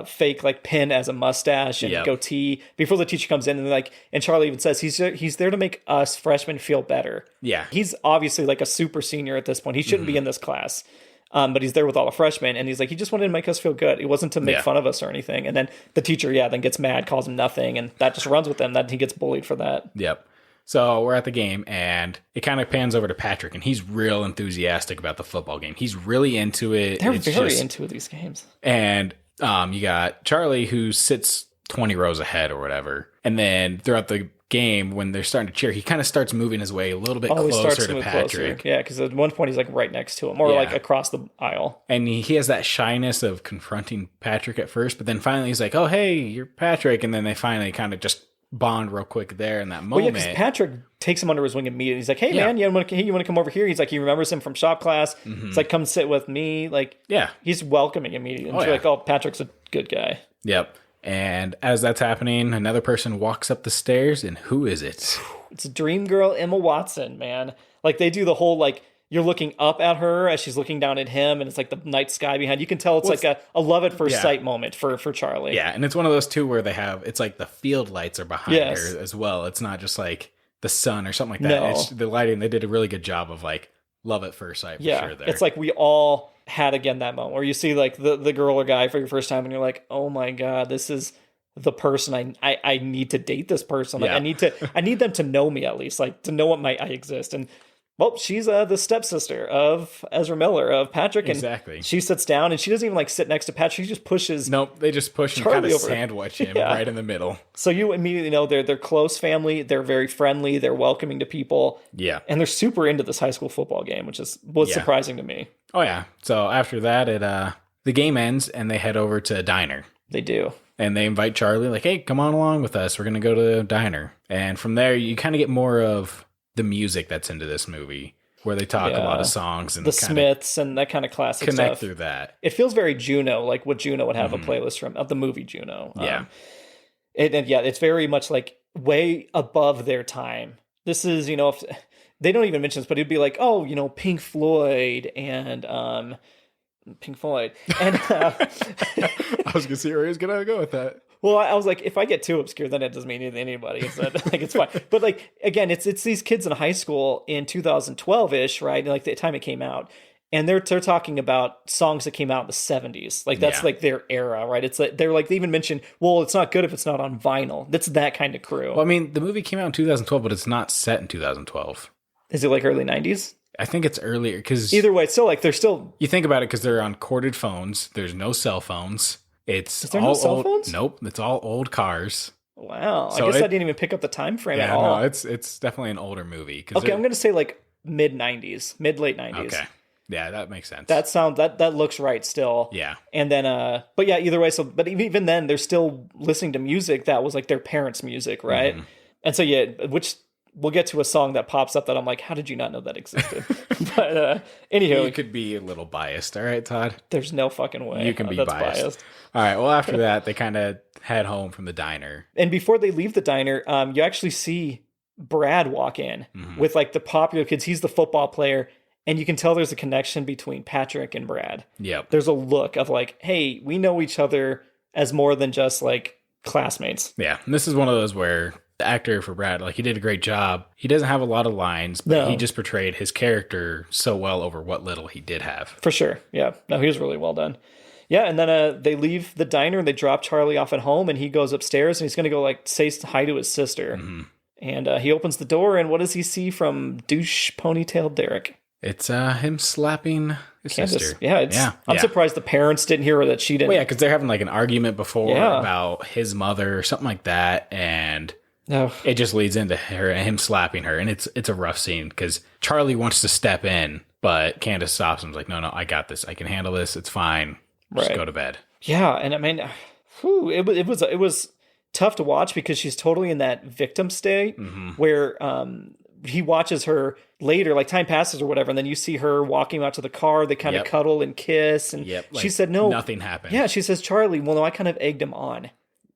fake like pin as a mustache and goatee before the teacher comes in, and Charlie even says he's there to make us freshmen feel better. Yeah. He's obviously like a super senior at this point. He shouldn't be in this class. But he's there with all the freshmen, and he's like, he just wanted to make us feel good. It wasn't to make fun of us or anything. And then the teacher, then gets mad, calls him nothing, and that just runs with him. That he gets bullied for that. Yep. So we're at the game, and it kind of pans over to Patrick, and he's real enthusiastic about the football game. He's really into it. They're very into these games. And you got Charlie, who sits 20 rows ahead or whatever. And then throughout the game, when they're starting to cheer, he kind of starts moving his way a little bit closer to Patrick. Yeah, because at one point he's like right next to him, or like across the aisle. And he has that shyness of confronting Patrick at first, but then finally he's like, oh, hey, you're Patrick. And then they finally kind of just bond real quick there in that moment. Well, because Patrick takes him under his wing immediately. He's like, hey, man, you want to come over here? He's like, he remembers him from shop class. It's like, come sit with me. Like, he's welcoming immediately. And like, oh, Patrick's a good guy. Yep. And as that's happening, another person walks up the stairs, and who is it? It's Dream Girl Emma Watson, man. Like, they do the whole, like, you're looking up at her as she's looking down at him, and it's like the night sky behind. You can tell it's like a love at first sight moment for Charlie. Yeah, and it's one of those, too, where it's like the field lights are behind her as well. It's not just like the sun or something like that. No. It's the lighting. They did a really good job of, like, love at first sight for sure there. It's like we all had, again, that moment where you see, like, the girl or guy for your first time, and you're like, oh, my God, this is the person I need to date this person. Like, I need them to know me at least, like to know what I exist. And well, she's the stepsister of Ezra Miller, of Patrick. And she sits down, and she doesn't even like sit next to Patrick. She just pushes. Nope, they just push Charlie and kind of sandwich him right in the middle. So you immediately know they're close family. They're very friendly. They're welcoming to people. Yeah. And they're super into this high school football game, which was surprising to me. Oh, yeah. So after that, the game ends, and they head over to a diner. They do. And they invite Charlie, like, hey, come on along with us. We're going to go to the diner. And from there, you kind of get more of the music that's into this movie, where they talk a lot of songs. And the Smiths and that kind of classic stuff. Connect through that. It feels very Juno, like what Juno would have a playlist from, of the movie Juno. It's very much like way above their time. This is, if they don't even mention this, but it'd be like, oh, Pink Floyd and... Pink Floyd. And I was gonna see where he was gonna go with that. Well, I was like, if I get too obscure, then it doesn't mean anything to anybody. So like, it's fine. But like, again, it's these kids in high school in 2012-ish, right? And like the time it came out, and they're talking about songs that came out in the 70s. Like that's like their era, right? It's like they even mention, well, it's not good if it's not on vinyl. That's that kind of crew. Well, I mean, the movie came out in 2012, but it's not set in 2012. Is it like early 90s? I think it's earlier because either way, it's still like they're still. You think about it because they're on corded phones. There's no cell phones. Is there no cell phones? Nope. It's all old cars. Wow. So I guess I didn't even pick up the time frame at all. No, it's definitely an older movie. Okay, I'm going to say like mid-90s, mid-late 90s. Okay. Yeah, that makes sense. That looks right still. Yeah. And then but yeah, either way, so but even then they're still listening to music that was like their parents' music, right? Mm-hmm. And so yeah, which we'll get to a song that pops up that I'm like, how did you not know that existed? But anyhow, you could be a little biased, all right, Todd? There's no fucking way you can be biased. All right, well, after that, they kind of head home from the diner. And before they leave the diner, you actually see Brad walk in with like the popular kids. He's the football player, and you can tell there's a connection between Patrick and Brad. Yep. There's a look of like, hey, we know each other as more than just like classmates. Yeah, and this is one of those where the actor for Brad, like, he did a great job. He doesn't have a lot of lines, but he just portrayed his character so well over what little he did have. For sure. Yeah. No, he was really well done. Yeah, and then they leave the diner and they drop Charlie off at home, and he goes upstairs and he's going to go like say hi to his sister. Mm-hmm. And he opens the door, and what does he see from douche ponytail Derek? It's him slapping his sister. Yeah, I'm surprised the parents didn't hear that she didn't. Well, yeah, because they're having like an argument before about his mother or something like that, and it just leads into her and him slapping her, and it's a rough scene because Charlie wants to step in, but Candace stops him. Like, no, I got this. I can handle this. It's fine. Just go to bed. Yeah, and I mean, it was tough to watch because she's totally in that victim state where he watches her later, like time passes or whatever, and then you see her walking out to the car. They kind of cuddle and kiss, and she said, "No, nothing happened." Yeah, she says, "Charlie, well, no, I kind of egged him on."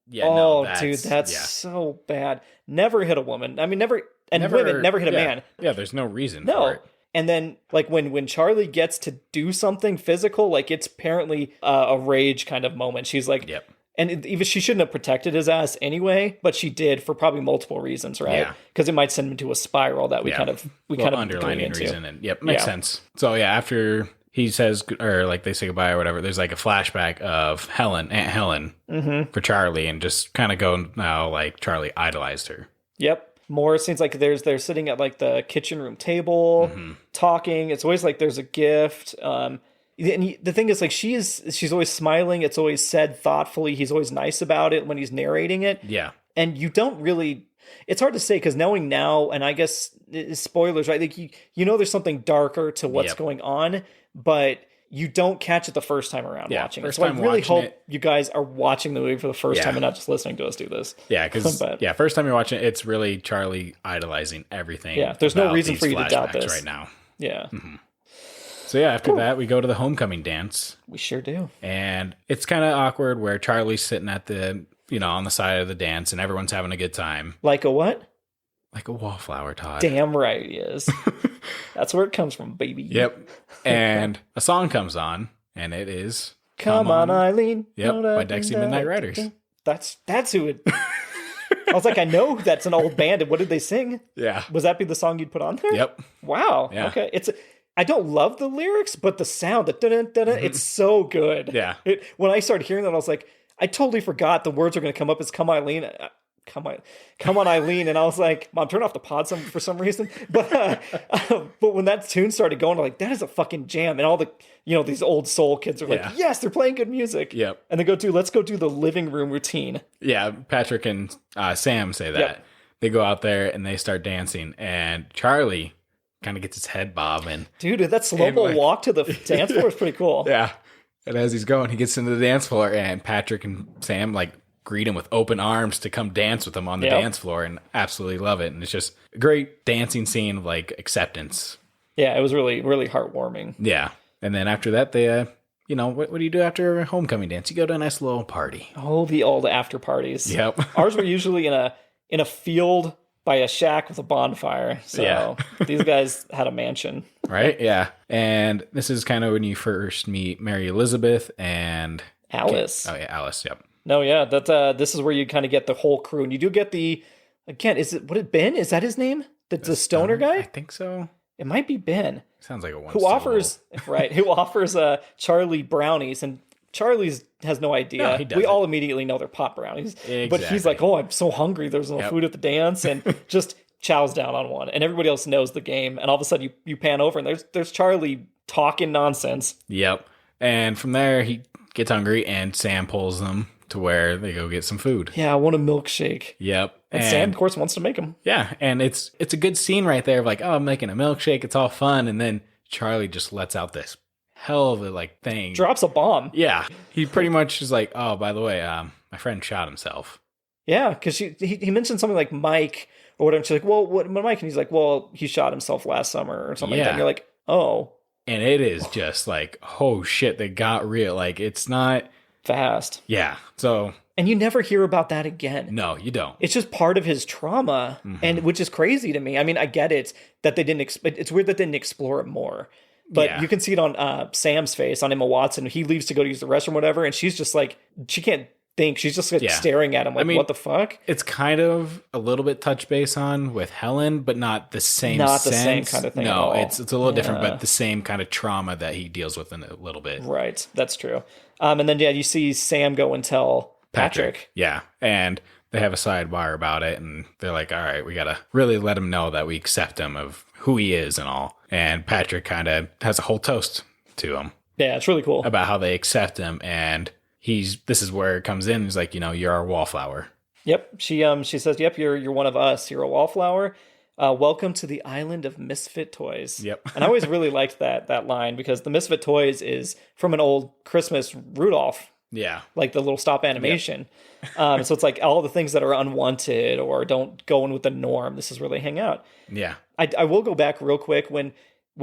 Yeah, dude, that's so bad. Never hit a woman. I mean, women never hit a man. Yeah, there's no reason for it. And then, like, when Charlie gets to do something physical, like, it's apparently a rage kind of moment. She's like, and even she shouldn't have protected his ass anyway, but she did for probably multiple reasons, right? Yeah. Because it might send him into a spiral that we kind of underlining reason, and makes sense. So after he says, or like they say goodbye or whatever, there's like a flashback of Aunt Helen for Charlie, and just kind of go now like Charlie idolized her. Yep. More scenes like they're sitting at like the kitchen room table talking. It's always like there's a gift. And the thing is, like, she's always smiling. It's always said thoughtfully. He's always nice about it when he's narrating it. Yeah. And you don't really, it's hard to say because knowing now, and I guess spoilers, right? Like you know there's something darker to what's going on, but you don't catch it the first time around watching it. So I really hope you guys are watching the movie for the first time and not just listening to us do this. Yeah, because first time you're watching it, it's really Charlie idolizing everything. Yeah, there's no reason for you to doubt this right now. Yeah. Mm-hmm. So after that, we go to the homecoming dance. We sure do. And it's kind of awkward where Charlie's sitting at the, on the side of the dance and everyone's having a good time. Like a what? Like a wallflower, Todd. Damn right he is. That's where it comes from, baby. Yep. And a song comes on, and it is Come on, Eileen. Yep, by Dexy Midnight Riders. That's who it... I was like, I know that's an old band. And what did they sing? Yeah. Was that be the song you'd put on there? Yep. Wow. Yeah. Okay. I don't love the lyrics, but the sound, it's so good. Yeah. When I started hearing that, I was like, I totally forgot the words were going to come up as "Come Eileen." Come on, Eileen, and I was like, "Mom, turn off the pod for some reason." But when that tune started going, I'm like, that is a fucking jam, and all the these old soul kids are like, yes, they're playing good music. Yep. And they let's go do the living room routine. Yeah, Patrick and Sam say that. Yep. They go out there and they start dancing, and Charlie kind of gets his head bobbing. Dude, that slow-mo walk to the dance floor is pretty cool. Yeah. And as he's going, he gets into the dance floor, and Patrick and Sam greet him with open arms to come dance with him on the dance floor, and absolutely love it. And it's just a great dancing scene of acceptance. Yeah, it was really, really heartwarming. Yeah. And then after that, they, what do you do after a homecoming dance? You go to a nice little party. Oh, the old after parties. Yep. Ours were usually in a field by a shack with a bonfire. So these guys had a mansion. Right? Yeah. And this is kind of when you first meet Mary Elizabeth and Alice. Oh, yeah, Alice. Yep. No, yeah. This is where you kind of get the whole crew. And you do get Ben? Is that his name? The stoner guy? I think so. It might be Ben. Sounds like a one. Who offers Charlie brownies, and Charlie's has no idea. No, he doesn't. We all immediately know they're pot brownies. Exactly. But he's like, oh, I'm so hungry. There's no food at the dance, and just chows down on one. And everybody else knows the game. And all of a sudden you pan over and there's Charlie talking nonsense. Yep. And from there he gets hungry and Sam pulls them to where they go get some food. Yeah, I want a milkshake. Yep. And Sam, of course, wants to make them. Yeah. And it's a good scene right there of oh, I'm making a milkshake. It's all fun. And then Charlie just lets out this hell of a like thing. Drops a bomb. Yeah. He pretty much is like, oh, by the way, my friend shot himself. Yeah, because he mentioned something like Mike or whatever. She's like, well, what Mike? And he's like, well, he shot himself last summer or something like that. And you're like, oh. And it is just like, oh shit, they got real. Like, it's not fast. Yeah. So. And you never hear about that again. No, you don't. It's just part of his trauma, and which is crazy to me. I mean, I get it that they didn't. It's weird that they didn't explore it more. But you can see it on Sam's face, on Emma Watson. He leaves to go to use the restroom, whatever, and she's just like, she can't think. She's just like staring at him, like, what the fuck? It's kind of a little bit touch base on with Helen, but not the same. Not the same kind of thing. No, it's a little different, but the same kind of trauma that he deals with in a little bit. Right, that's true. And then you see Sam go and tell Patrick. Yeah, and they have a sidebar about it, and they're like, all right, we gotta really let him know that we accept him of who he is and all. And Patrick kind of has a whole toast to him. Yeah, it's really cool. About how they accept him, and this is where it comes in. He's like, you're our wallflower. Yep. She says, yep, you're one of us. You're a wallflower. Welcome to the island of misfit toys. Yep. And I always really liked that line, because the misfit toys is from an old Christmas Rudolph. Yeah. Like the little stop animation. Yep. So it's like all the things that are unwanted or don't go in with the norm. This is where they hang out. Yeah. I will go back real quick when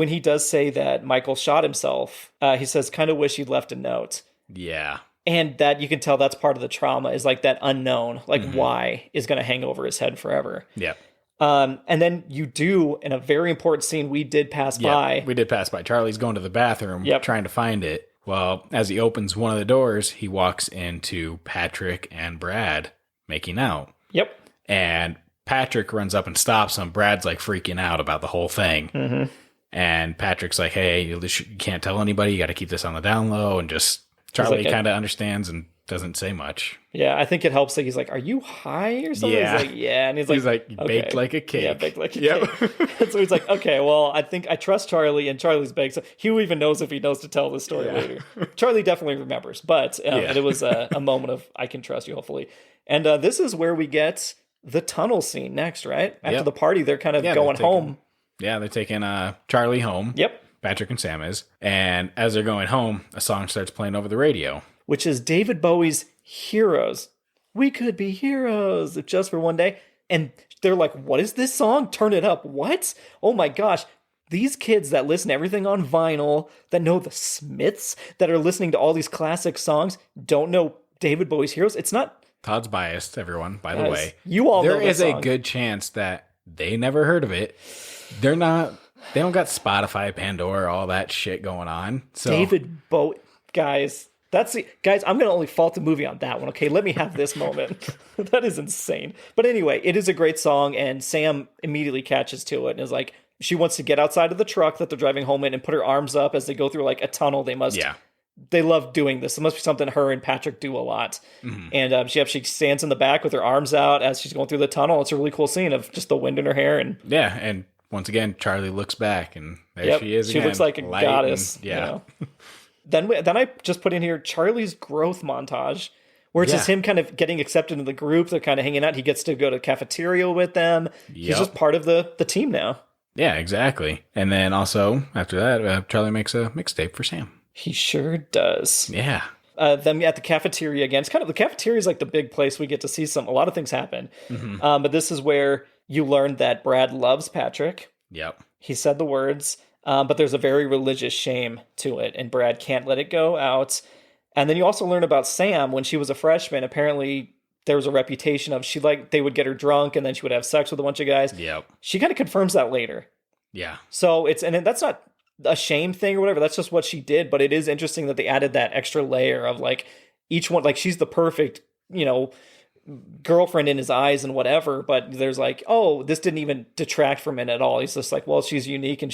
he does say that Michael shot himself. He says, kind of wish he'd left a note. Yeah. And that you can tell that's part of the trauma, is like that unknown, like why is going to hang over his head forever. Yeah. And then you do, in a very important scene, we did pass by. We did pass by. Charlie's going to the bathroom trying to find it. Well, as he opens one of the doors, he walks into Patrick and Brad making out. Yep. And Patrick runs up and stops him. Brad's like freaking out about the whole thing. Mm-hmm. And Patrick's like, hey, you can't tell anybody. You got to keep this on the down low. And just Charlie kind of understands and doesn't say much. Yeah, I think it helps that he's like, are you high or something? Yeah. He's like, yeah. And he's like baked like a cake. Yeah, baked like a cake. And so he's like, okay, well, I think I trust Charlie, and Charlie's baked. So he even knows if he knows to tell the story later. Charlie definitely remembers, but and it was a moment of, I can trust you, hopefully. And this is where we get the tunnel scene next, right? After the party, they're kind of going home. Yeah, they're taking Charlie home. Yep. Patrick and Sam is. And as they're going home, a song starts playing over the radio. Which is David Bowie's Heroes. We could be heroes if just for one day. And they're like, what is this song? Turn it up. What? Oh my gosh. These kids that listen to everything on vinyl, that know the Smiths, that are listening to all these classic songs, don't know David Bowie's Heroes. It's not... Todd's biased, everyone, by the way. You all know there is song. A good chance that they never heard of it. They don't got Spotify, Pandora, all that shit going on. So David Bowie, guys, guys, I'm going to only fault the movie on that one. Okay, let me have this moment. That is insane. But anyway, it is a great song, and Sam immediately catches to it and is like, she wants to get outside of the truck that they're driving home in and put her arms up as they go through like a tunnel. They love doing this. It must be something her and Patrick do a lot. Mm-hmm. And she stands in the back with her arms out as she's going through the tunnel. It's a really cool scene of just the wind in her hair. And once again, Charlie looks back, and there she is again. She looks like a goddess. Then I just put in here Charlie's growth montage, where it's just him kind of getting accepted in the group. They're kind of hanging out. He gets to go to the cafeteria with them. He's just part of the team now. Yeah, exactly. And then also, after that, Charlie makes a mixtape for Sam. He sure does. Yeah. Then at the cafeteria again. It's kind of, the cafeteria is like the big place we get to see a lot of things happen. Mm-hmm. But this is where you learn that Brad loves Patrick. Yep. He said the words, but there's a very religious shame to it, and Brad can't let it go out. And then you also learn about Sam. When she was a freshman, apparently there was a reputation of they would get her drunk, and then she would have sex with a bunch of guys. Yep. She kind of confirms that later. Yeah. So and that's not a shame thing or whatever. That's just what she did. But it is interesting that they added that extra layer of like each one, like she's the perfect, girlfriend in his eyes and whatever. But there's like, oh, this didn't even detract from it at all. He's just like, well, she's unique, and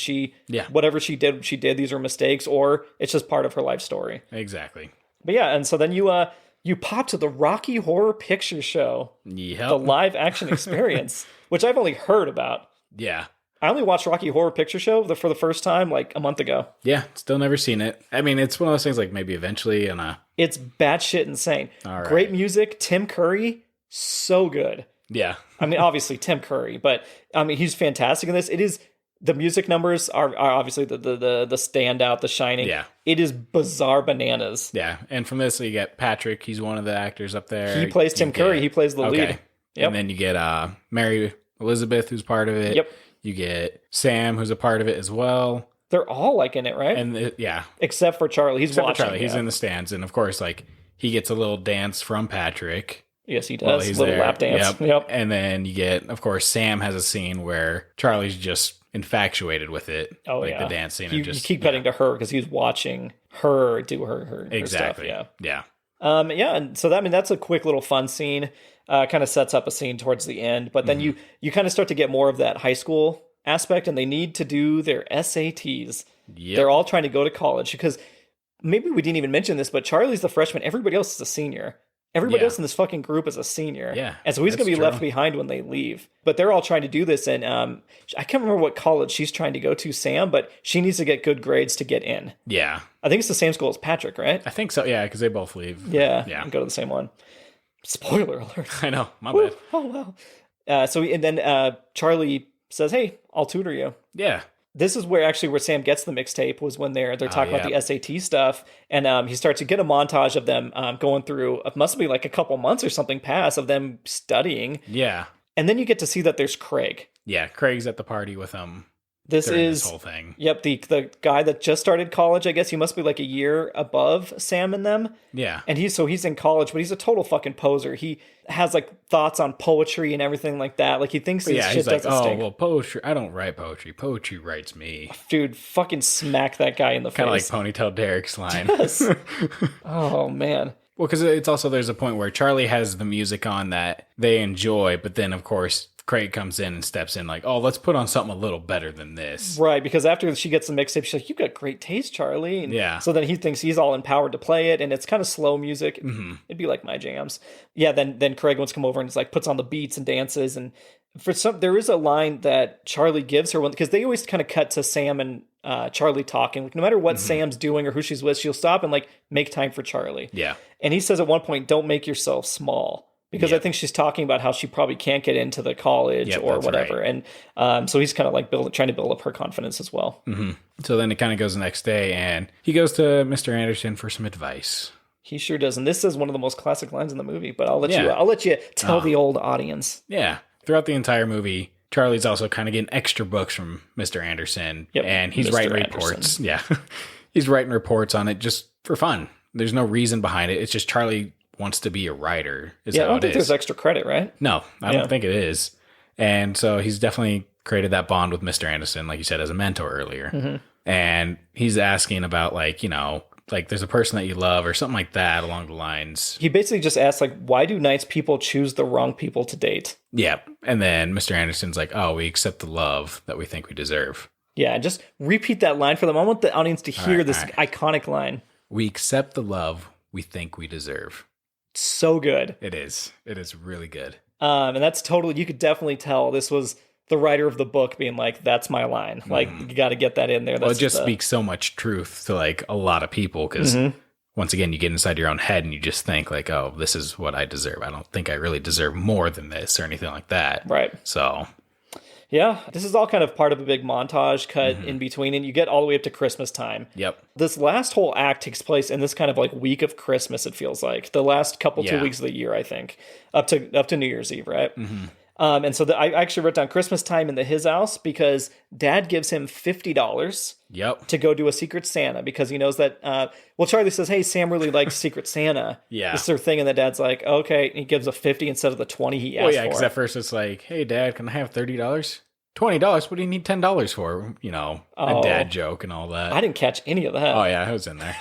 whatever she did. These are mistakes, or it's just part of her life story. Exactly. But yeah, and so then you pop to the Rocky Horror Picture Show, the live action experience, which I've only heard about. Yeah. I only watched Rocky Horror Picture Show for the first time like a month ago. Yeah, still never seen it. I mean, it's one of those things like maybe eventually. It's batshit insane. All right. Great music. Tim Curry, so good. Yeah. I mean, obviously Tim Curry, but I mean, he's fantastic in this. It is The music numbers are obviously the standout, the shining. Yeah. It is bizarre bananas. Yeah. And from this, you get Patrick. He's one of the actors up there. He plays Tim Curry. He plays the lead. Yep. And then you get Mary Elizabeth, who's part of it. Yep. You get Sam, who's a part of it as well. They're all like in it, right? And yeah. Except for Charlie. He's watching. Charlie. He's in the stands. And of course, like, he gets a little dance from Patrick. Yes, he does. He's little lap dance. Yep. And then you get, of course, Sam has a scene where Charlie's just infatuated with it. Oh, like the dance scene. You keep cutting to her because he's watching her do her exactly. stuff. Yeah. And so that's a quick little fun scene. Kind of sets up a scene towards the end, but then you kind of start to get more of that high school aspect, and they need to do their SATs. Yep. They're all trying to go to college because maybe we didn't even mention this, but Charlie's the freshman. Everybody else is a senior. Everybody else in this fucking group is a senior. Yeah. And so he's going to be left behind when they leave. But they're all trying to do this. And I can't remember what college she's trying to go to, Sam, but she needs to get good grades to get in. Yeah. I think it's the same school as Patrick, right? I think so. Yeah, because they both leave. Yeah. And go to the same one. Spoiler alert. I know. My bad. Oh, wow. And then Charlie says, hey, I'll tutor you. Yeah. This is where Sam gets the mixtape, was when they're talking about the SAT stuff. And he starts to get a montage of them going through, it must be like a couple months or something past of them studying. Yeah. And then you get to see that there's Craig. Yeah, Craig's at the party with them. This whole thing. Yep, the guy that just started college, I guess he must be like a year above Sam and them. Yeah. And he's in college, but he's a total fucking poser. He has like thoughts on poetry and everything like that. Like he thinks his shit doesn't stink. Well, poetry, I don't write poetry. Poetry writes me. Dude, fucking smack that guy in the face. Kind of like Ponytail Derek's line. Yes. Oh, man. Well, because it's also, there's a point where Charlie has the music on that they enjoy, but then, of course, Craig comes in and steps in like, oh, let's put on something a little better than this. Right, because after she gets the mixtape, she's like, you got great taste, Charlie. And yeah. So then he thinks he's all empowered to play it, and it's kind of slow music. Mm-hmm. It'd be like my jams. Yeah, then Craig wants to come over and like puts on the beats and dances. And there is a line that Charlie gives her, because they always kind of cut to Sam and Charlie talking. Like no matter what Sam's doing or who she's with, she'll stop and like make time for Charlie. Yeah. And he says at one point, don't make yourself small. Because I think she's talking about how she probably can't get into the college or whatever. Right. And so he's kind of like trying to build up her confidence as well. Mm-hmm. So then it kind of goes the next day, and he goes to Mr. Anderson for some advice. He sure does. And this is one of the most classic lines in the movie, but I'll let you tell the old audience. Yeah. Throughout the entire movie, Charlie's also kind of getting extra books from Mr. Anderson. Yep. And he's writing reports. Yeah. He's writing reports on it just for fun. There's no reason behind it. It's just Charlie wants to be a writer. I don't think there's extra credit, right? No, I don't think it is. And so he's definitely created that bond with Mr. Anderson, like you said, as a mentor earlier. Mm-hmm. And he's asking about like, like there's a person that you love or something like that along the lines. He basically just asks like, why do nice people choose the wrong people to date? Yeah. And then Mr. Anderson's like, oh, we accept the love that we think we deserve. Yeah. Just repeat that line for them. I want the audience to hear this iconic line. We accept the love we think we deserve. So good. It is. It is really good. And that's totally, you could definitely tell this was the writer of the book being like, that's my line. Like, you got to get that in there. Well, it just speaks so much truth to like a lot of people because once again, you get inside your own head and you just think like, oh, this is what I deserve. I don't think I really deserve more than this or anything like that. Right. So... yeah, this is all kind of part of a big montage cut in between, and you get all the way up to Christmas time. Yep. This last whole act takes place in this kind of like week of Christmas, it feels like. The last couple, 2 weeks of the year, I think. Up to New Year's Eve, right? Mm-hmm. And so I actually wrote down Christmas time in his house because Dad gives him $50 to go do a Secret Santa because he knows that, Charlie says, hey, Sam really likes Secret Santa. Yeah. This is their thing, and the dad's like, okay, and he gives a 50 instead of the 20 he asked for. Because at first it's like, hey, Dad, can I have $30? $20? What do you need $10 for? A dad joke and all that. I didn't catch any of that. Oh, yeah, I was in there.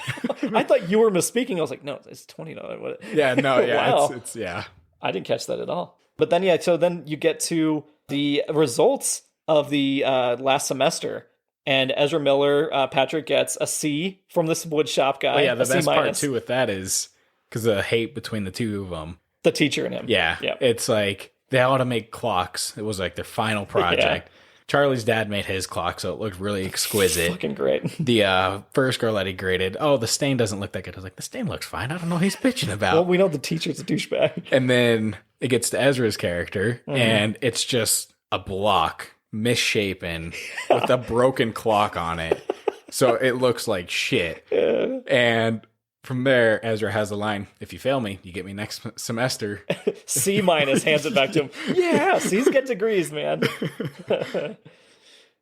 I thought you were misspeaking. I was like, no, it's $20. What? Yeah, no, yeah, wow. it's yeah. I didn't catch that at all. But then, so then you get to the results of the last semester. And Ezra Miller, Patrick gets a C from this wood shop guy. Oh, yeah, the best part, too, with that is because of the hate between the two of them. The teacher and him. Yeah. It's like... they ought to make clocks. It was like their final project. Charlie's dad made his clock, so it looked really exquisite. Fucking great. The first girl that he graded, the stain doesn't look that good. I was like, the stain looks fine. I don't know what he's bitching about. Well, we know the teacher's a douchebag. And then it gets to Ezra's character, and it's just a block misshapen with a broken clock on it. So it looks like shit. And from there, Ezra has the line, if you fail me, you get me next semester. C- hands it back to him. Yeah, C's get degrees, man.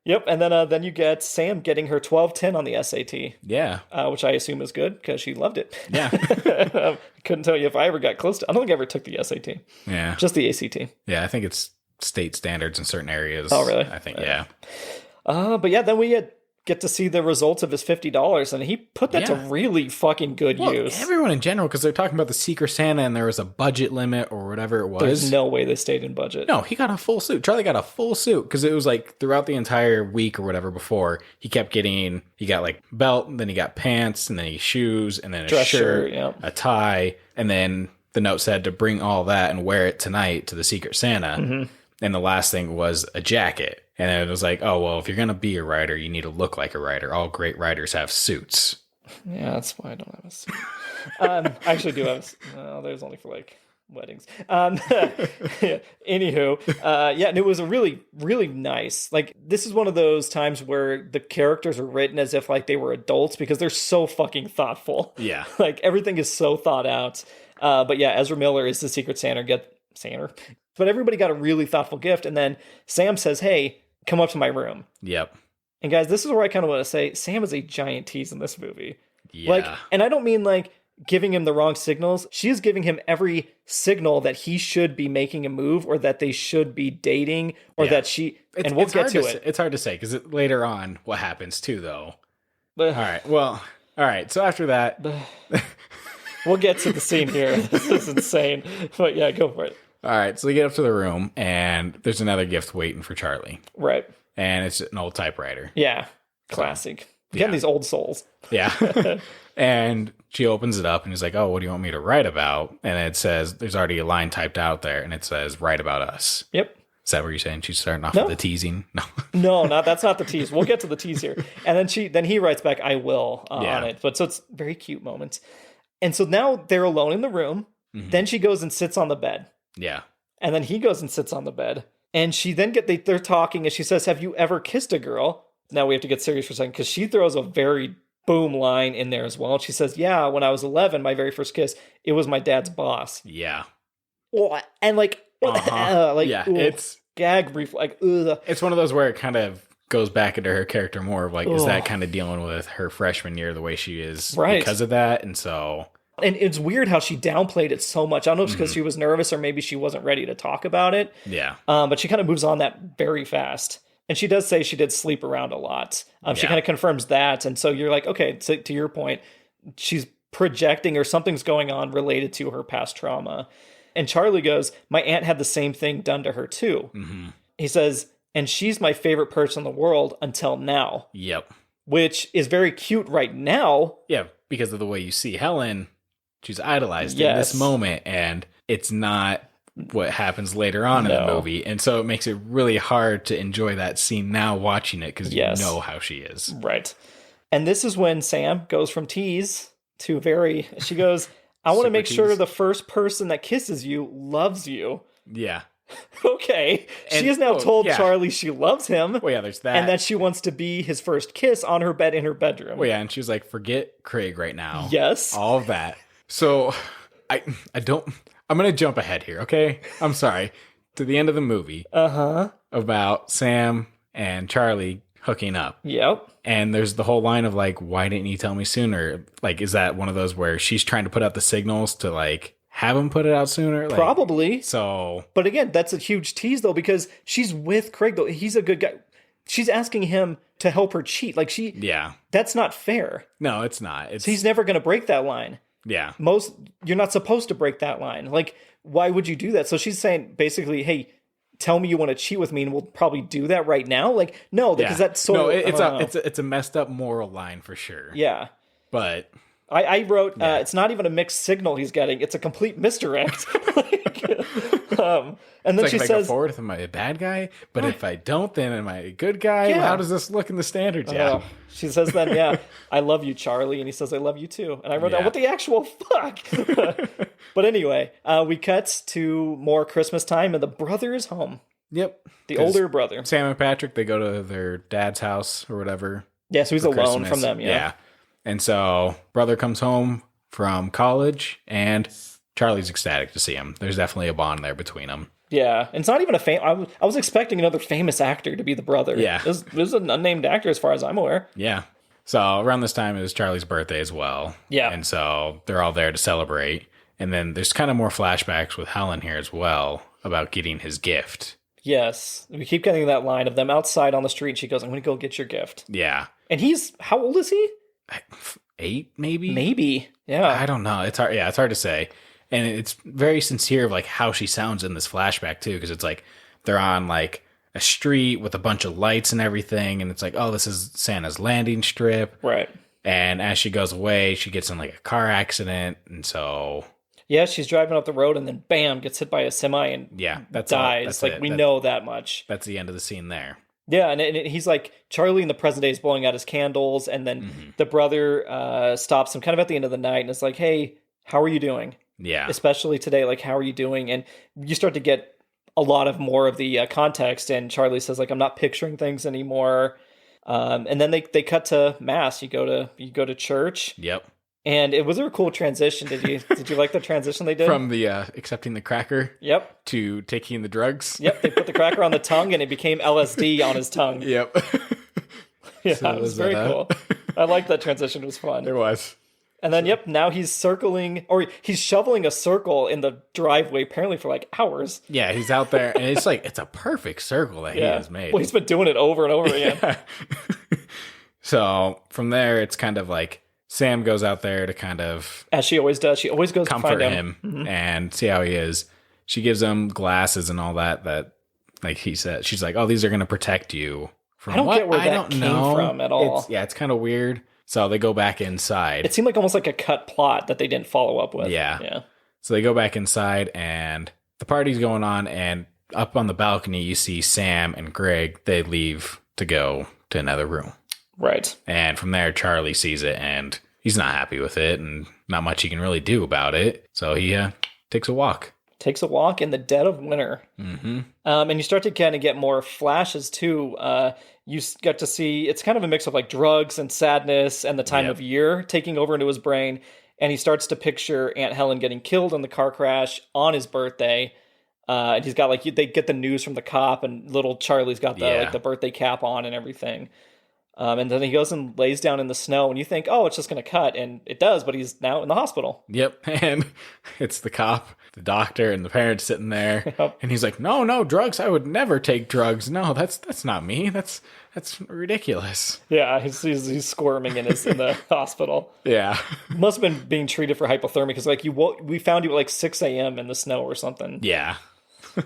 Yep, and then you get Sam getting her 12-10 on the SAT. Yeah. Which I assume is good because she loved it. Yeah. I couldn't tell you if I ever got close to. I don't think I ever took the SAT. Yeah. Just the ACT. Yeah, I think it's state standards in certain areas. Oh, really? I think, yeah. But yeah, then we get to see the results of his $50, and he put that to really fucking good use. Everyone in general, because they're talking about the Secret Santa and there was a budget limit or whatever it was. There's no way they stayed in budget. No, he got a full suit. Charlie got a full suit because it was like throughout the entire week or whatever before, he got like belt, then he got pants, and then he shoes, and then a Dress shirt, yeah. a tie, and then the note said to bring all that and wear it tonight to the Secret Santa. Mm-hmm. And the last thing was a jacket. And it was like, oh, well, if you're going to be a writer, you need to look like a writer. All great writers have suits. Yeah, that's why I don't have a suit. I actually do have there's only for like weddings. Anywho, and it was a really, really nice. Like, this is one of those times where the characters are written as if like they were adults because they're so fucking thoughtful. Yeah. Like, everything is so thought out. But yeah, Ezra Miller is the Secret Santa. But everybody got a really thoughtful gift. And then Sam says, hey, come up to my room. Yep. And guys, this is where I kind of want to say Sam is a giant tease in this movie. Yeah. Like, and I don't mean like giving him the wrong signals. She is giving him every signal that he should be making a move or that they should be dating or that she, and we'll get to it. It's hard to say because later on what happens too, though. All right. Well, all right. So after that, we'll get to the scene here. This is insane. But yeah, go for it. All right, so they get up to the room, and there's another gift waiting for Charlie. Right. And it's an old typewriter. Yeah, classic. Getting these old souls. Yeah. And she opens it up, and he's like, oh, what do you want me to write about? And it says, there's already a line typed out there, and it says, write about us. Yep. Is that what you're saying? She's starting off with the teasing? No. That's not the tease. We'll get to the tease here. And then he writes back, I will, on it. But so it's a very cute moment. And so now they're alone in the room. Mm-hmm. Then she goes and sits on the bed. Yeah. And then he goes and sits on the bed. And she then they're talking and she says, have you ever kissed a girl? Now we have to get serious for a second because she throws a very boom line in there as well. And she says, yeah, when I was 11, my very first kiss, it was my dad's boss. Yeah. And like, it's gag brief, like, ugh. It's one of those where it kind of goes back into her character more of like, is that kind of dealing with her freshman year the way she is because of that? And so... And it's weird how she downplayed it so much. I don't know if it's because she was nervous or maybe she wasn't ready to talk about it. Yeah. But she kind of moves on that very fast. And she does say she did sleep around a lot. She kind of confirms that. And so you're like, okay, to your point, she's projecting or something's going on related to her past trauma. And Charlie goes, my aunt had the same thing done to her too. Mm-hmm. He says, and she's my favorite person in the world until now. Yep. Which is very cute right now. Yeah, because of the way you see Helen... She's idolized in this moment, and it's not what happens later on in the movie. And so it makes it really hard to enjoy that scene now watching it because you know how she is. Right. And this is when Sam goes from tease to she goes, I want to make sure the first person that kisses you loves you. Yeah. Okay. She has now told Charlie she loves him. Well, yeah, there's that. And that she wants to be his first kiss on her bed in her bedroom. Well, yeah, and she was like, forget Craig right now. Yes. All of that. So, I'm going to jump ahead here, okay? I'm sorry. To the end of the movie. Uh-huh. About Sam and Charlie hooking up. Yep. And there's the whole line of like, why didn't you tell me sooner? Like, is that one of those where she's trying to put out the signals to like have him put it out sooner? Like, probably. So. But again, that's a huge tease though, because she's with Craig though. He's a good guy. She's asking him to help her cheat. Like that's not fair. No, it's not. So he's never going to break that line. Yeah. You're not supposed to break that line. Like, why would you do that? So she's saying basically, hey, tell me you want to cheat with me and we'll probably do that right now. Like, no, because that's so... No, it's a messed up moral line for sure. Yeah. But... I wrote, it's not even a mixed signal he's getting. It's a complete misdirect. And then she says... If I go forward, am I a bad guy? But if I don't, then am I a good guy? Yeah. Well, how does this look in the standards? Yeah. She says then, I love you, Charlie. And he says, I love you too. And I wrote down, what the actual fuck? But anyway, we cut to more Christmas time and the brother is home. Yep. The 'Cause older brother. Sam and Patrick, they go to their dad's house or whatever. Yeah, so he's for alone Christmas. from them, yeah. And so brother comes home from college, and Charlie's ecstatic to see him. There's definitely a bond there between them. Yeah, and it's not even I was expecting another famous actor to be the brother. Yeah. This is an unnamed actor as far as I'm aware. Yeah. So around this time is Charlie's birthday as well. Yeah. And so they're all there to celebrate. And then there's kind of more flashbacks with Helen here as well about getting his gift. Yes. We keep getting that line of them outside on the street. She goes, I'm going to go get your gift. Yeah. And how old is he? 8, maybe? Maybe. Yeah. I don't know. It's hard. Yeah, it's hard to say. And it's very sincere of like how she sounds in this flashback too, because it's like they're on like a street with a bunch of lights and everything, and it's like, oh, this is Santa's landing strip. Right. And as she goes away, she gets in like a car accident, and so yeah, she's driving up the road and then bam, gets hit by a semi and dies. We know that much. That's the end of the scene there. Yeah, and he's like, Charlie in the present day is blowing out his candles, and then the brother stops him kind of at the end of the night and is like, hey, how are you doing? Yeah. Especially today, like, how are you doing? And you start to get a lot of more of the context, and Charlie says, like, I'm not picturing things anymore. And then they cut to mass. You go to church. Yep. And it was a cool transition. Did you like the transition they did? From the accepting the cracker Yep. to taking the drugs? Yep, they put the cracker on the tongue and it became LSD on his tongue. Yep. Yeah, so it was very cool. I liked that transition. It was fun. It was. And then, now he's he's shoveling a circle in the driveway, apparently for like hours. Yeah, he's out there, and it's like, it's a perfect circle that he has made. Well, he's been doing it over and over again. Yeah. So from there, it's kind of like Sam goes out there to kind of, as she always does, she always goes comfort to find him and see how he is. She gives him glasses and all that like he said, she's like, oh, these are going to protect you from I don't what? get where I that don't came know. from at all. It's kind of weird. So they go back inside. It seemed like almost like a cut plot that they didn't follow up with. Yeah. So they go back inside, and the party's going on, and up on the balcony, you see Sam and Greg. They leave to go to another room. Right. And from there, Charlie sees it, and he's not happy with it, and not much he can really do about it. So he takes a walk. Takes a walk in the dead of winter. Mm-hmm. And you start to kind of get more flashes, too. You get to see, it's kind of a mix of like drugs and sadness and the time of year taking over into his brain. And he starts to picture Aunt Helen getting killed in the car crash on his birthday. And he's got they get the news from the cop, and little Charlie's got the birthday cap on and everything. And then he goes and lays down in the snow, and you think, oh, it's just going to cut. And it does, but he's now in the hospital. Yep. And it's the cop, the doctor, and the parents sitting there. Yep. And he's like, no, drugs. I would never take drugs. No, that's not me. That's ridiculous. Yeah, he's squirming in the hospital. Yeah. Must have been being treated for hypothermia, because we found you at like 6 a.m. in the snow or something. Yeah.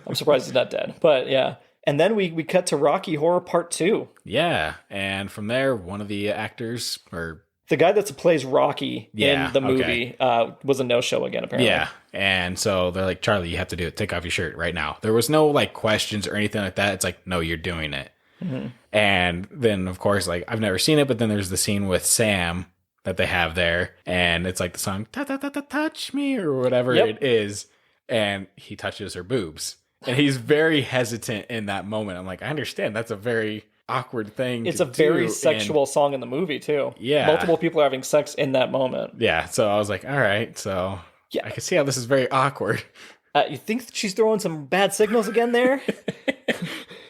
I'm surprised he's not dead. But yeah. And then we cut to Rocky Horror Part 2. Yeah. And from there, one of the actors, or the guy that plays Rocky in the movie, was a no-show again, apparently. Yeah. And so they're like, Charlie, you have to do it. Take off your shirt right now. There was no like questions or anything like that. It's like, no, you're doing it. Mm-hmm. And then, of course, like, I've never seen it, but then there's the scene with Sam that they have there. And it's like the song, touch me, or whatever it is. And he touches her boobs. And he's very hesitant in that moment. I'm like, I understand. That's a very awkward thing. It's a very sexual song in the movie, too. Yeah. Multiple people are having sex in that moment. Yeah. So I was like, all right. So I can see how this is very awkward. You think she's throwing some bad signals again there?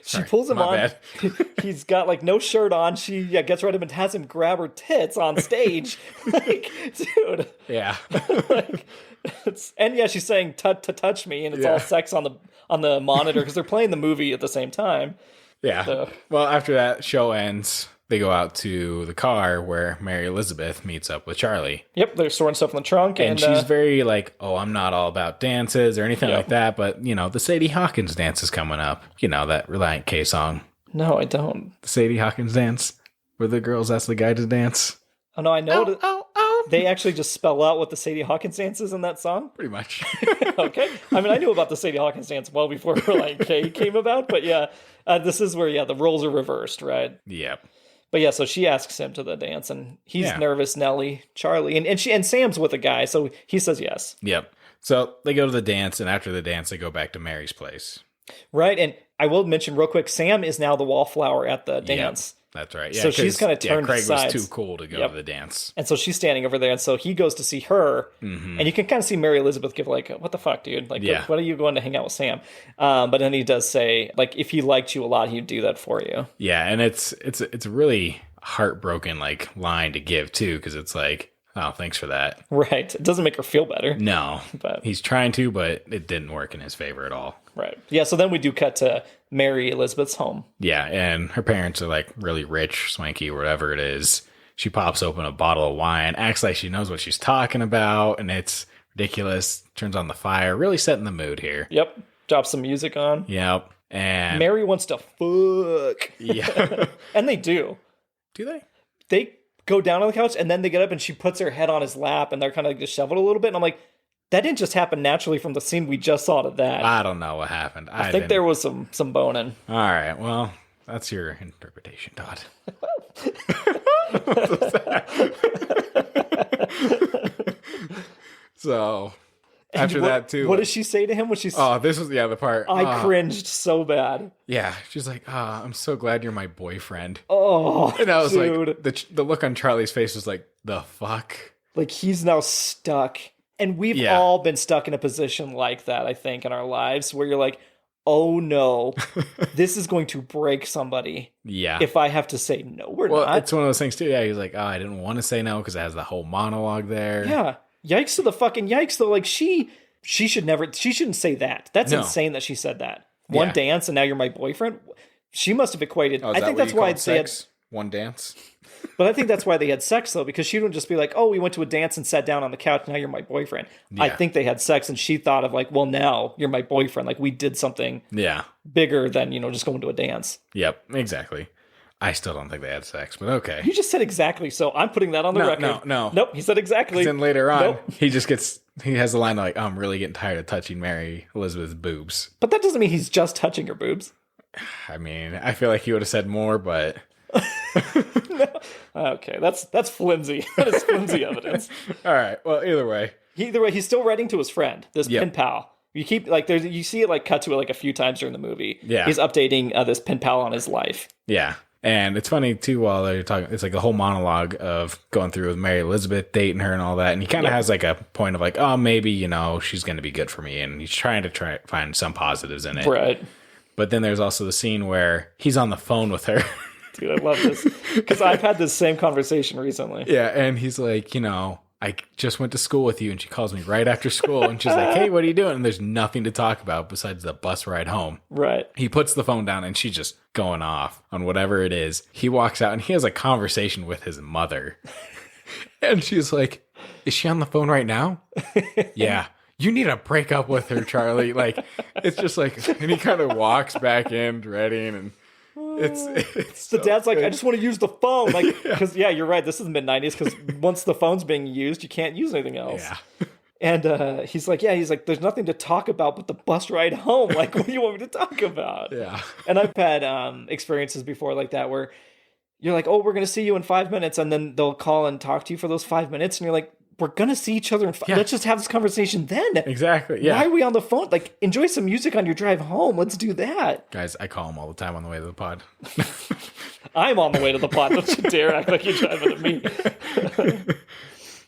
She pulls him on. Bad. He's got like no shirt on. She gets rid of him and has him grab her tits on stage. Like, dude. Yeah. And she's saying touch me, and it's all sex on the monitor because they're playing the movie at the same time. Yeah. So. Well, after that show ends, they go out to the car where Mary Elizabeth meets up with Charlie. Yep, they're storing stuff in the trunk. And she's very like, oh, I'm not all about dances or anything like that, but, the Sadie Hawkins dance is coming up. You know, that Reliant K song. No, I don't. The Sadie Hawkins dance, where the girls ask the guy to dance. Oh, no, I know. They actually just spell out what the Sadie Hawkins dance is in that song? Pretty much. Okay. I mean, I knew about the Sadie Hawkins dance well before Reliant K came about, but this is where, the roles are reversed, right? Yep. But so she asks him to the dance, and he's nervous, Nellie, Charlie, and Sam's with a guy, so he says yes. Yep. So they go to the dance, and after the dance, they go back to Mary's place. Right, and I will mention real quick, Sam is now the wallflower at the dance. That's right. Yeah, so she's kind of turned Craig sides. was too cool to go to the dance. And so she's standing over there, and so he goes to see her, and you can kind of see Mary Elizabeth give like, what the fuck, dude? Like, what are you going to hang out with Sam? But then he does say, like, if he liked you a lot, he'd do that for you. Yeah, and it's a really heartbroken, like, line to give, too, because it's like, oh, thanks for that. Right. It doesn't make her feel better. No. But he's trying to, but it didn't work in his favor at all. Right. Yeah, so then we do cut to Mary Elizabeth's home. Yeah, and her parents are like really rich, swanky, whatever it is. She pops open a bottle of wine, acts like she knows what she's talking about, and it's ridiculous. Turns on the fire, really setting the mood here. Yep. Drops some music on. Yep. And Mary wants to fuck. Yeah. And they do. Do they? They go down on the couch, and then they get up, and she puts her head on his lap, and they're kind of like disheveled a little bit, and I'm like, that didn't just happen naturally from the scene we just saw to that. I don't know what happened. I think there was some boning. All right, well, that's your interpretation, Todd. So, after that, too. What does she say to him when she's... Oh, this was the other part. I cringed so bad. Yeah, she's like, I'm so glad you're my boyfriend. Oh, and I was dude. like, the look on Charlie's face was like, the fuck? Like, he's now stuck. And we've all been stuck in a position like that, I think, in our lives, where you're like, oh no, this is going to break somebody. Yeah. If I have to say no, we're not. Well, it's one of those things too. Yeah, he's like, oh, I didn't want to say no because it has the whole monologue there. Yeah. Yikes to the fucking yikes, though. Like, she shouldn't say that. That's insane that she said that. One dance and now you're my boyfriend. She must have equated. I think that's why they had one dance. But I think that's why they had sex, though, because she wouldn't just be like, oh, we went to a dance and sat down on the couch, now you're my boyfriend. Yeah. I think they had sex, and she thought of like, well, now you're my boyfriend. Like, we did something bigger than, just going to a dance. Yep, exactly. I still don't think they had sex, but okay. You just said exactly, so I'm putting that on the record. No. Nope, he said exactly. Then later on, he has the line like, I'm really getting tired of touching Mary Elizabeth's boobs. But that doesn't mean he's just touching her boobs. I mean, I feel like he would have said more, but... No. Okay, that's flimsy. That is flimsy evidence. All right. Well, either way, he's still writing to his friend, this pen pal. You keep like you see it like cut to it like a few times during the movie. Yeah, he's updating this pen pal on his life. Yeah, and it's funny too while they're talking. It's like a whole monologue of going through with Mary Elizabeth, dating her, and all that. And he kind of has like a point of like, oh, maybe she's going to be good for me, and he's trying to find some positives in it. Right. But then there's also the scene where he's on the phone with her. Dude, I love this because I've had this same conversation recently. Yeah, and he's like, I just went to school with you, and she calls me right after school, and she's like, hey, what are you doing? And there's nothing to talk about besides the bus ride home. Right. He puts the phone down, and she's just going off on whatever it is. He walks out, and he has a conversation with his mother. And she's like, is she on the phone right now? Yeah. You need to break up with her, Charlie. Like, it's just like, and he kind of walks back in, dreading, and it's the dad's like, I just want to use the phone, like, because you're right, this is mid-90s, because once the phone's being used, you can't use anything else. Yeah. And he's like, there's nothing to talk about but the bus ride home. Like, what do you want me to talk about? Yeah. And I've had experiences before like that where you're like, oh, we're gonna see you in 5 minutes, and then they'll call and talk to you for those 5 minutes, and you're like, we're gonna see each other in let's just have this conversation then. Exactly. Yeah. Why are we on the phone? Like, enjoy some music on your drive home. Let's do that. Guys, I call him all the time on the way to the pod. I'm on the way to the pod. Don't you dare act like you're driving at me.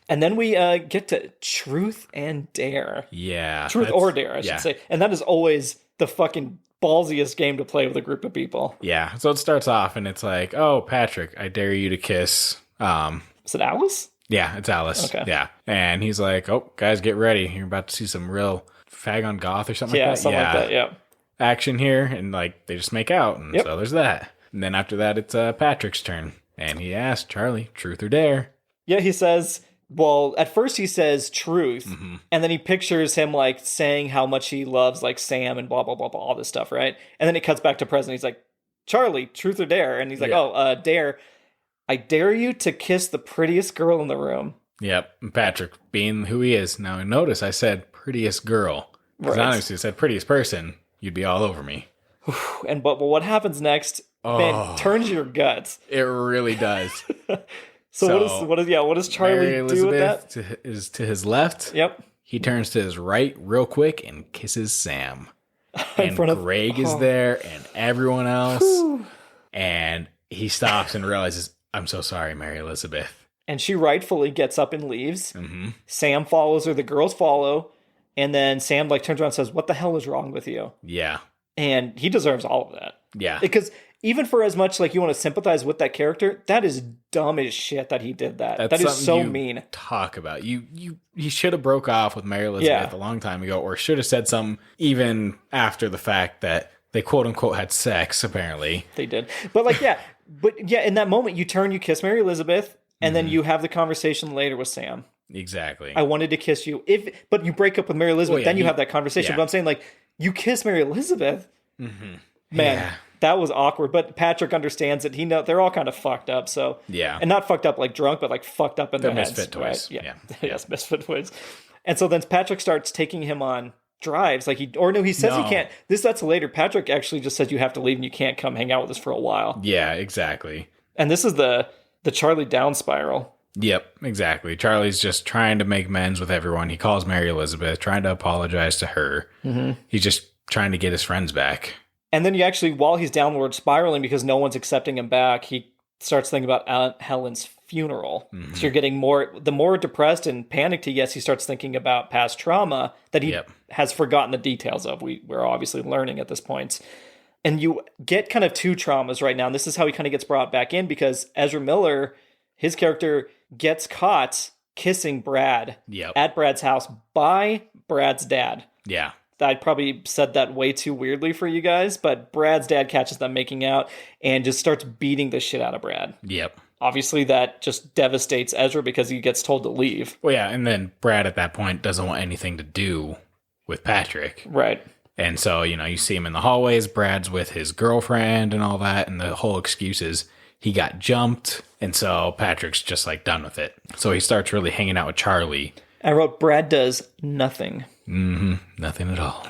And then we get to Truth and Dare. Yeah. Truth or Dare, I should say. And that is always the fucking ballsiest game to play with a group of people. Yeah. So it starts off and it's like, oh, Patrick, I dare you to kiss. Is it Alice? Yeah, it's Alice. Okay. Yeah. And he's like, oh, guys, get ready. You're about to see some real fag on goth or something like that. Something like that, yeah. Action here. And like, they just make out. And so there's that. And then after that, it's Patrick's turn. And he asks Charlie, truth or dare? Yeah, he says, well, at first he says truth. Mm-hmm. And then he pictures him like saying how much he loves like Sam and blah, blah, blah, blah, all this stuff, right? And then it cuts back to present. He's like, Charlie, truth or dare? And he's like, dare. I dare you to kiss the prettiest girl in the room. Yep. And Patrick, being who he is. Now, notice I said prettiest girl. Because honestly, I said prettiest person, you'd be all over me. But what happens next, man, turns your guts. It really does. So what does Charlie Mary Elizabeth do with that? Is to his left. Yep. He turns to his right real quick and kisses Sam. And Greg is there and everyone else. And he stops and realizes, I'm so sorry, Mary Elizabeth. And she rightfully gets up and leaves. Mm-hmm. Sam follows her. The girls follow. And then Sam like turns around and says, what the hell is wrong with you? Yeah. And he deserves all of that. Yeah. Because even for as much like you want to sympathize with that character, that is dumb as shit that he did that. That is so mean. Talk about you should have broke off with Mary Elizabeth a long time ago, or should have said something even after the fact that they quote unquote had sex. Apparently they did, but like in that moment you kiss Mary Elizabeth, and then you have the conversation later with Sam. Exactly. I wanted to kiss you. But you break up with Mary Elizabeth, then you have that conversation. But I'm saying like you kiss Mary Elizabeth, man. Yeah. That was awkward, but Patrick understands it. They're all kind of fucked up. So and not fucked up like drunk, but like fucked up in their heads. Misfit toys. Right? Yeah. Yes, misfit toys. And so then Patrick starts taking him on drives. Like he says he can't. That's later. Patrick actually just says you have to leave and you can't come hang out with us for a while. Yeah, exactly. And this is the Charlie down spiral. Yep, exactly. Charlie's just trying to make amends with everyone. He calls Mary Elizabeth, trying to apologize to her. Mm-hmm. He's just trying to get his friends back. And then while he's downward spiraling because no one's accepting him back, he starts thinking about Aunt Helen's funeral. Mm-hmm. So you're getting the more depressed and panicked he gets, he starts thinking about past trauma that he has forgotten the details of. We're obviously learning at this point. And you get kind of two traumas right now. And this is how he kind of gets brought back in because Ezra Miller, his character, gets caught kissing Brad at Brad's house by Brad's dad. Yeah. I probably said that way too weirdly for you guys, but Brad's dad catches them making out and just starts beating the shit out of Brad. Yep. Obviously, that just devastates Ezra because he gets told to leave. Well, yeah, and then Brad at that point doesn't want anything to do with Patrick. Right. And so, you see him in the hallways. Brad's with his girlfriend and all that, and the whole excuse is he got jumped, and so Patrick's just, like, done with it. So he starts really hanging out with Charlie. I wrote, Brad does nothing. Mm-hmm. Nothing at all.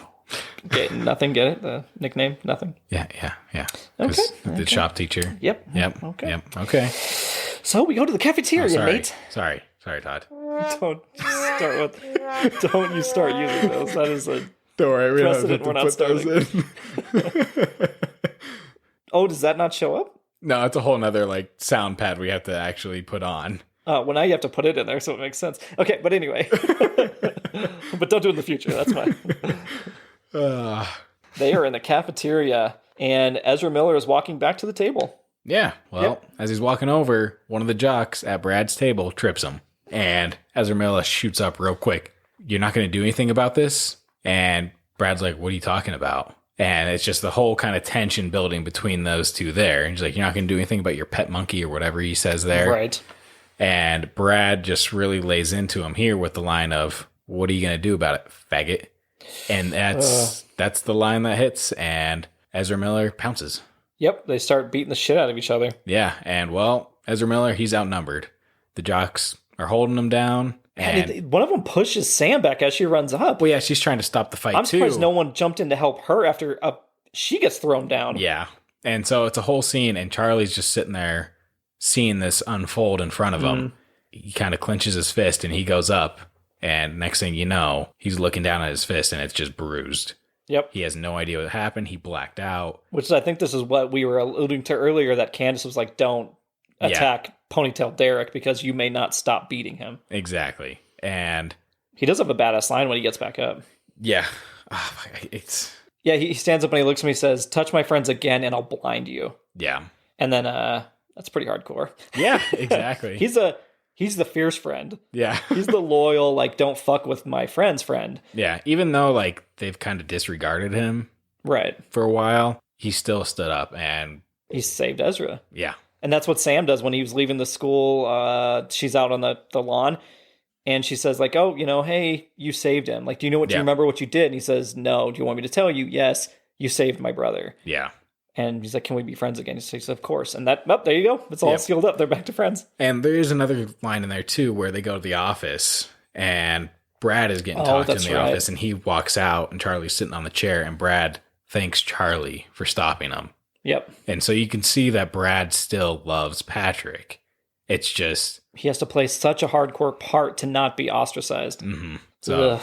Okay, nothing, get it? The nickname, nothing? Yeah. Okay. The shop teacher. Yep. Okay. Yep. Okay. So we go to the cafeteria, mate. Sorry, Todd. Don't you start using those. That is a don't worry, precedent we're not starting. Oh, does that not show up? No, it's a whole nother, like, sound pad we have to actually put on. Well, now you have to put it in there, so it makes sense. Okay, but anyway. But don't do it in the future. That's fine. They are in the cafeteria, and Ezra Miller is walking back to the table. Yeah, well, as he's walking over, one of the jocks at Brad's table trips him. And Ezra Miller shoots up real quick. You're not going to do anything about this? And Brad's like, what are you talking about? And it's just the whole kind of tension building between those two there. And he's like, you're not going to do anything about your pet monkey or whatever he says there. Right. And Brad just really lays into him here with the line of, what are you going to do about it, faggot? And that's the line that hits, and Ezra Miller pounces. Yep, they start beating the shit out of each other. Yeah, and well, Ezra Miller, he's outnumbered. The jocks are holding him down. And one of them pushes Sam back as she runs up. Well, yeah, she's trying to stop the fight, too. I'm surprised no one jumped in to help her after she gets thrown down. Yeah, and so it's a whole scene, and Charlie's just sitting there seeing this unfold in front of him. He kind of clenches his fist, and he goes up, and next thing you know, he's looking down at his fist, and it's just bruised. Yep. He has no idea what happened. He blacked out. Which I think this is what we were alluding to earlier, that Candace was like, don't attack Ponytail Derek because you may not stop beating him. Exactly. And he does have a badass line when he gets back up. Yeah. Yeah, he stands up and he looks at me and says, touch my friends again and I'll blind you. Yeah. And then that's pretty hardcore. Yeah, exactly. He's the fierce friend. Yeah. He's the loyal, like, don't fuck with my friend's friend. Yeah, even though, like, they've kind of disregarded him for a while, he still stood up and he saved Ezra. Yeah. And that's what Sam does when he was leaving the school. She's out on the lawn and she says, like, oh, hey, you saved him. Like, do you know what you remember what you did? And he says, no. Do you want me to tell you? Yes, you saved my brother. Yeah. And he's like, can we be friends again? He says, of course. And there you go. It's all sealed up. They're back to friends. And there's another line in there, too, where they go to the office and Brad is getting talked in the office and he walks out and Charlie's sitting on the chair and Brad thanks Charlie for stopping him. Yep. And so you can see that Brad still loves Patrick. It's just... he has to play such a hardcore part to not be ostracized. Mm-hmm. So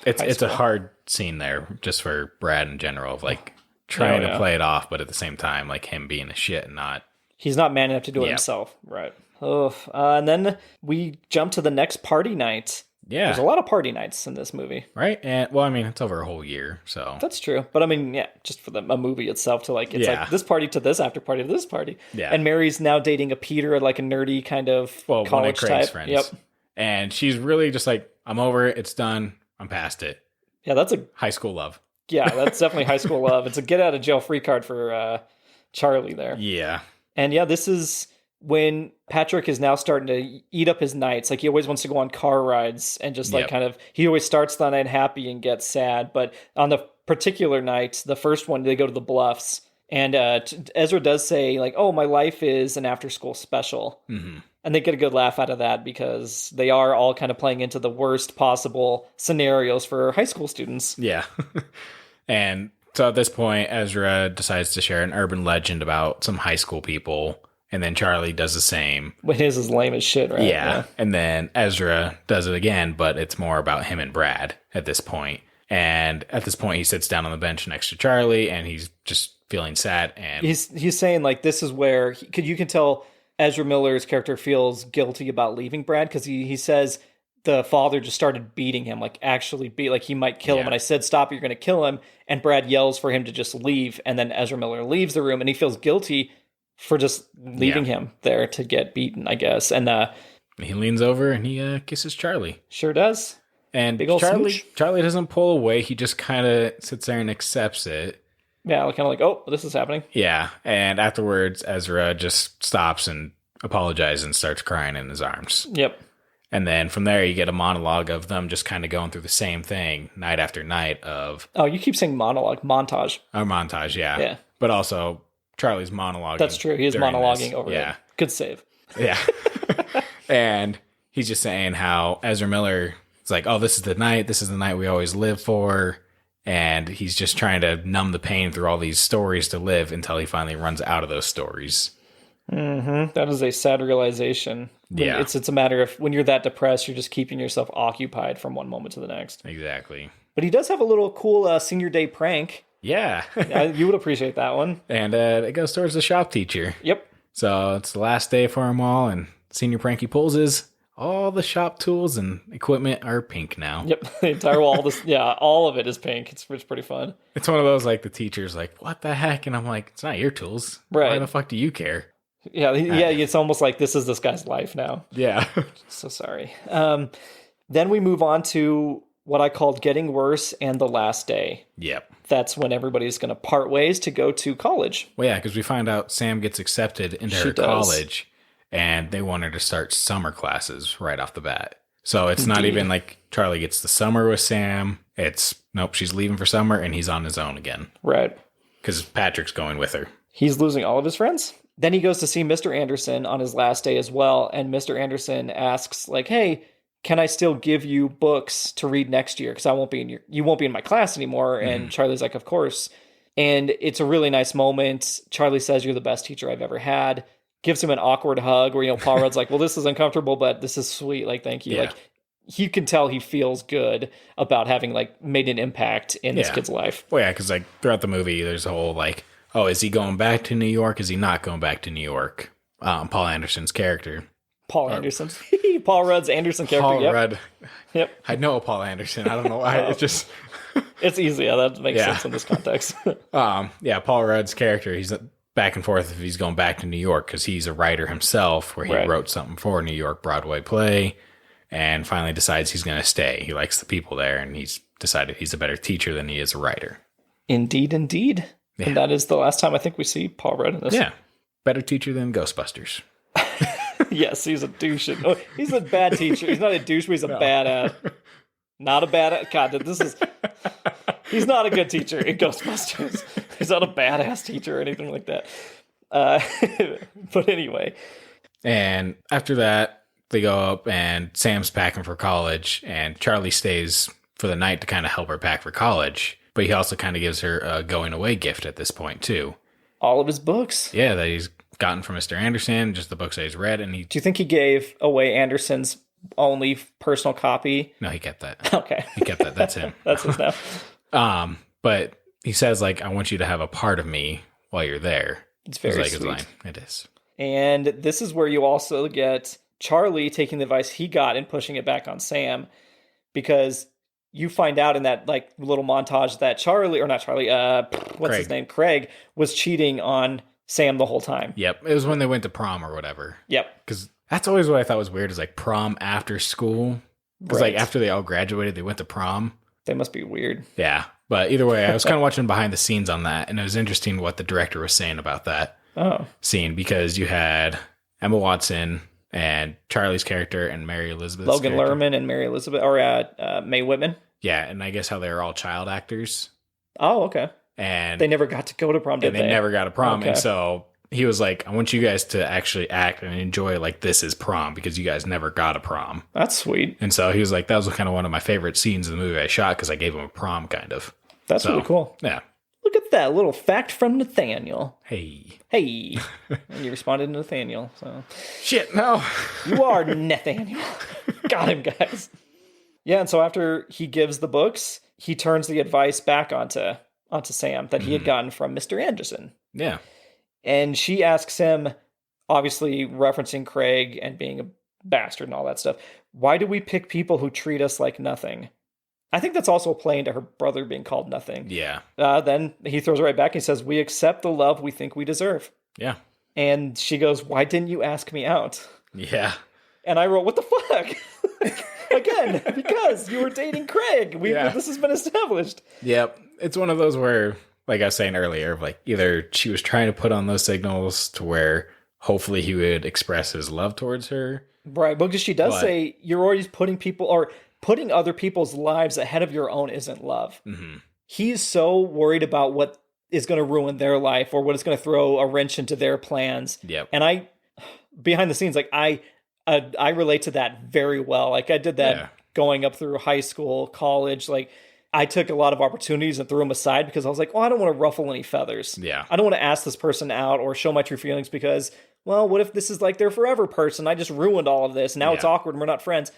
It's a hard scene there just for Brad in general of like trying to play it off, but at the same time, like him being a shit and not. He's not man enough to do it himself. Right. Oh, and then we jump to the next party night. Yeah. There's a lot of party nights in this movie. Right. And well, I mean, it's over a whole year, so. That's true. But I mean, yeah, just for a movie itself to like, it's like this party to this after party to this party. Yeah. And Mary's now dating a Peter, like a nerdy kind of college type. Friends. Yep. And she's really just like, I'm over it. It's done. I'm past it. Yeah, that's a high school love. Yeah, that's definitely high school love. It's a get out of jail free card for Charlie there. Yeah. And yeah, this is when Patrick is now starting to eat up his nights. Like he always wants to go on car rides and just like kind of, he always starts the night happy and gets sad. But on the particular night, the first one, they go to the Bluffs. And Ezra does say like, oh, my life is an after school special. Mm-hmm. And they get a good laugh out of that because they are all kind of playing into the worst possible scenarios for high school students. Yeah. And so at this point, Ezra decides to share an urban legend about some high school people. And then Charlie does the same. But his is lame as shit, right? Yeah. And then Ezra does it again, but it's more about him and Brad at this point. And at this point, he sits down on the bench next to Charlie, and he's just feeling sad. And he's saying, like, this is where you can tell Ezra Miller's character feels guilty about leaving Brad because he says the father just started beating him, like actually like he might kill him. And I said, stop, you're going to kill him. And Brad yells for him to just leave. And then Ezra Miller leaves the room, and he feels guilty for just leaving him there to get beaten, I guess. And he leans over and he kisses Charlie. Sure does. And Charlie doesn't pull away. He just kind of sits there and accepts it. Yeah, kind of like, oh, this is happening. Yeah. And afterwards, Ezra just stops and apologizes and starts crying in his arms. Yep. And then from there, you get a monologue of them just kind of going through the same thing night after night of... Oh, you keep saying monologue. Montage. A montage, yeah. Yeah. But also... Charlie's monologuing. That's true. He is monologuing over it. Good save. Yeah. And he's just saying how Ezra Miller is like, oh, this is the night. This is the night we always live for. And he's just trying to numb the pain through all these stories to live until he finally runs out of those stories. Mm-hmm. That is a sad realization. It's a matter of when you're that depressed, you're just keeping yourself occupied from one moment to the next. Exactly. But he does have a little cool senior day prank. Yeah. You would appreciate that one. And it goes towards the shop teacher. Yep. So it's the last day for them all, and senior prank he pulls is all the shop tools and equipment are pink now. Yep. The entire wall, all of it is pink. It's pretty fun. It's one of those, like, the teacher's like, what the heck? And I'm like, it's not your tools. Right. Why the fuck do you care? Yeah, it's almost like this is this guy's life now. Yeah. So sorry. Then we move on to what I called Getting Worse and The Last Day. Yep. That's when everybody's going to part ways to go to college. Well, yeah, because we find out Sam gets accepted into her college, and they want her to start summer classes right off the bat. So it's not even like Charlie gets the summer with Sam. It's, nope, she's leaving for summer, and he's on his own again. Right. Because Patrick's going with her. He's losing all of his friends. Then he goes to see Mr. Anderson on his last day as well, and Mr. Anderson asks, like, hey, can I still give you books to read next year? Because you won't be in my class anymore. And Charlie's like, of course. And it's a really nice moment. Charlie says, you're the best teacher I've ever had. Gives him an awkward hug where, Paul Rudd's like, well, this is uncomfortable, but this is sweet. Like, thank you. Yeah. Like, you can tell he feels good about having like made an impact in this kid's life. Well, yeah, because like throughout the movie, there's a whole like, oh, is he going back to New York? Is he not going back to New York? Paul Anderson's character. Paul Rudd's Anderson character. Paul Rudd. Yep. I know Paul Anderson. I don't know why. It's just... It's easy. Yeah, that makes sense in this context. Paul Rudd's character, he's back and forth if he's going back to New York because he's a writer himself where he wrote something for a New York Broadway play and finally decides he's going to stay. He likes the people there and he's decided he's a better teacher than he is a writer. Indeed. Yeah. And that is the last time I think we see Paul Rudd in this. Yeah. Better teacher than Ghostbusters. Yes, he's a douche. Oh, he's a bad teacher. He's not a douche, but he's a badass. Not a badass. God, he's not a good teacher in Ghostbusters. He's not a badass teacher or anything like that. But anyway. And after that, they go up and Sam's packing for college and Charlie stays for the night to kind of help her pack for college. But he also kind of gives her a going away gift at this point, too. All of his books? Yeah, that he's gotten from Mr. Anderson, just the books that he's read. And do you think he gave away Anderson's only personal copy. No, he kept that. Okay. He kept that. That's him. That's his now. But he says, like, I want you to have a part of me while you're there. It's very like sweet. his line. It is. And this is where you also get Charlie taking the advice he got and pushing it back on Sam, because you find out in that like little montage that his name? Craig was cheating on Sam the whole time. Yep. It was when they went to prom or whatever. Yep. Because that's always what I thought was weird, is like prom after school. Because like after they all graduated, they went to prom. They must be weird. Yeah. But either way, I was kind of watching behind the scenes on that, and it was interesting what the director was saying about that scene, because you had Emma Watson and Charlie's character and Mary Elizabeth's Logan Lerman and Mary Elizabeth, or Mae Whitman. Yeah, and I guess how they were all child actors. Oh, okay. And they never got to go to prom, did they? They never got to prom. Okay. And so he was like, I want you guys to actually act and enjoy like this is prom, because you guys never got a prom. That's sweet. And so he was like, that was kind of one of my favorite scenes in the movie I shot, because I gave him a prom kind of. That's really cool. Yeah. Look at that little fact from Nathaniel. Hey. And you responded to Nathaniel. So shit, no. You are Nathaniel. Got him, guys. Yeah, and so after he gives the books, he turns the advice back onto Sam that he had gotten from Mr. Anderson. Yeah. And she asks him, obviously referencing Craig and being a bastard and all that stuff, why do we pick people who treat us like nothing? I think that's also a play into her brother being called nothing. Yeah. Then he throws it right back and says, we accept the love we think we deserve. Yeah. And she goes, why didn't you ask me out? Yeah. And I wrote, what the fuck? Again, because you were dating Craig. This has been established. Yep. It's one of those where, like I was saying earlier, like either she was trying to put on those signals to where hopefully he would express his love towards her. Right. Because she does say you're always putting other people's lives ahead of your own isn't love. Mm-hmm. He's so worried about what is going to ruin their life or what is going to throw a wrench into their plans. Yep. And behind the scenes, like I relate to that very well. Like I did that going up through high school, college. Like I took a lot of opportunities and threw them aside because I was like, oh, I don't want to ruffle any feathers. Yeah. I don't want to ask this person out or show my true feelings because, well, what if this is like their forever person? I just ruined all of this. Now it's awkward and we're not friends.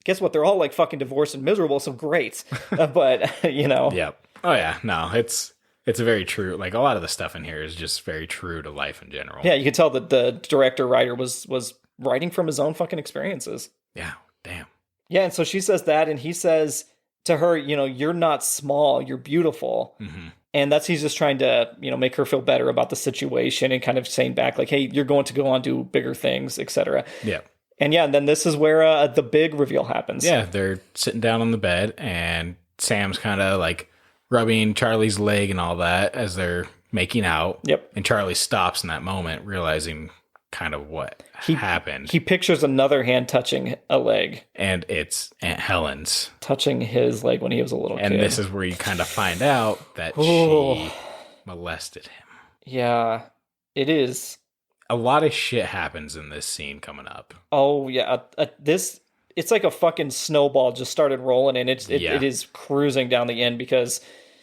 Guess what? They're all like fucking divorced and miserable. So great. But you know. Yep. Oh yeah. No, it's a very true, like a lot of the stuff in here is just very true to life in general. Yeah. You can tell that the writer was writing from his own fucking experiences. Yeah. Damn. Yeah. And so she says that, and he says to her, you know, you're not small, you're beautiful. Mm-hmm. And he's just trying to, you know, make her feel better about the situation and kind of saying back like, hey, you're going to go on, do bigger things, etc. Yeah. And yeah, and then this is where the big reveal happens. Yeah. They're sitting down on the bed and Sam's kind of like rubbing Charlie's leg and all that as they're making out. Yep. And Charlie stops in that moment, realizing kind of what happened. He pictures another hand touching a leg. And it's Aunt Helen's. Touching his leg when he was a little kid. And this is where you kind of find out that she molested him. Yeah, it is. A lot of shit happens in this scene coming up. Oh, yeah. It's like a fucking snowball just started rolling, and it is cruising down the end because...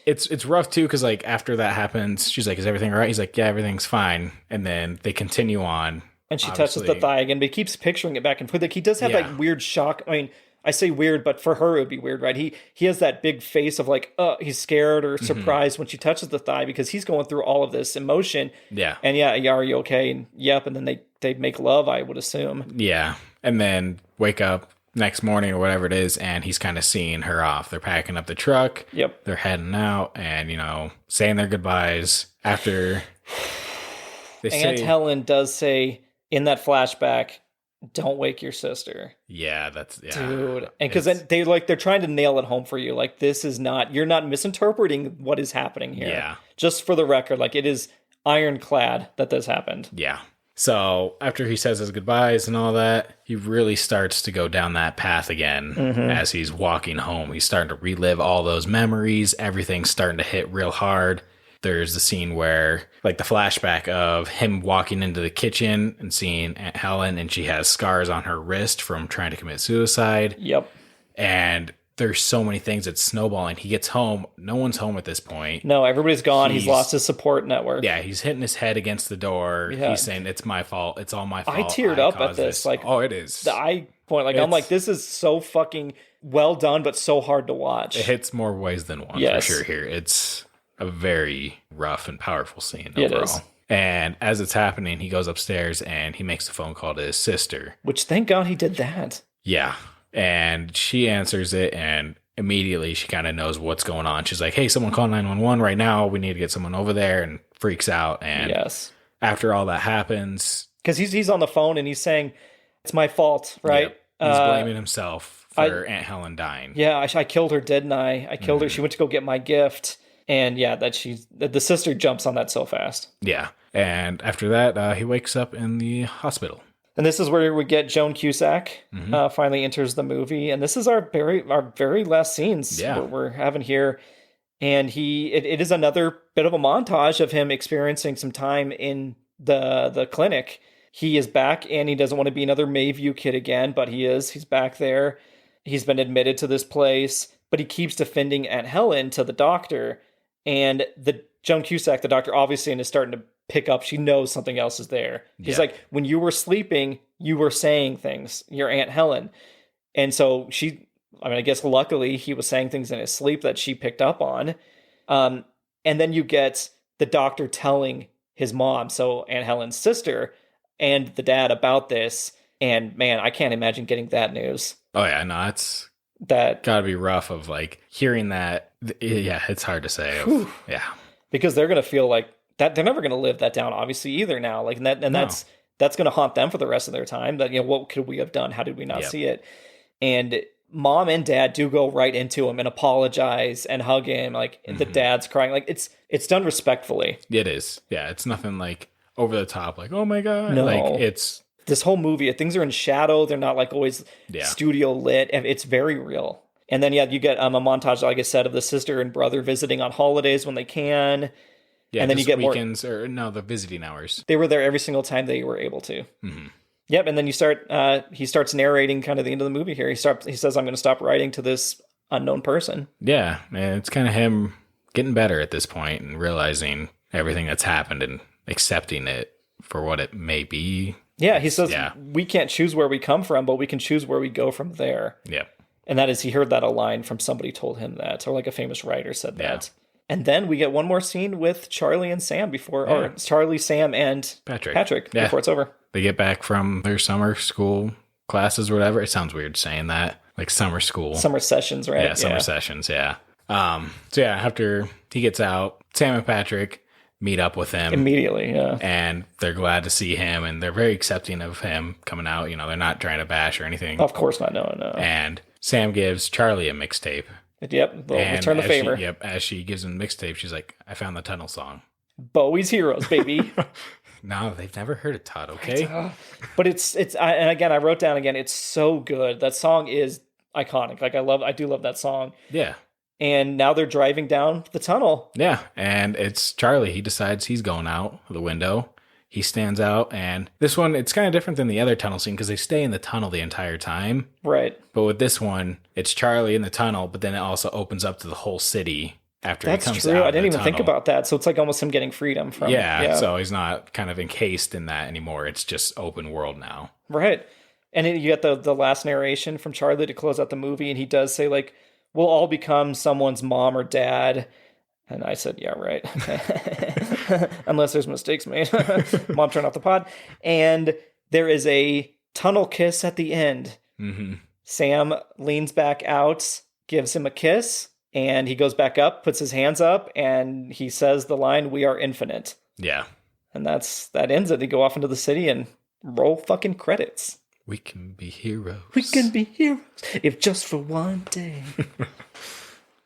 It's rough, too, because, like, after that happens, she's like, is everything all right? He's like, yeah, everything's fine. And then they continue on. And she touches the thigh again, but he keeps picturing it back and forth. Like, he does have, like, weird shock. I mean, I say weird, but for her, it would be weird, right? He has that big face of, like, he's scared or surprised when she touches the thigh because he's going through all of this emotion. Yeah. And, yeah, are you okay? And, yep, and then they make love, I would assume. Yeah. And then wake up next morning or whatever it is, and he's kind of seeing her off. They're packing up the truck. Yep. They're heading out and, you know, saying their goodbyes after Aunt Helen does say in that flashback, don't wake your sister. Yeah, that's... Yeah. Dude. And because then they're trying to nail it home for you. Like, this is not... You're not misinterpreting what is happening here. Yeah. Just for the record, like, it is ironclad that this happened. Yeah. So after he says his goodbyes and all that, he really starts to go down that path again as he's walking home. He's starting to relive all those memories. Everything's starting to hit real hard. There's the scene where, like, the flashback of him walking into the kitchen and seeing Aunt Helen, and she has scars on her wrist from trying to commit suicide. Yep. And there's so many things that's snowballing. He gets home. No one's home at this point. No, everybody's gone. He's lost his support network. Yeah, he's hitting his head against the door. Yeah. He's saying, it's my fault. It's all my fault. I teared up at this. Like, oh, it is. The eye point. Like, I'm like, this is so fucking well done, but so hard to watch. It hits more ways than one, for sure here. It's a very rough and powerful scene overall. It is. And as it's happening, he goes upstairs and he makes a phone call to his sister. Which, thank God he did that. Yeah. And she answers it, and immediately she kind of knows what's going on. She's like, hey, someone call 911 right now. We need to get someone over there, and freaks out. And after all that happens... Because he's on the phone and he's saying, it's my fault, right? Yep. He's blaming himself for Aunt Helen dying. Yeah, I killed her, didn't I? I killed her. She went to go get my gift. And yeah, the sister jumps on that so fast. Yeah. And after that, he wakes up in the hospital. And this is where we get Joan Cusack finally enters the movie. And this is our very last scenes we're having here. And it is another bit of a montage of him experiencing some time in the clinic. He is back, and he doesn't want to be another Mayview kid again, but he's back there. He's been admitted to this place, but he keeps defending Aunt Helen to the doctor. And the Joan Cusack, the doctor, obviously is starting to pick up. She knows something else is there. He's like, when you were sleeping, you were saying things. Your Aunt Helen. And so I guess luckily he was saying things in his sleep that she picked up on. And then you get the doctor telling his mom, so Aunt Helen's sister, and the dad about this. And man, I can't imagine getting that news. Oh yeah, no, that gotta be rough of like hearing that. Yeah, it's hard to say. Yeah. Because they're going to feel like that they're never going to live that down, obviously, either now. Like, that's going to haunt them for the rest of their time. That, what could we have done? How did we not see it? And mom and dad do go right into him and apologize and hug him. Like the dad's crying. Like it's done respectfully. It is. Yeah. It's nothing like over the top. Like, oh my God. No. Like it's this whole movie. Things are in shadow. They're not like always studio lit. And it's very real. And then, you get a montage, like I said, of the sister and brother visiting on holidays when they can. Yeah, and then you get weekends the visiting hours. They were there every single time they were able to. Mm-hmm. Yep, and then he starts narrating kind of the end of the movie here. He says, I'm going to stop writing to this unknown person. Yeah, and it's kind of him getting better at this point and realizing everything that's happened and accepting it for what it may be. Yeah, he says, we can't choose where we come from, but we can choose where we go from there. Yeah. And that is, he heard that a line from somebody told him that, or like a famous writer said that. And then we get one more scene with Charlie and Sam or Charlie, Sam, and Patrick before it's over. They get back from their summer school classes or whatever. It sounds weird saying that. Like summer school. Summer sessions, right? Yeah, summer sessions, yeah. After he gets out, Sam and Patrick meet up with him. Immediately, yeah. And they're glad to see him, and they're very accepting of him coming out. They're not trying to bash or anything. Of course not, no. And Sam gives Charlie a mixtape. Yep, they'll return the favor. As she gives him a mixtape, she's like, I found the Tunnel song. Bowie's Heroes, baby. No, they've never heard of Todd, okay? But and again, I wrote down again, it's so good. That song is iconic. Like, I do love that song. Yeah. And now they're driving down the tunnel. Yeah, and it's Charlie. He decides he's going out the window. He stands out, and this one, it's kind of different than the other tunnel scene because they stay in the tunnel the entire time. Right. But with this one, it's Charlie in the tunnel, but then it also opens up to the whole city after he comes out. That's true. I didn't even think about that. So it's like almost him getting freedom from Yeah, so he's not kind of encased in that anymore. It's just open world now. Right. And then you get the last narration from Charlie to close out the movie, and he does say, like, we'll all become someone's mom or dad. And I said, yeah, right. Unless there's mistakes made. Mom, turn off the pod. And there is a tunnel kiss at the end. Mm-hmm. Sam leans back out, gives him a kiss, and he goes back up, puts his hands up, and he says the line, "We are infinite." Yeah. And that ends it. They go off into the city and roll fucking credits. We can be heroes. We can be heroes if just for one day.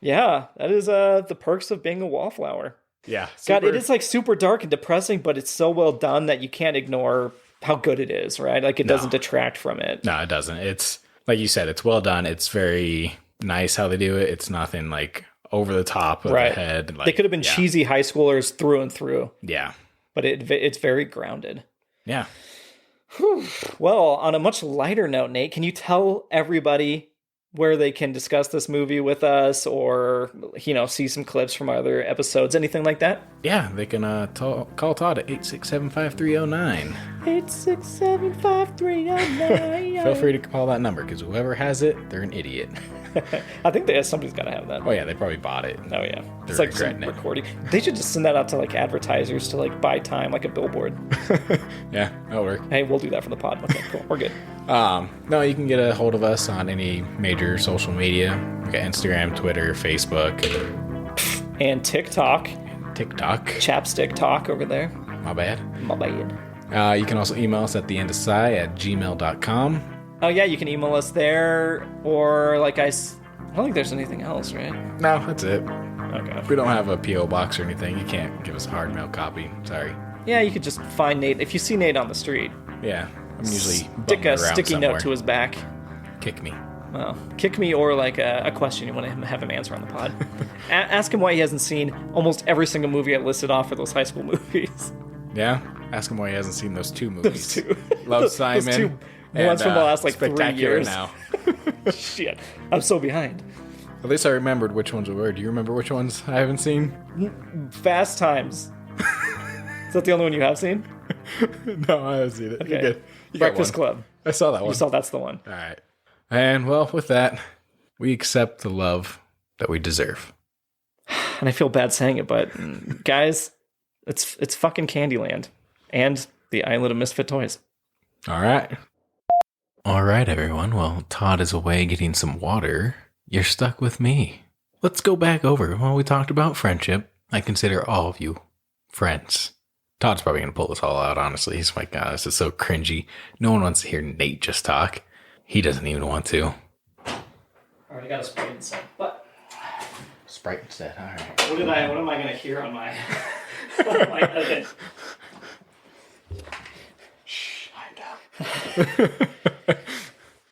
Yeah, that is the perks of being a wallflower. Yeah. God, it is like super dark and depressing, but it's so well done that you can't ignore how good it is, right? Like it doesn't detract from it. No, it doesn't. It's, like you said, it's well done. It's very nice how they do it. It's nothing like over the top of the head. Like, they could have been cheesy high schoolers through and through. Yeah. But it's very grounded. Yeah. Whew. Well, on a much lighter note, Nate, can you tell everybody where they can discuss this movie with us or, see some clips from other episodes, anything like that? Yeah, they can call Todd at 867-5309. 867-5309. Feel free to call that number, because whoever has it, they're an idiot. I think somebody's got to have that. Oh yeah, they probably bought it. Oh yeah, They're it's like some regretting it. recording. They should just send that out to like advertisers to like buy time, like a billboard. Yeah, that'll work. Hey, we'll do that for the pod. Okay, cool, we're good. No, you can get a hold of us on any major social media. We got Instagram, Twitter, Facebook, And TikTok, Chapstick Talk over there. My bad. My bad. You can also email us at theendofsci@gmail.com. Oh yeah, you can email us there, or like I don't think there's anything else, right? No, that's it. Okay. We don't have a P.O. box or anything. You can't give us a hard mail copy. Sorry. Yeah, you could just find Nate. If you see Nate on the street, Yeah, I'm usually stick bumming a around sticky somewhere. note to his back. Kick me. Well, kick me, or like a question you want to have him answer on the pod. Ask him why he hasn't seen almost every single movie I listed off for those high school movies. Yeah? Ask him why he hasn't seen those two movies. Those two. Love Simon. Those two and, ones from the last like 3 Spectacular years. Now. Shit, I'm so behind. At least I remembered which ones were. Do you remember which ones I haven't seen? Fast Times. Is that the only one you have seen? No, I haven't seen it. Okay. You're good. You got Breakfast one. Club. I saw that one. You saw that's the one. All right. And well, with that, we accept the love that we deserve. And I feel bad saying it, but guys, it's fucking Candyland and the Island of Misfit Toys. All right. All right, everyone. Well, Todd is away getting some water. You're stuck with me. Let's go back over. Well, we talked about friendship. I consider all of you friends. Todd's probably going to pull this all out, honestly. He's like, God, this is so cringy. No one wants to hear Nate just talk. He doesn't even want to. I already got a Sprite instead, but Sprite instead, all right. what am I going to hear on my, on my edit? Shh, I'm down.